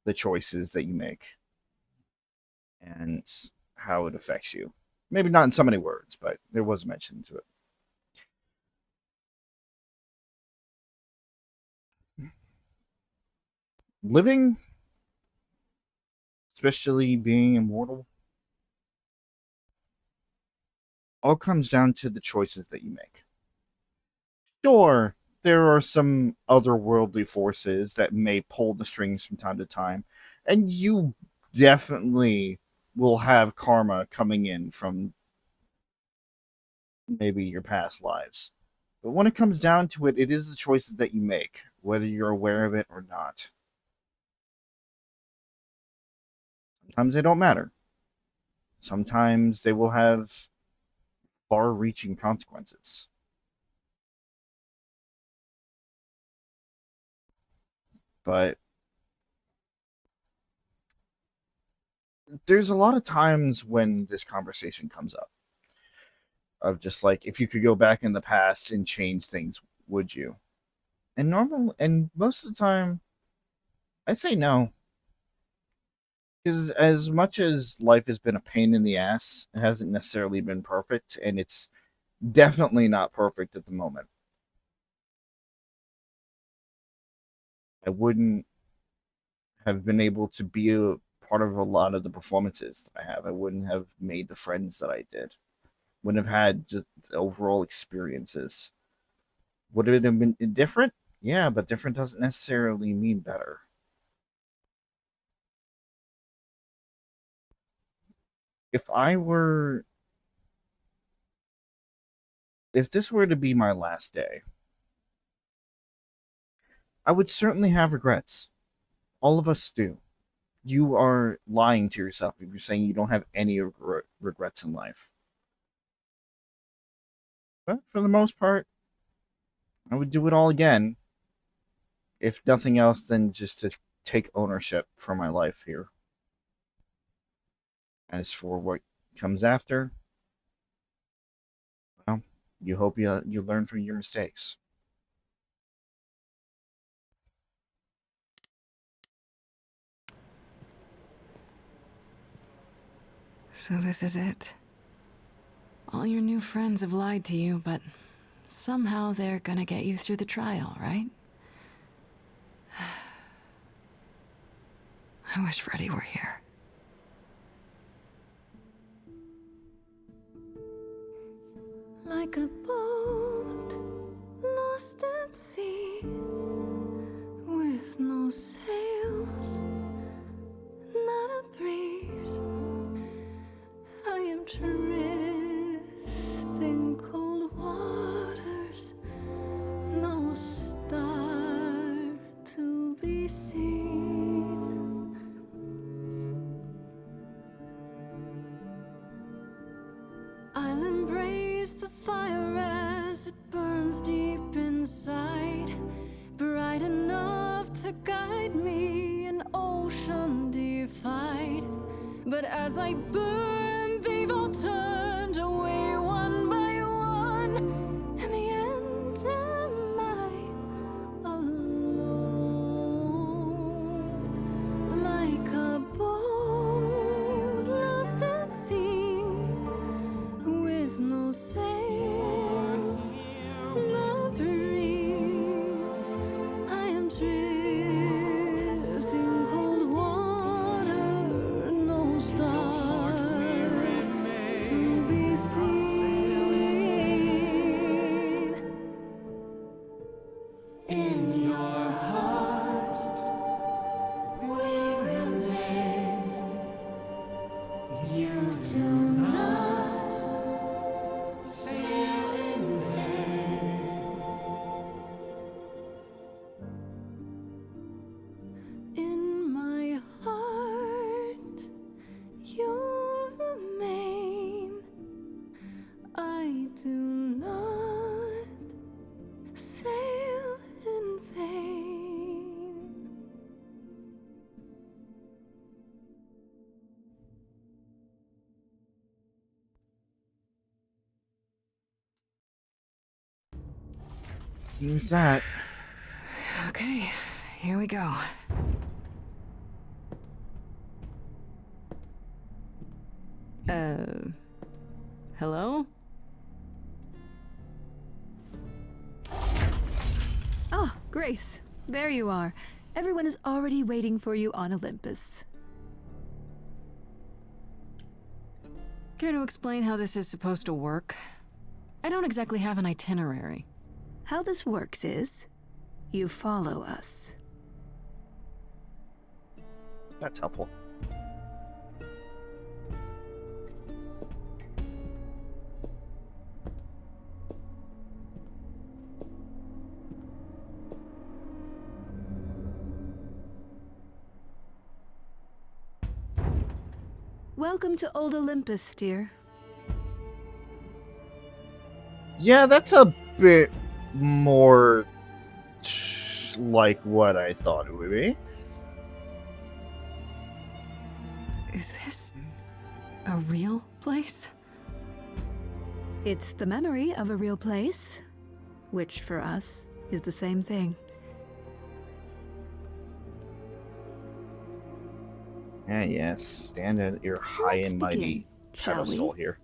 the choices that you make and how it affects you. Maybe not in so many words, but there was a mention to it. Living, especially being immortal, all comes down to the choices that you make. Sure, there are some otherworldly forces that may pull the strings from time to time, and you definitely will have karma coming in from maybe your past lives. But when it comes down to it, it is the choices that you make, whether you're aware of it or not. Sometimes they don't matter. Sometimes they will have far-reaching consequences. But there's a lot of times when this conversation comes up of just like, if you could go back in the past and change things, would you? And most of the time, I'd say no. Because as much as life has been a pain in the ass, it hasn't necessarily been perfect, and it's definitely not perfect at the moment. I wouldn't have been able to be a part of a lot of the performances that I have. I wouldn't have made the friends that I did. Wouldn't have had just overall experiences. Would it have been different? Yeah, but different doesn't necessarily mean better. If I were... If this were to be my last day, I would certainly have regrets. All of us do. you are lying to yourself if you're saying you don't have any regrets in life. But for the most part, I would do it all again. If nothing else than just to take ownership for my life here. As for what comes after, well, you hope you learn from your mistakes. So this is it. All your new friends have lied to you, but somehow they're gonna get you through the trial, right? I wish Freddy were here. Like a boat lost at sea, with no sails, not a breeze. I am drifting cold waters, no star to be seen. I'll embrace the fire as it burns deep inside, bright enough to guide me, an ocean defied. But as I burn, they've all turned away one by one. In the end, am I alone? Like a boat lost at sea, with no sails, no breeze. I am drifting cold water, no star to be seen. In your heart, we remain. You do not sail in vain. In my heart, you'll remain. I do not sail in vain. Who's that? Okay, here we go. Hello? Oh, Grace, there you are. Everyone is already waiting for you on Olympus. Care to explain how this is supposed to work? I don't exactly have an itinerary. How this works is, you follow us. That's helpful. Welcome to Old Olympus, dear. Yeah, that's a bit more like what I thought it would be. Is this a real place? It's the memory of a real place, which for us is the same thing. Yes, stand at your high Let's and mighty begin, shall pedestal we? here.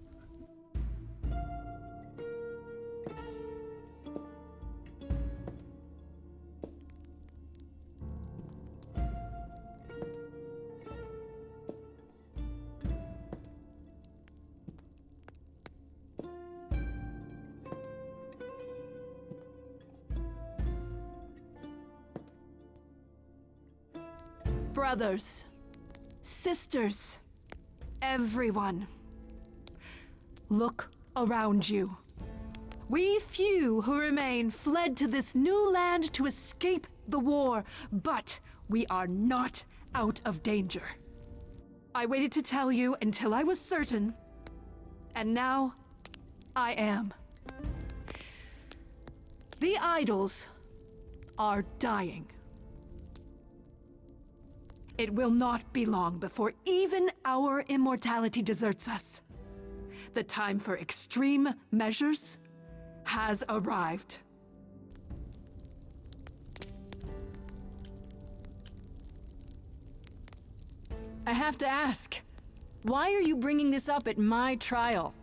Brothers, sisters, everyone, look around you. We few who remain fled to this new land to escape the war, but we are not out of danger. I waited to tell you until I was certain, and now I am. The idols are dying. It will not be long before even our immortality deserts us. The time for extreme measures has arrived. I have to ask, why are you bringing this up at my trial?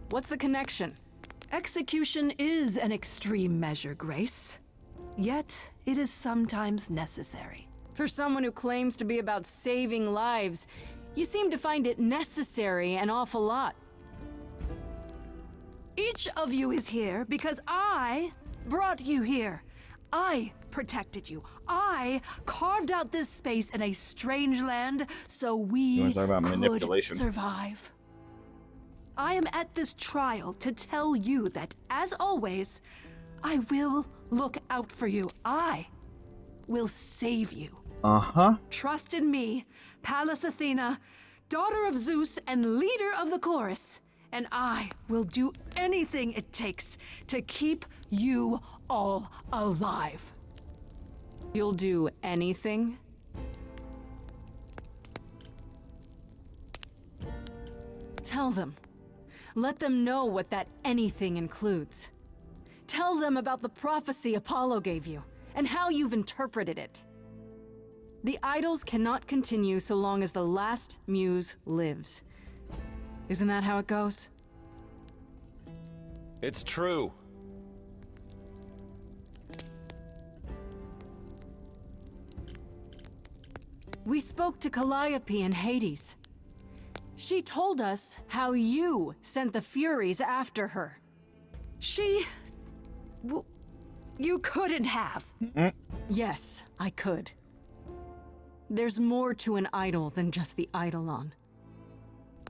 What's the connection? Execution is an extreme measure, Grace. Yet, it is sometimes necessary. For someone who claims to be about saving lives, you seem to find it necessary an awful lot. Each of you is here because I brought you here. I protected you. I carved out this space in a strange land so we could survive. I am at this trial to tell you that, as always, I will look out for you. I will save you. Trust in me, Pallas Athena, daughter of Zeus and leader of the chorus, and I will do anything it takes to keep you all alive. You'll do anything? Tell them. Let them know what that anything includes. Tell them about the prophecy Apollo gave you, and how you've interpreted it. The idols cannot continue so long as the last muse lives. Isn't that how it goes? It's true. We spoke to Calliope in Hades. She told us how you sent the Furies after her. You couldn't have. Yes, I could. There's more to an idol than just the eidolon.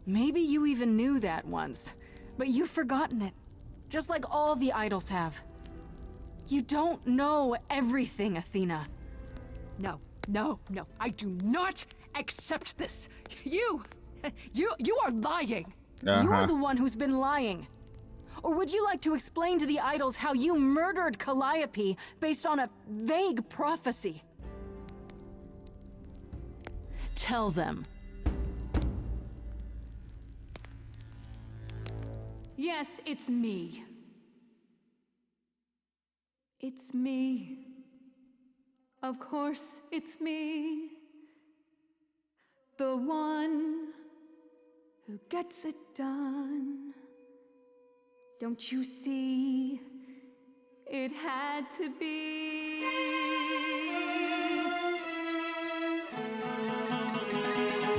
Maybe you even knew that once, but you've forgotten it, just like all the idols have. You don't know everything, Athena. No, I do not accept this. You are lying. You're the one who's been lying. Or would you like to explain to the idols how you murdered Calliope based on a vague prophecy? Tell them. Yes, it's me. It's me. Of course, it's me. The one who gets it done. Don't you see? It had to be.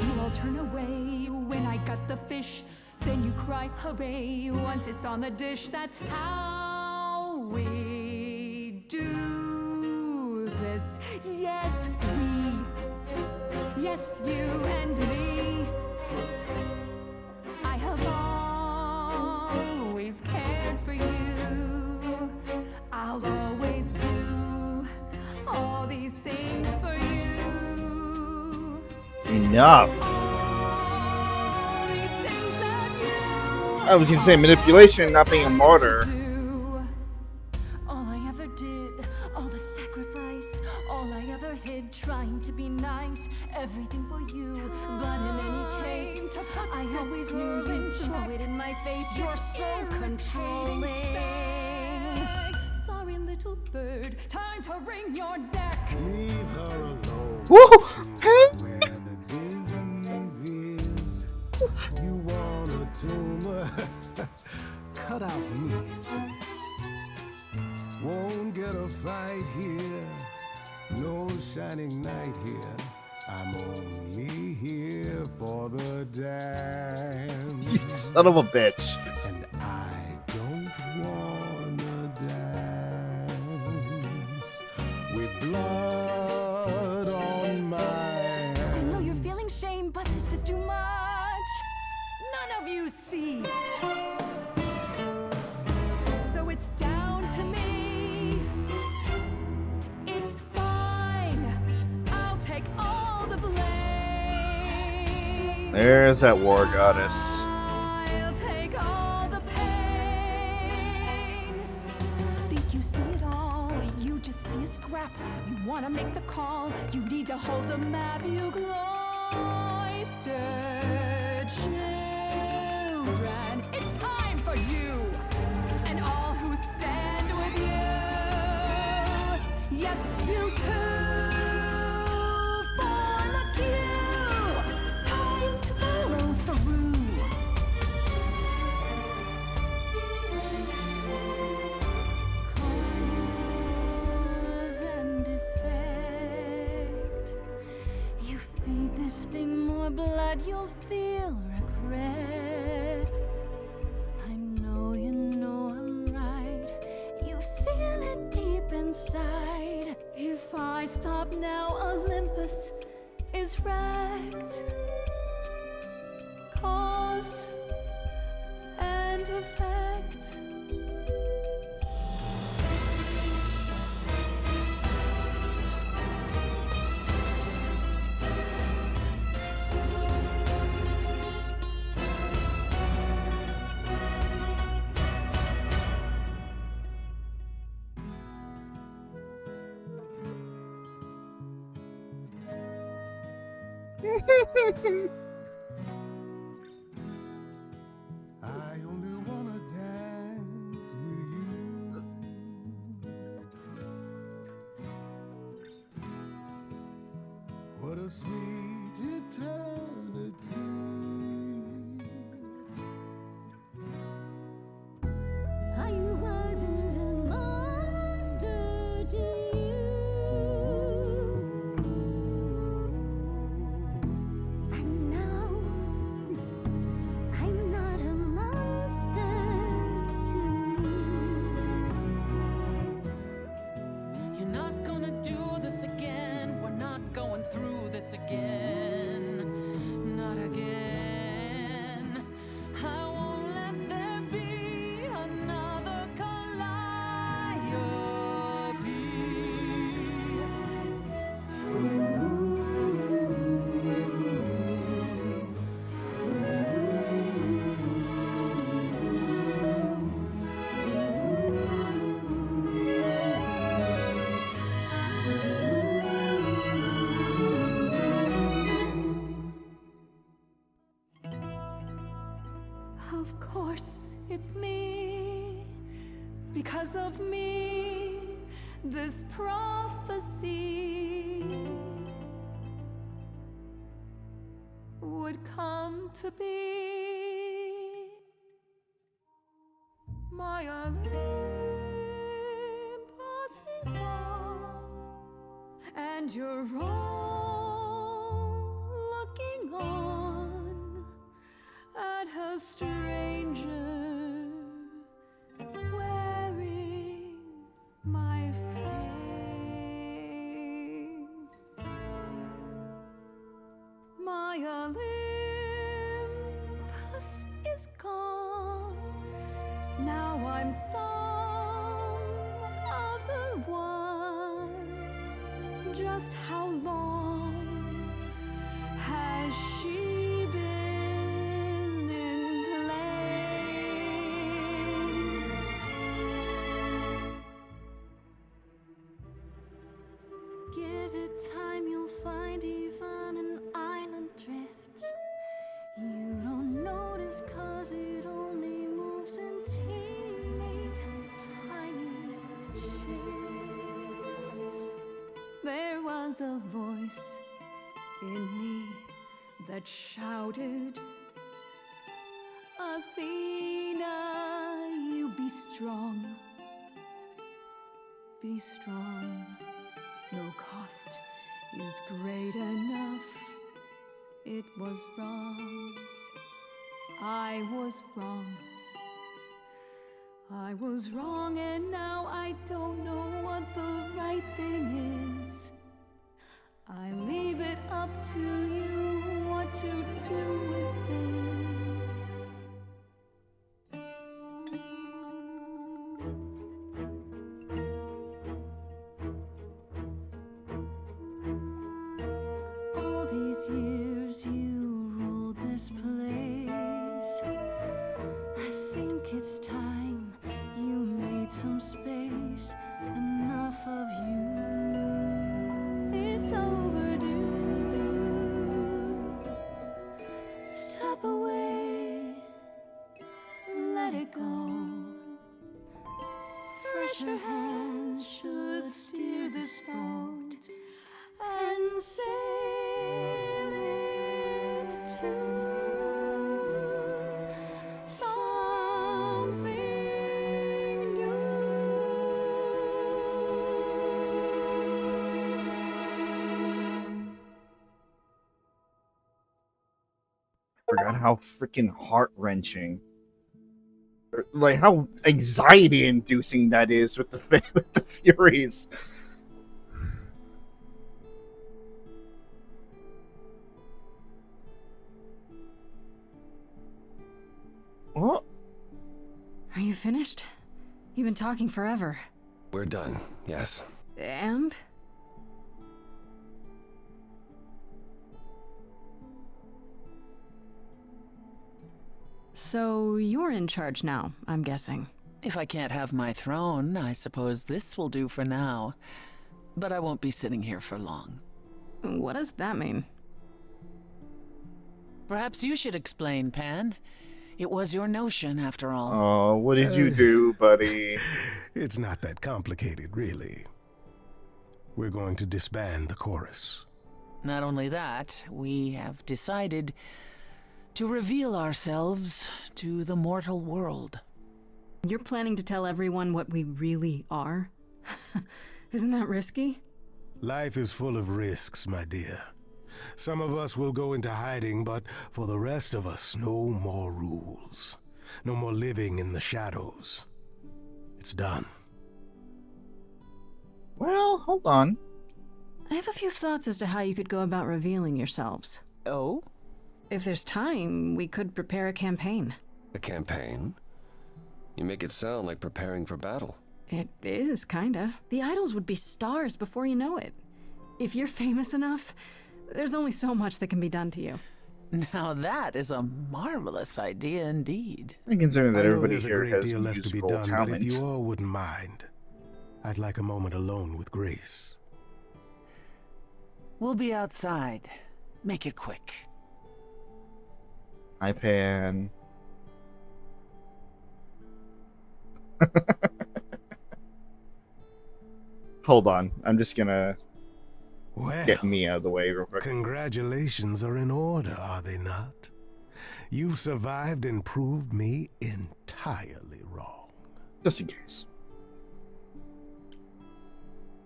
You all turn away when I got the fish. Then you cry, hooray, once it's on the dish. That's how we do this. Yes, we. Yes, you and me. I have always cared for you. I'll always do all these things for you. Enough. I was gonna say manipulation, not being a martyr. All I ever did, all the sacrifice, all I ever hid, trying to be nice, everything for you. But in any case, I always knew you'd throw it in my face. You're so controlling. Sorry, little bird, time to wring your neck. Leave her alone. Woo! Where the disease is. You want a tumor? Cut out me, sis. Won't get a fight here. No shining night here. I'm only here for the dance. You son of a bitch. And I don't wanna dance with blood on my hands. I know you're feeling shame, but this is too much. None of you see. So it's down to me. It's fine. There's that war goddess. I'll take all the pain. Think you see it all, you just see a scrap. You wanna make the call, you need to hold the map. You cloistered children. It's time for you and all who stand with you. Yes, you too. Form a queue. Time to follow through. Cause and effect. You feed this thing more blood, you'll feel regret. I know you know I'm right. You feel it deep inside. If I stop now, Olympus is wrecked. Cause and effect. I only wanna dance with you. What a sweet eternity. I wasn't a monster to you. And now I'm not a monster to me. You're not gonna do this again. We're not going through this again. Not again. I won't let there be another Calliope. Of course, it's me. Because of me, this prophecy would come to be. My Olympus is gone, and you're all looking on at a stranger wearing my face. My Olympus is gone. Now I'm some other one. Just how long has she been in place? Give it time, you'll find even an island drift. You don't notice 'cause it only moves in teeny tiny shifts. There was a voice in me that shouted, Athena, you be strong. Be strong. No cost is great enough. It was wrong. I was wrong. I was wrong, and now I don't know what the right thing is. I leave it up to you what to do with this. All these years you ruled the this place. I think it's time you made some space. Enough of you. It's overdue. Step away. Let it go. Fresher hands should steer this boat and sail it to something new. Forgot how freaking heart-wrenching, like how anxiety-inducing that is with the with the Furies. What? Are you finished? You've been talking forever. We're done, yes. And? So you're in charge now, I'm guessing. If I can't have my throne, I suppose this will do for now. But I won't be sitting here for long. What does that mean? Perhaps you should explain, Pan. It was your notion, after all. Oh, what did you do, buddy? It's not that complicated, really. We're going to disband the chorus. Not only that, we have decided to reveal ourselves to the mortal world. You're planning to tell everyone what we really are? Isn't that risky? Life is full of risks, my dear. Some of us will go into hiding, but for the rest of us, no more rules. No more living in the shadows. It's done. Well, hold on. I have a few thoughts as to how you could go about revealing yourselves. Oh? If there's time, we could prepare a campaign. A campaign? You make it sound like preparing for battle. It is, kinda. The idols would be stars before you know it. If you're famous enough, there's only so much that can be done to you. Now that is a marvelous idea indeed. I'm considering that everybody there's here a great has deal left to be musical done, talent. but if you all wouldn't mind, I'd like a moment alone with Grace. We'll be outside. Make it quick. Hi, Pan. Hold on. I'm just gonna get me out of the way real quick. Congratulations are in order, are they not? You've survived and proved me entirely wrong. Just in case.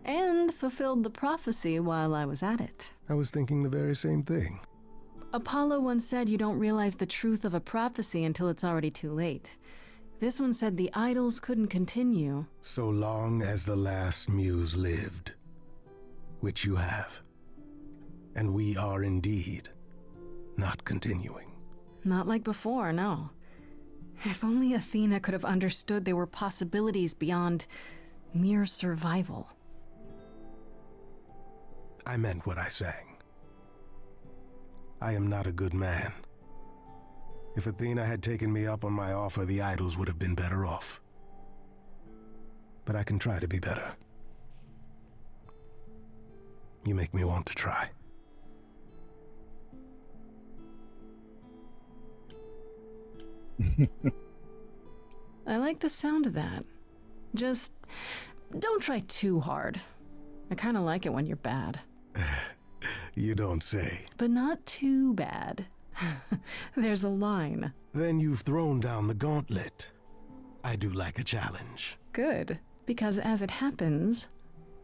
And fulfilled the prophecy while I was at it. I was thinking the very same thing. Apollo once said you don't realize the truth of a prophecy until it's already too late. This one said the idols couldn't continue. So long as the last muse lived, which you have. And we are indeed not continuing. Not like before, no. If only Athena could have understood there were possibilities beyond mere survival. I meant what I sang. I am not a good man. If Athena had taken me up on my offer, the idols would have been better off. But I can try to be better. You make me want to try. I like the sound of that. Just don't try too hard. I kind of like it when you're bad. You don't say. But not too bad. There's a line. Then you've thrown down the gauntlet. I do like a challenge. Good, because as it happens,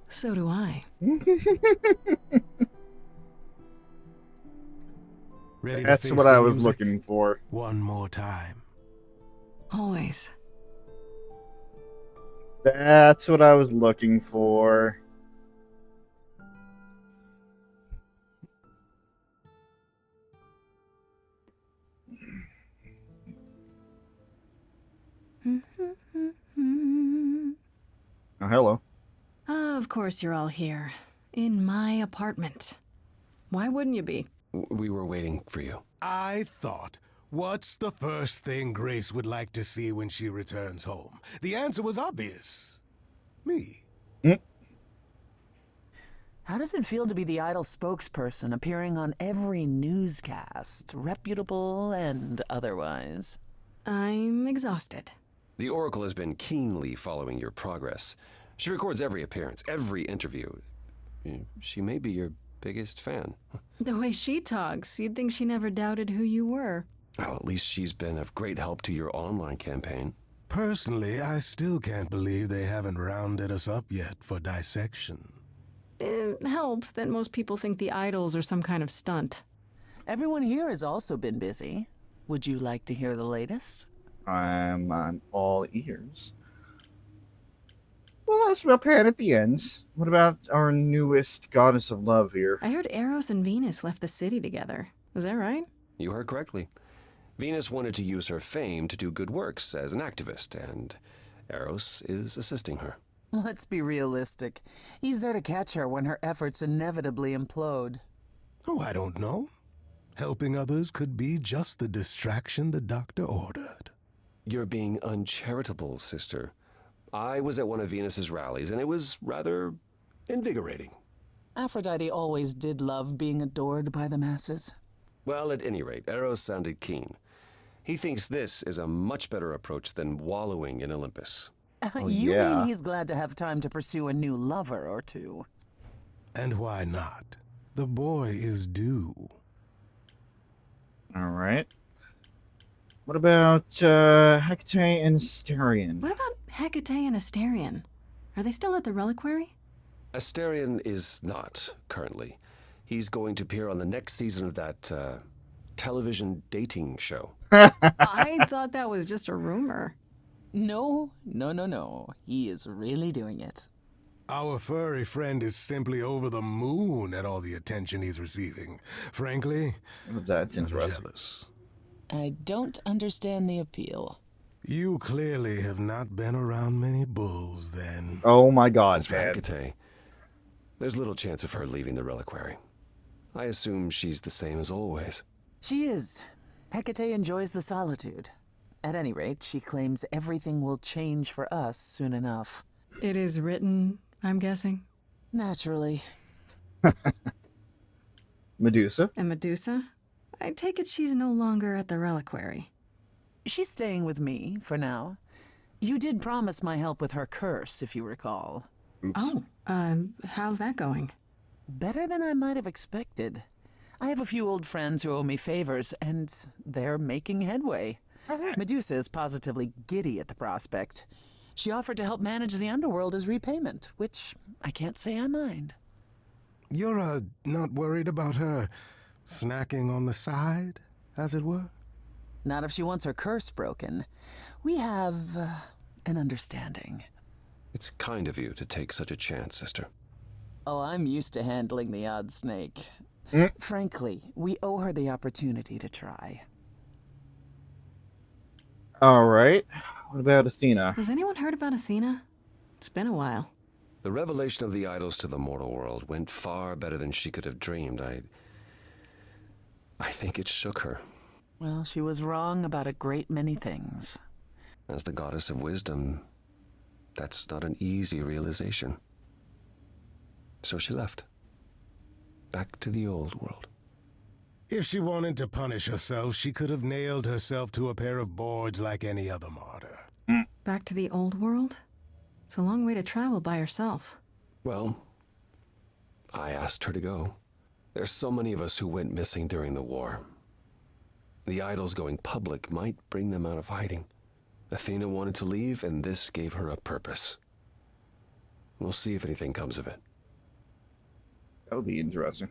so do I. Ready That's to face what the I was music? looking for. One more time. Always. That's what I was looking for. Oh, hello. Of course you're all here. In my apartment. Why wouldn't you be? We were waiting for you. I thought, what's the first thing Grace would like to see when she returns home? The answer was obvious. Me. How does it feel to be the Idol spokesperson, appearing on every newscast, reputable and otherwise? I'm exhausted. The Oracle has been keenly following your progress. She records every appearance, every interview. She may be your biggest fan. The way she talks, you'd think she never doubted who you were. Well, at least she's been of great help to your online campaign. Personally, I still can't believe they haven't rounded us up yet for dissection. It helps that most people think the idols are some kind of stunt. Everyone here has also been busy. Would you like to hear the latest? I'm all ears. Well, that's about Pan at the end. What about our newest goddess of love here? I heard Eros and Venus left the city together. Is that right? You heard correctly. Venus wanted to use her fame to do good works as an activist, and Eros is assisting her. Let's be realistic. He's there to catch her when her efforts inevitably implode. Oh, I don't know. Helping others could be just the distraction the doctor ordered. You're being uncharitable, sister. I was at one of Venus's rallies, and it was rather invigorating. Aphrodite always did love being adored by the masses. Well, at any rate, Eros sounded keen. He thinks this is a much better approach than wallowing in Olympus. You mean he's glad to have time to pursue a new lover or two? And why not? The boy is due. All right. What about Hecate and Asterion? What about Hecate and Asterion? Are they still at the reliquary? Asterion is not, currently. He's going to appear on the next season of that television dating show. I thought that was just a rumor. No. He is really doing it. Our furry friend is simply over the moon at all the attention he's receiving. Frankly, that's interesting. Jealous. I don't understand the appeal. You clearly have not been around many bulls, then. Oh my God, As for Hecate, there's little chance of her leaving the reliquary. I assume she's the same as always. She is. Hecate enjoys the solitude. At any rate, she claims everything will change for us soon enough. It is written, I'm guessing. Naturally. Medusa? And Medusa? I take it she's no longer at the reliquary. She's staying with me, for now. You did promise my help with her curse, if you recall. Oops. Oh, how's that going? Better than I might have expected. I have a few old friends who owe me favors, and they're making headway. Medusa is positively giddy at the prospect. She offered to help manage the underworld as repayment, which I can't say I mind. You're, not worried about her snacking on the side, as it were? Not if she wants her curse broken. We have an understanding. It's kind of you to take such a chance, sister. Oh, I'm used to handling the odd snake. Frankly, we owe her the opportunity to try. All right. What about Athena? Has anyone heard about Athena? It's been a while. The revelation of the idols to the mortal world went far better than she could have dreamed. I think it shook her. Well, she was wrong about a great many things. As the goddess of wisdom, that's not an easy realization. So she left. Back to the old world. If she wanted to punish herself, she could have nailed herself to a pair of boards like any other martyr. Back to the old world? It's a long way to travel by herself. Well, I asked her to go. There's so many of us who went missing during the war. The idols going public might bring them out of hiding. Athena wanted to leave, and this gave her a purpose. We'll see if anything comes of it. That would be interesting.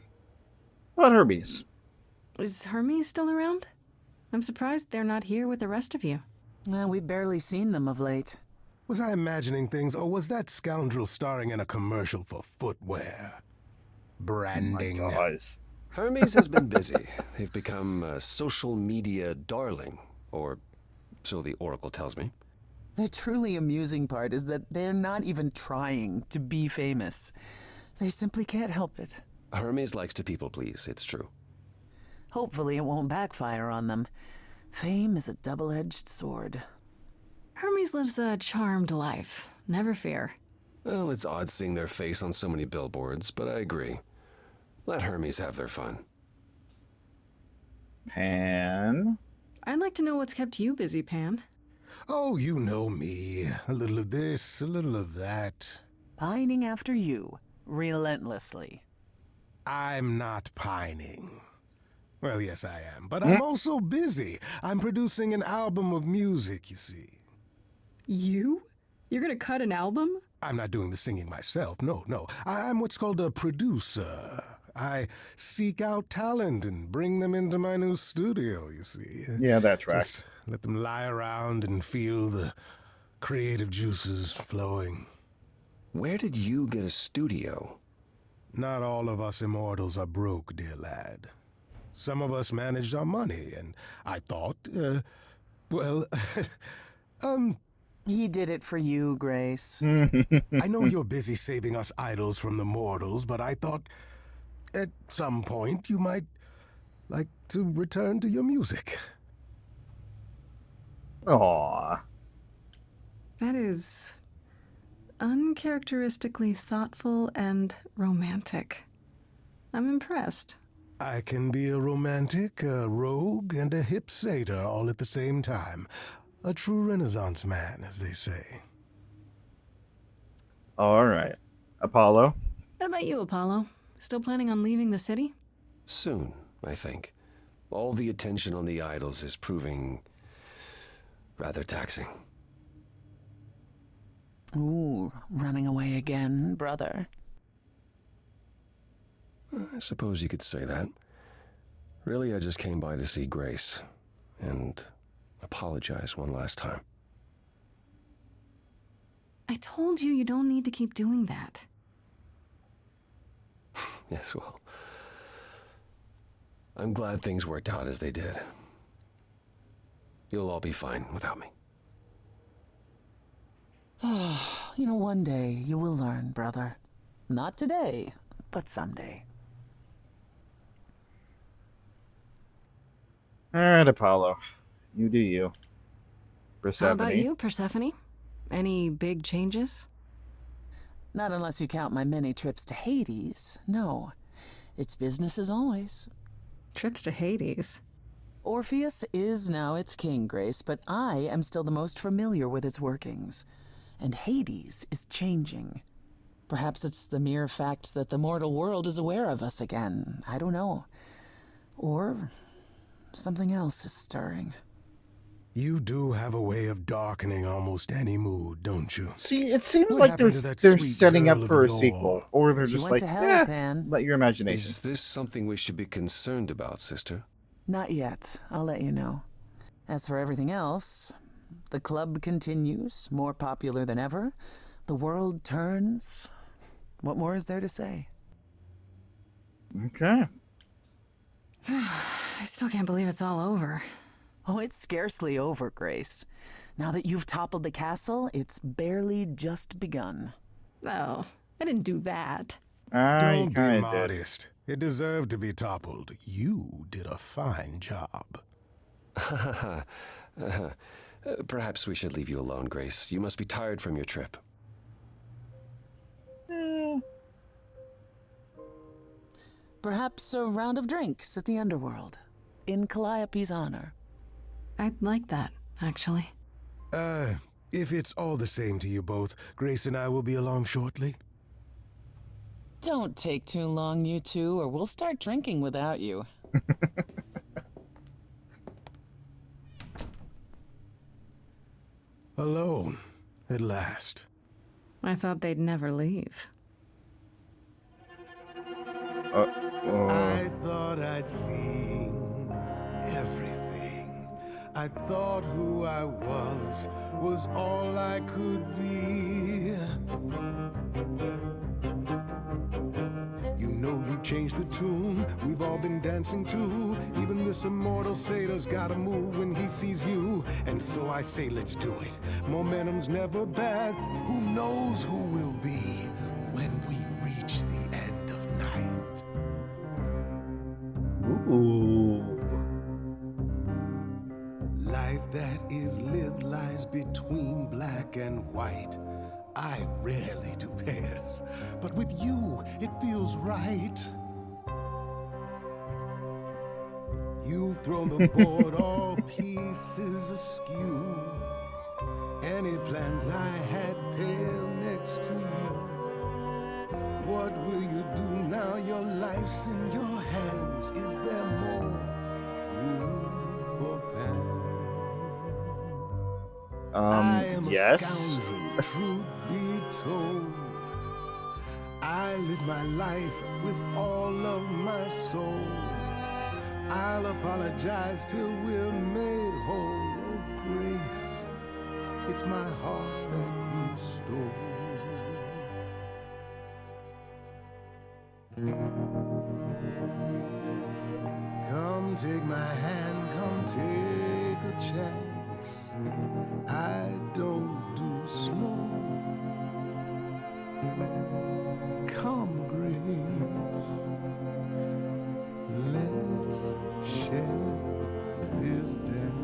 What about Hermes? Is Hermes still around? I'm surprised they're not here with the rest of you. We've barely seen them of late. Was I imagining things, or was that scoundrel starring in a commercial for footwear? Branding. Oh my God. Hermes has been busy. They've become a social media darling, or so the Oracle tells me. The truly amusing part is that they're not even trying to be famous. They simply can't help it. Hermes likes to people please, it's true. Hopefully it won't backfire on them. Fame is a double-edged sword. Hermes lives a charmed life. Never fear. Well, it's odd seeing their face on so many billboards, but I agree. Let Hermes have their fun. Pan? I'd like to know what's kept you busy, Pan. Oh, you know me. A little of this, a little of that. Pining after you, relentlessly. I'm not pining. Well, yes, I am, but I'm also busy. I'm producing an album of music, you see. You? You're gonna cut an album? I'm not doing the singing myself, no. I'm what's called a producer. I seek out talent and bring them into my new studio, you see. Yeah, that tracks. Just let them lie around and feel the creative juices flowing. Where did you get a studio? Not all of us immortals are broke, dear lad. Some of us managed our money, and I thought, He did it for you, Grace. I know you're busy saving us idols from the mortals, but I thought at some point you might like to return to your music. Aww. That is uncharacteristically thoughtful and romantic. I'm impressed. I can be a romantic, a rogue, and a hip satyr all at the same time. A true Renaissance man, as they say. All right. Apollo? What about you, Apollo? Still planning on leaving the city? Soon, I think. All the attention on the idols is proving rather taxing. Ooh, running away again, brother. I suppose you could say that. Really, I just came by to see Grace and apologize one last time. I told you don't need to keep doing that. Yes, well, I'm glad things worked out as they did. You'll all be fine without me. You know, one day you will learn, brother. Not today, but someday. All right, Apollo. You do you. Persephone. How about you, Persephone? Any big changes? Not unless you count my many trips to Hades. No, it's business as always. Trips to Hades? Orpheus is now its king, Grace, but I am still the most familiar with its workings. And Hades is changing. Perhaps it's the mere fact that the mortal world is aware of us again. I don't know. Or something else is stirring. You do have a way of darkening almost any mood, don't you? See, it seems What like happened they're to that sweet setting up girl for a of sequel, yore? or they're She just went like, to hell, Pan. let your imagination. Is this something we should be concerned about, sister? Not yet. I'll let you know. As for everything else, the club continues, more popular than ever. The world turns. What more is there to say? Okay. I still can't believe it's all over. Oh, it's scarcely over, Grace. Now that you've toppled the castle, it's barely just begun. Oh, I didn't do that. Don't be kind of modest. It deserved to be toppled. You did a fine job. Perhaps we should leave you alone, Grace. You must be tired from your trip. Perhaps a round of drinks at the underworld, in Calliope's honor. I'd like that, actually. If it's all the same to you both, Grace and I will be along shortly. Don't take too long, you two, or we'll start drinking without you. Alone, at last. I thought they'd never leave. I thought I'd seen everything. I thought who I was all I could be. You know you changed the tune we've all been dancing to. Even this immortal satyr's gotta move when he sees you. And so I say let's do it. Momentum's never bad. Who knows who we'll be when we reach the end of night. Ooh. that is lived lies between black and white. I rarely do pairs, but with you it feels right. You've thrown the board all pieces askew. Any plans I had pale next to you. What will you do now your life's in your hands? Is there more room for I am yes. a scoundrel, truth be told. I live my life with all of my soul. I'll apologize till we're made whole. Oh, Grace, it's my heart that you stole. Come take my hand, come take a chance. I don't do slow. Come, Grace, let's share this dance.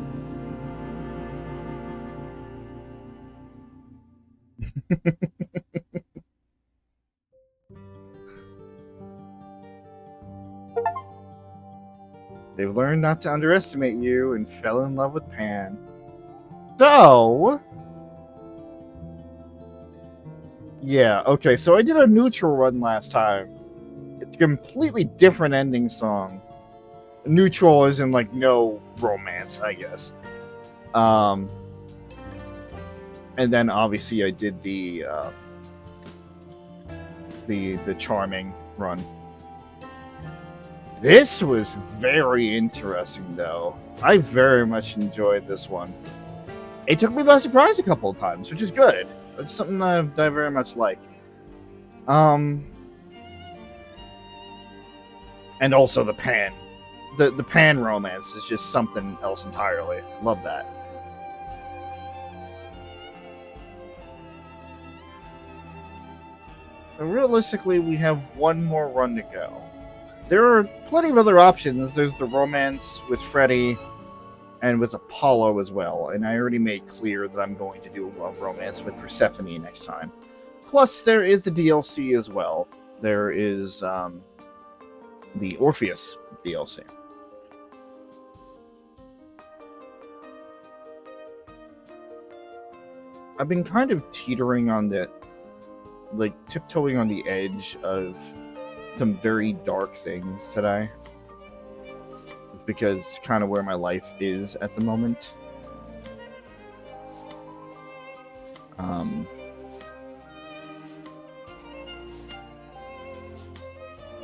They've learned not to underestimate you and fell in love with Pan. So, yeah, okay, so I did a neutral run last time. It's a completely different ending song. Neutral is in like no romance, I guess. And then obviously I did the charming run. This was very interesting, though. I very much enjoyed this one. It took me by surprise a couple of times, which is good. It's something that I very much like. And also the Pan. The Pan romance is just something else entirely. Love that. And realistically, we have one more run to go. There are plenty of other options. There's the romance with Freddy and with Apollo as well. And I already made clear that I'm going to do a romance with Persephone next time. Plus, there is the DLC as well. There is the Orpheus DLC. I've been kind of teetering on the, like, tiptoeing on the edge of some very dark things today, because it's kind of where my life is at the moment.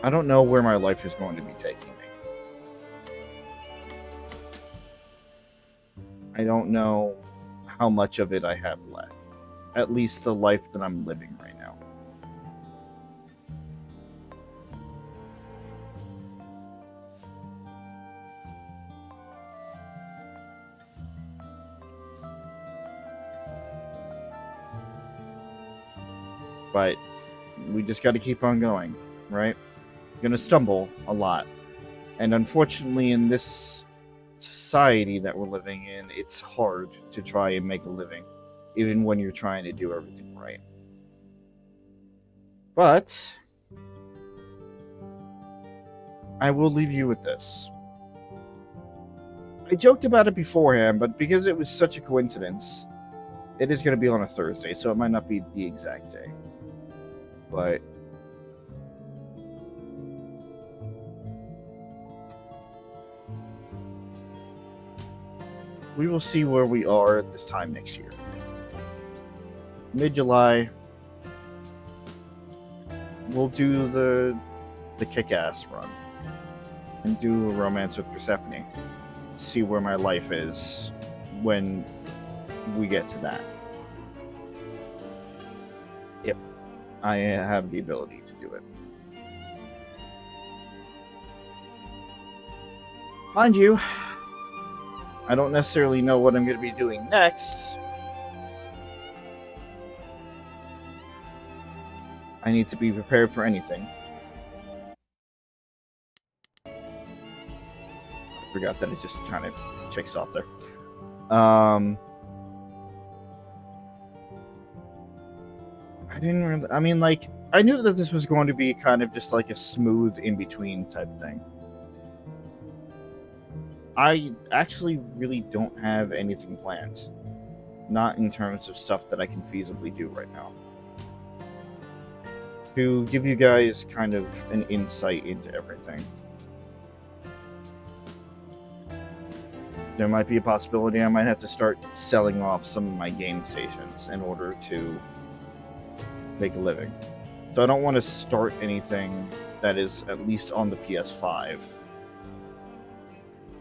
I don't know where my life is going to be taking me. I don't know how much of it I have left. At least the life that I'm living right now. But we just got to keep on going, right? Gonna stumble a lot. And unfortunately, in this society that we're living in, it's hard to try and make a living, even when you're trying to do everything right. But I will leave you with this. I joked about it beforehand, but because it was such a coincidence, it is going to be on a Thursday, so it might not be the exact day. But we will see where we are at this time next year. Mid-July, we'll do the kick-ass run and do a romance with Persephone. See where my life is when we get to that. Yep, I have the ability to do it. Mind you, I don't necessarily know what I'm going to be doing next. I need to be prepared for anything. I forgot that it just kind of takes off there. I didn't really. I mean, like, I knew that this was going to be kind of just like a smooth in between type thing. I actually really don't have anything planned. Not in terms of stuff that I can feasibly do right now. To give you guys kind of an insight into everything. There might be a possibility I might have to start selling off some of my game stations in order to make a living. So I don't want to start anything that is at least on the PS5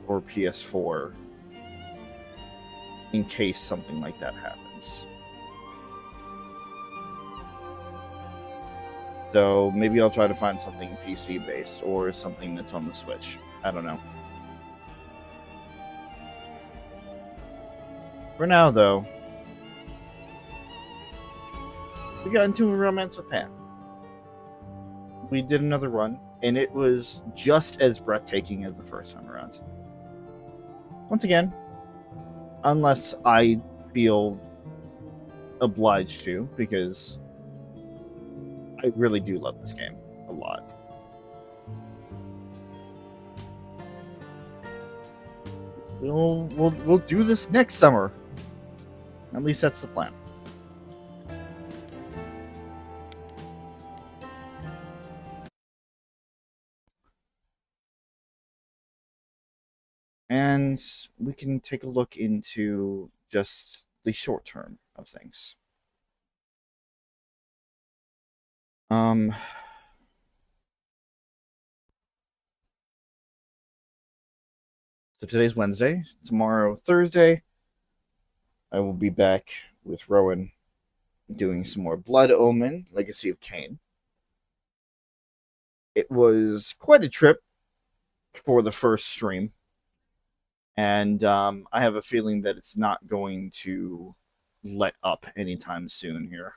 or PS4 in case something like that happens. So maybe I'll try to find something PC based or something that's on the Switch. I don't know. For now, though, we got into a romance with Pam. We did another run, and it was just as breathtaking as the first time around. Once again, unless I feel obliged to, because I really do love this game a lot. We'll do this next summer. At least that's the plan. And we can take a look into just the short term of things. So today's Wednesday. Tomorrow, Thursday, I will be back with Rowan doing some more Blood Omen, Legacy of Kain. It was quite a trip for the first stream. And I have a feeling that it's not going to let up anytime soon here.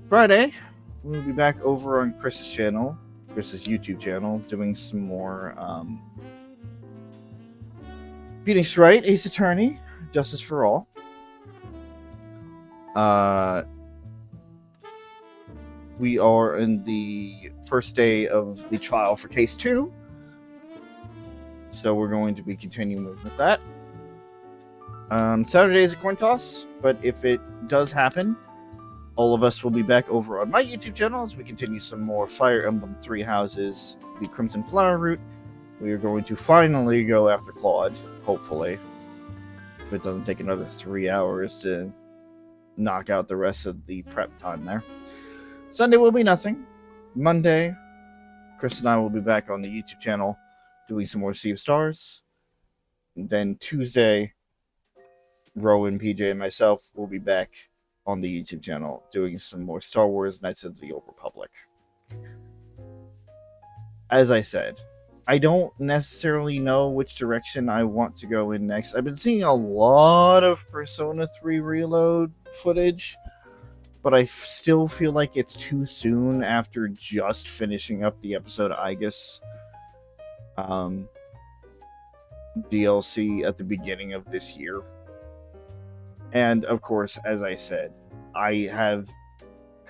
Friday, we'll be back over on Chris's channel, Chris's YouTube channel, doing some more Phoenix Wright, Ace Attorney, Justice for All. We are in the first day of the trial for Case 2. So we're going to be continuing with that. Saturday is a coin toss, but if it does happen, all of us will be back over on my YouTube channel as we continue some more Fire Emblem 3 Houses, the Crimson Flower route. We are going to finally go after Claude, hopefully. If it doesn't take another 3 hours to knock out the rest of the prep time there. Sunday will be nothing. Monday, Chris and I will be back on the YouTube channel doing some more Sea of Stars. And then Tuesday, Rowan, PJ, and myself will be back on the YouTube channel doing some more Star Wars Knights of the Old Republic. As I said, I don't necessarily know which direction I want to go in next. I've been seeing a lot of Persona 3 Reload footage, but I still feel like it's too soon after just finishing up the episode Aegis DLC at the beginning of this year. And of course, as I said, I have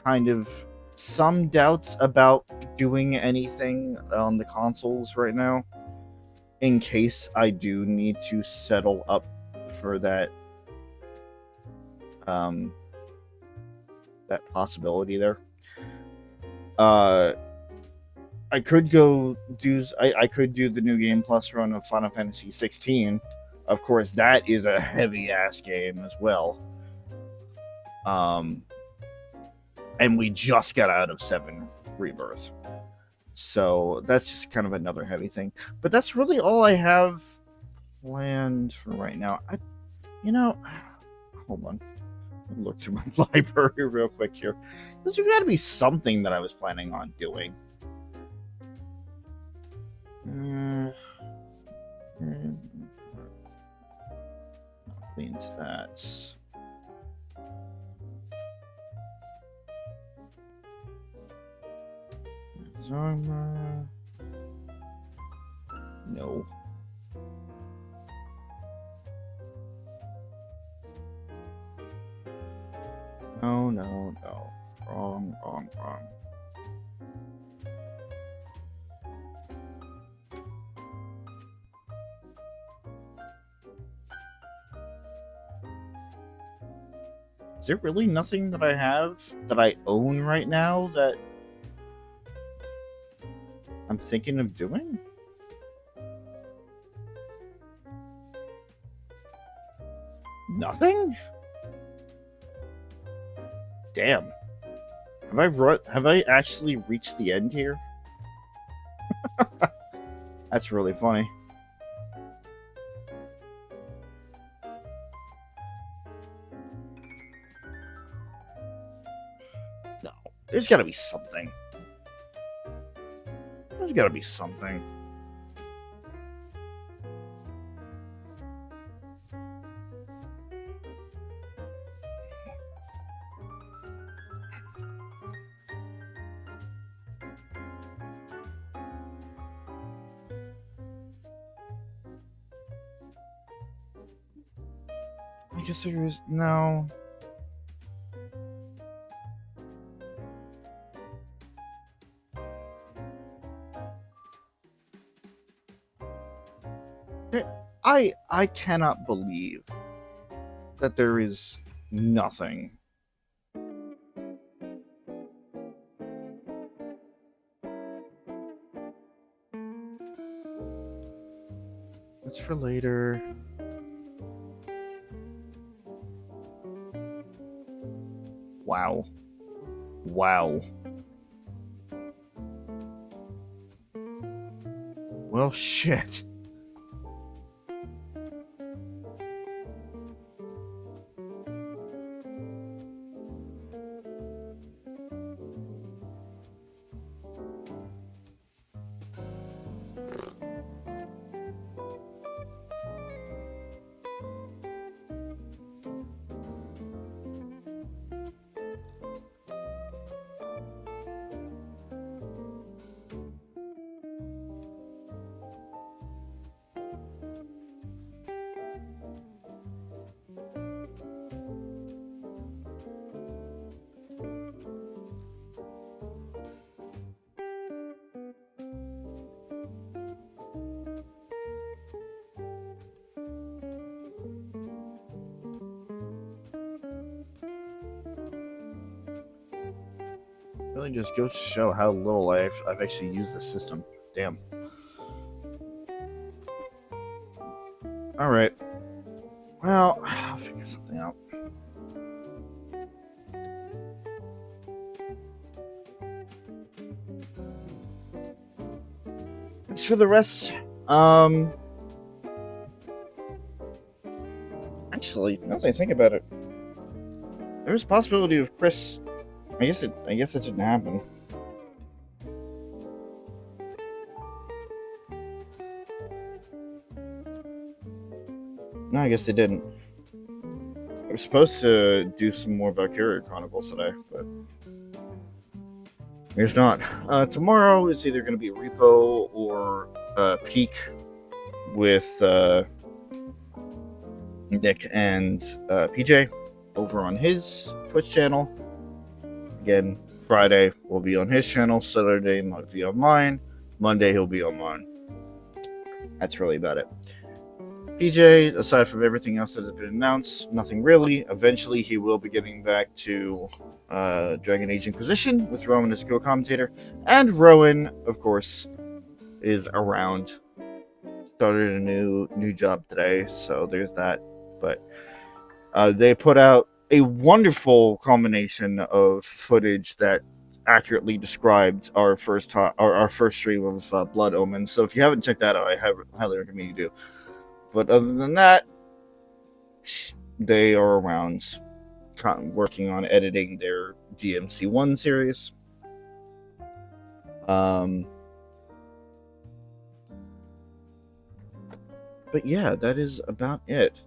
kind of some doubts about doing anything on the consoles right now, in case I do need to settle up for that that possibility there. I could go do I could do the new Game Plus run of Final Fantasy 16. Of course, that is a heavy ass game as well. And we just got out of 7 Rebirth. So that's just kind of another heavy thing. But that's really all I have planned for right now. Hold on. I'll look through my library real quick here. There's got to be something that I was planning on doing. Not into that. Armor. No. No, no, no. Wrong, wrong, wrong. Is there really nothing that I have that I own right now that I'm thinking of doing? Nothing? Damn. Have I actually reached the end here? That's really funny. No. There's gotta be something. There's gotta be something. I guess there is no. I cannot believe that there is nothing. That's for later. Wow. Wow. Well, shit. Really just goes to show how little I've actually used the system. Damn. Alright. Well, I'll figure something out. As for the rest, actually, now that I think about it, there's a possibility of Chris. I guess it didn't happen. No, I guess they didn't. I was supposed to do some more Valkyria Chronicles today, but there's not. Tomorrow it's either going to be a repo or peak with Nick and PJ over on his Twitch channel. Again, Friday will be on his channel. Saturday might be on mine. Monday he'll be on mine. That's really about it. PJ, aside from everything else that has been announced, nothing really. Eventually he will be getting back to Dragon Age Inquisition with Rowan as a co-commentator. And Rowan, of course, is around. Started a new job today, so there's that. But they put out a wonderful combination of footage that accurately described our first stream of Blood Omen. So if you haven't checked that out, I highly recommend you do. But other than that, they are around working on editing their DMC1 series. But yeah, that is about it.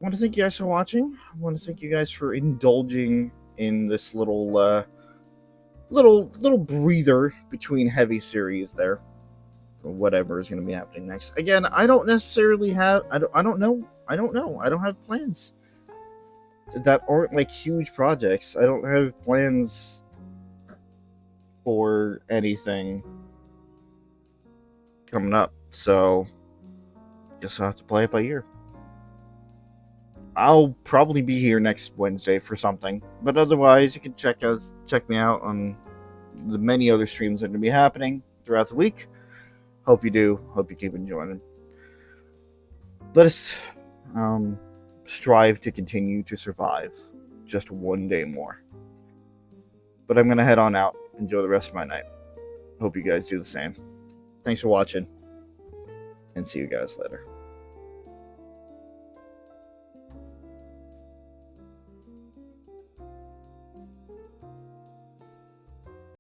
I want to thank you guys for watching. I want to thank you guys for indulging in this little breather between heavy series there. for whatever is going to be happening next. Again, I don't necessarily have. I don't know. I don't know. I don't have plans that aren't like huge projects. I don't have plans for anything coming up. So, guess I'll have to play it by ear. I'll probably be here next Wednesday for something, but otherwise you can check me out on the many other streams that are going to be happening throughout the week. Hope you do. Hope you keep enjoying. Let us strive to continue to survive just one day more. But I'm going to head on out. Enjoy the rest of my night. Hope you guys do the same. Thanks for watching, and see you guys later.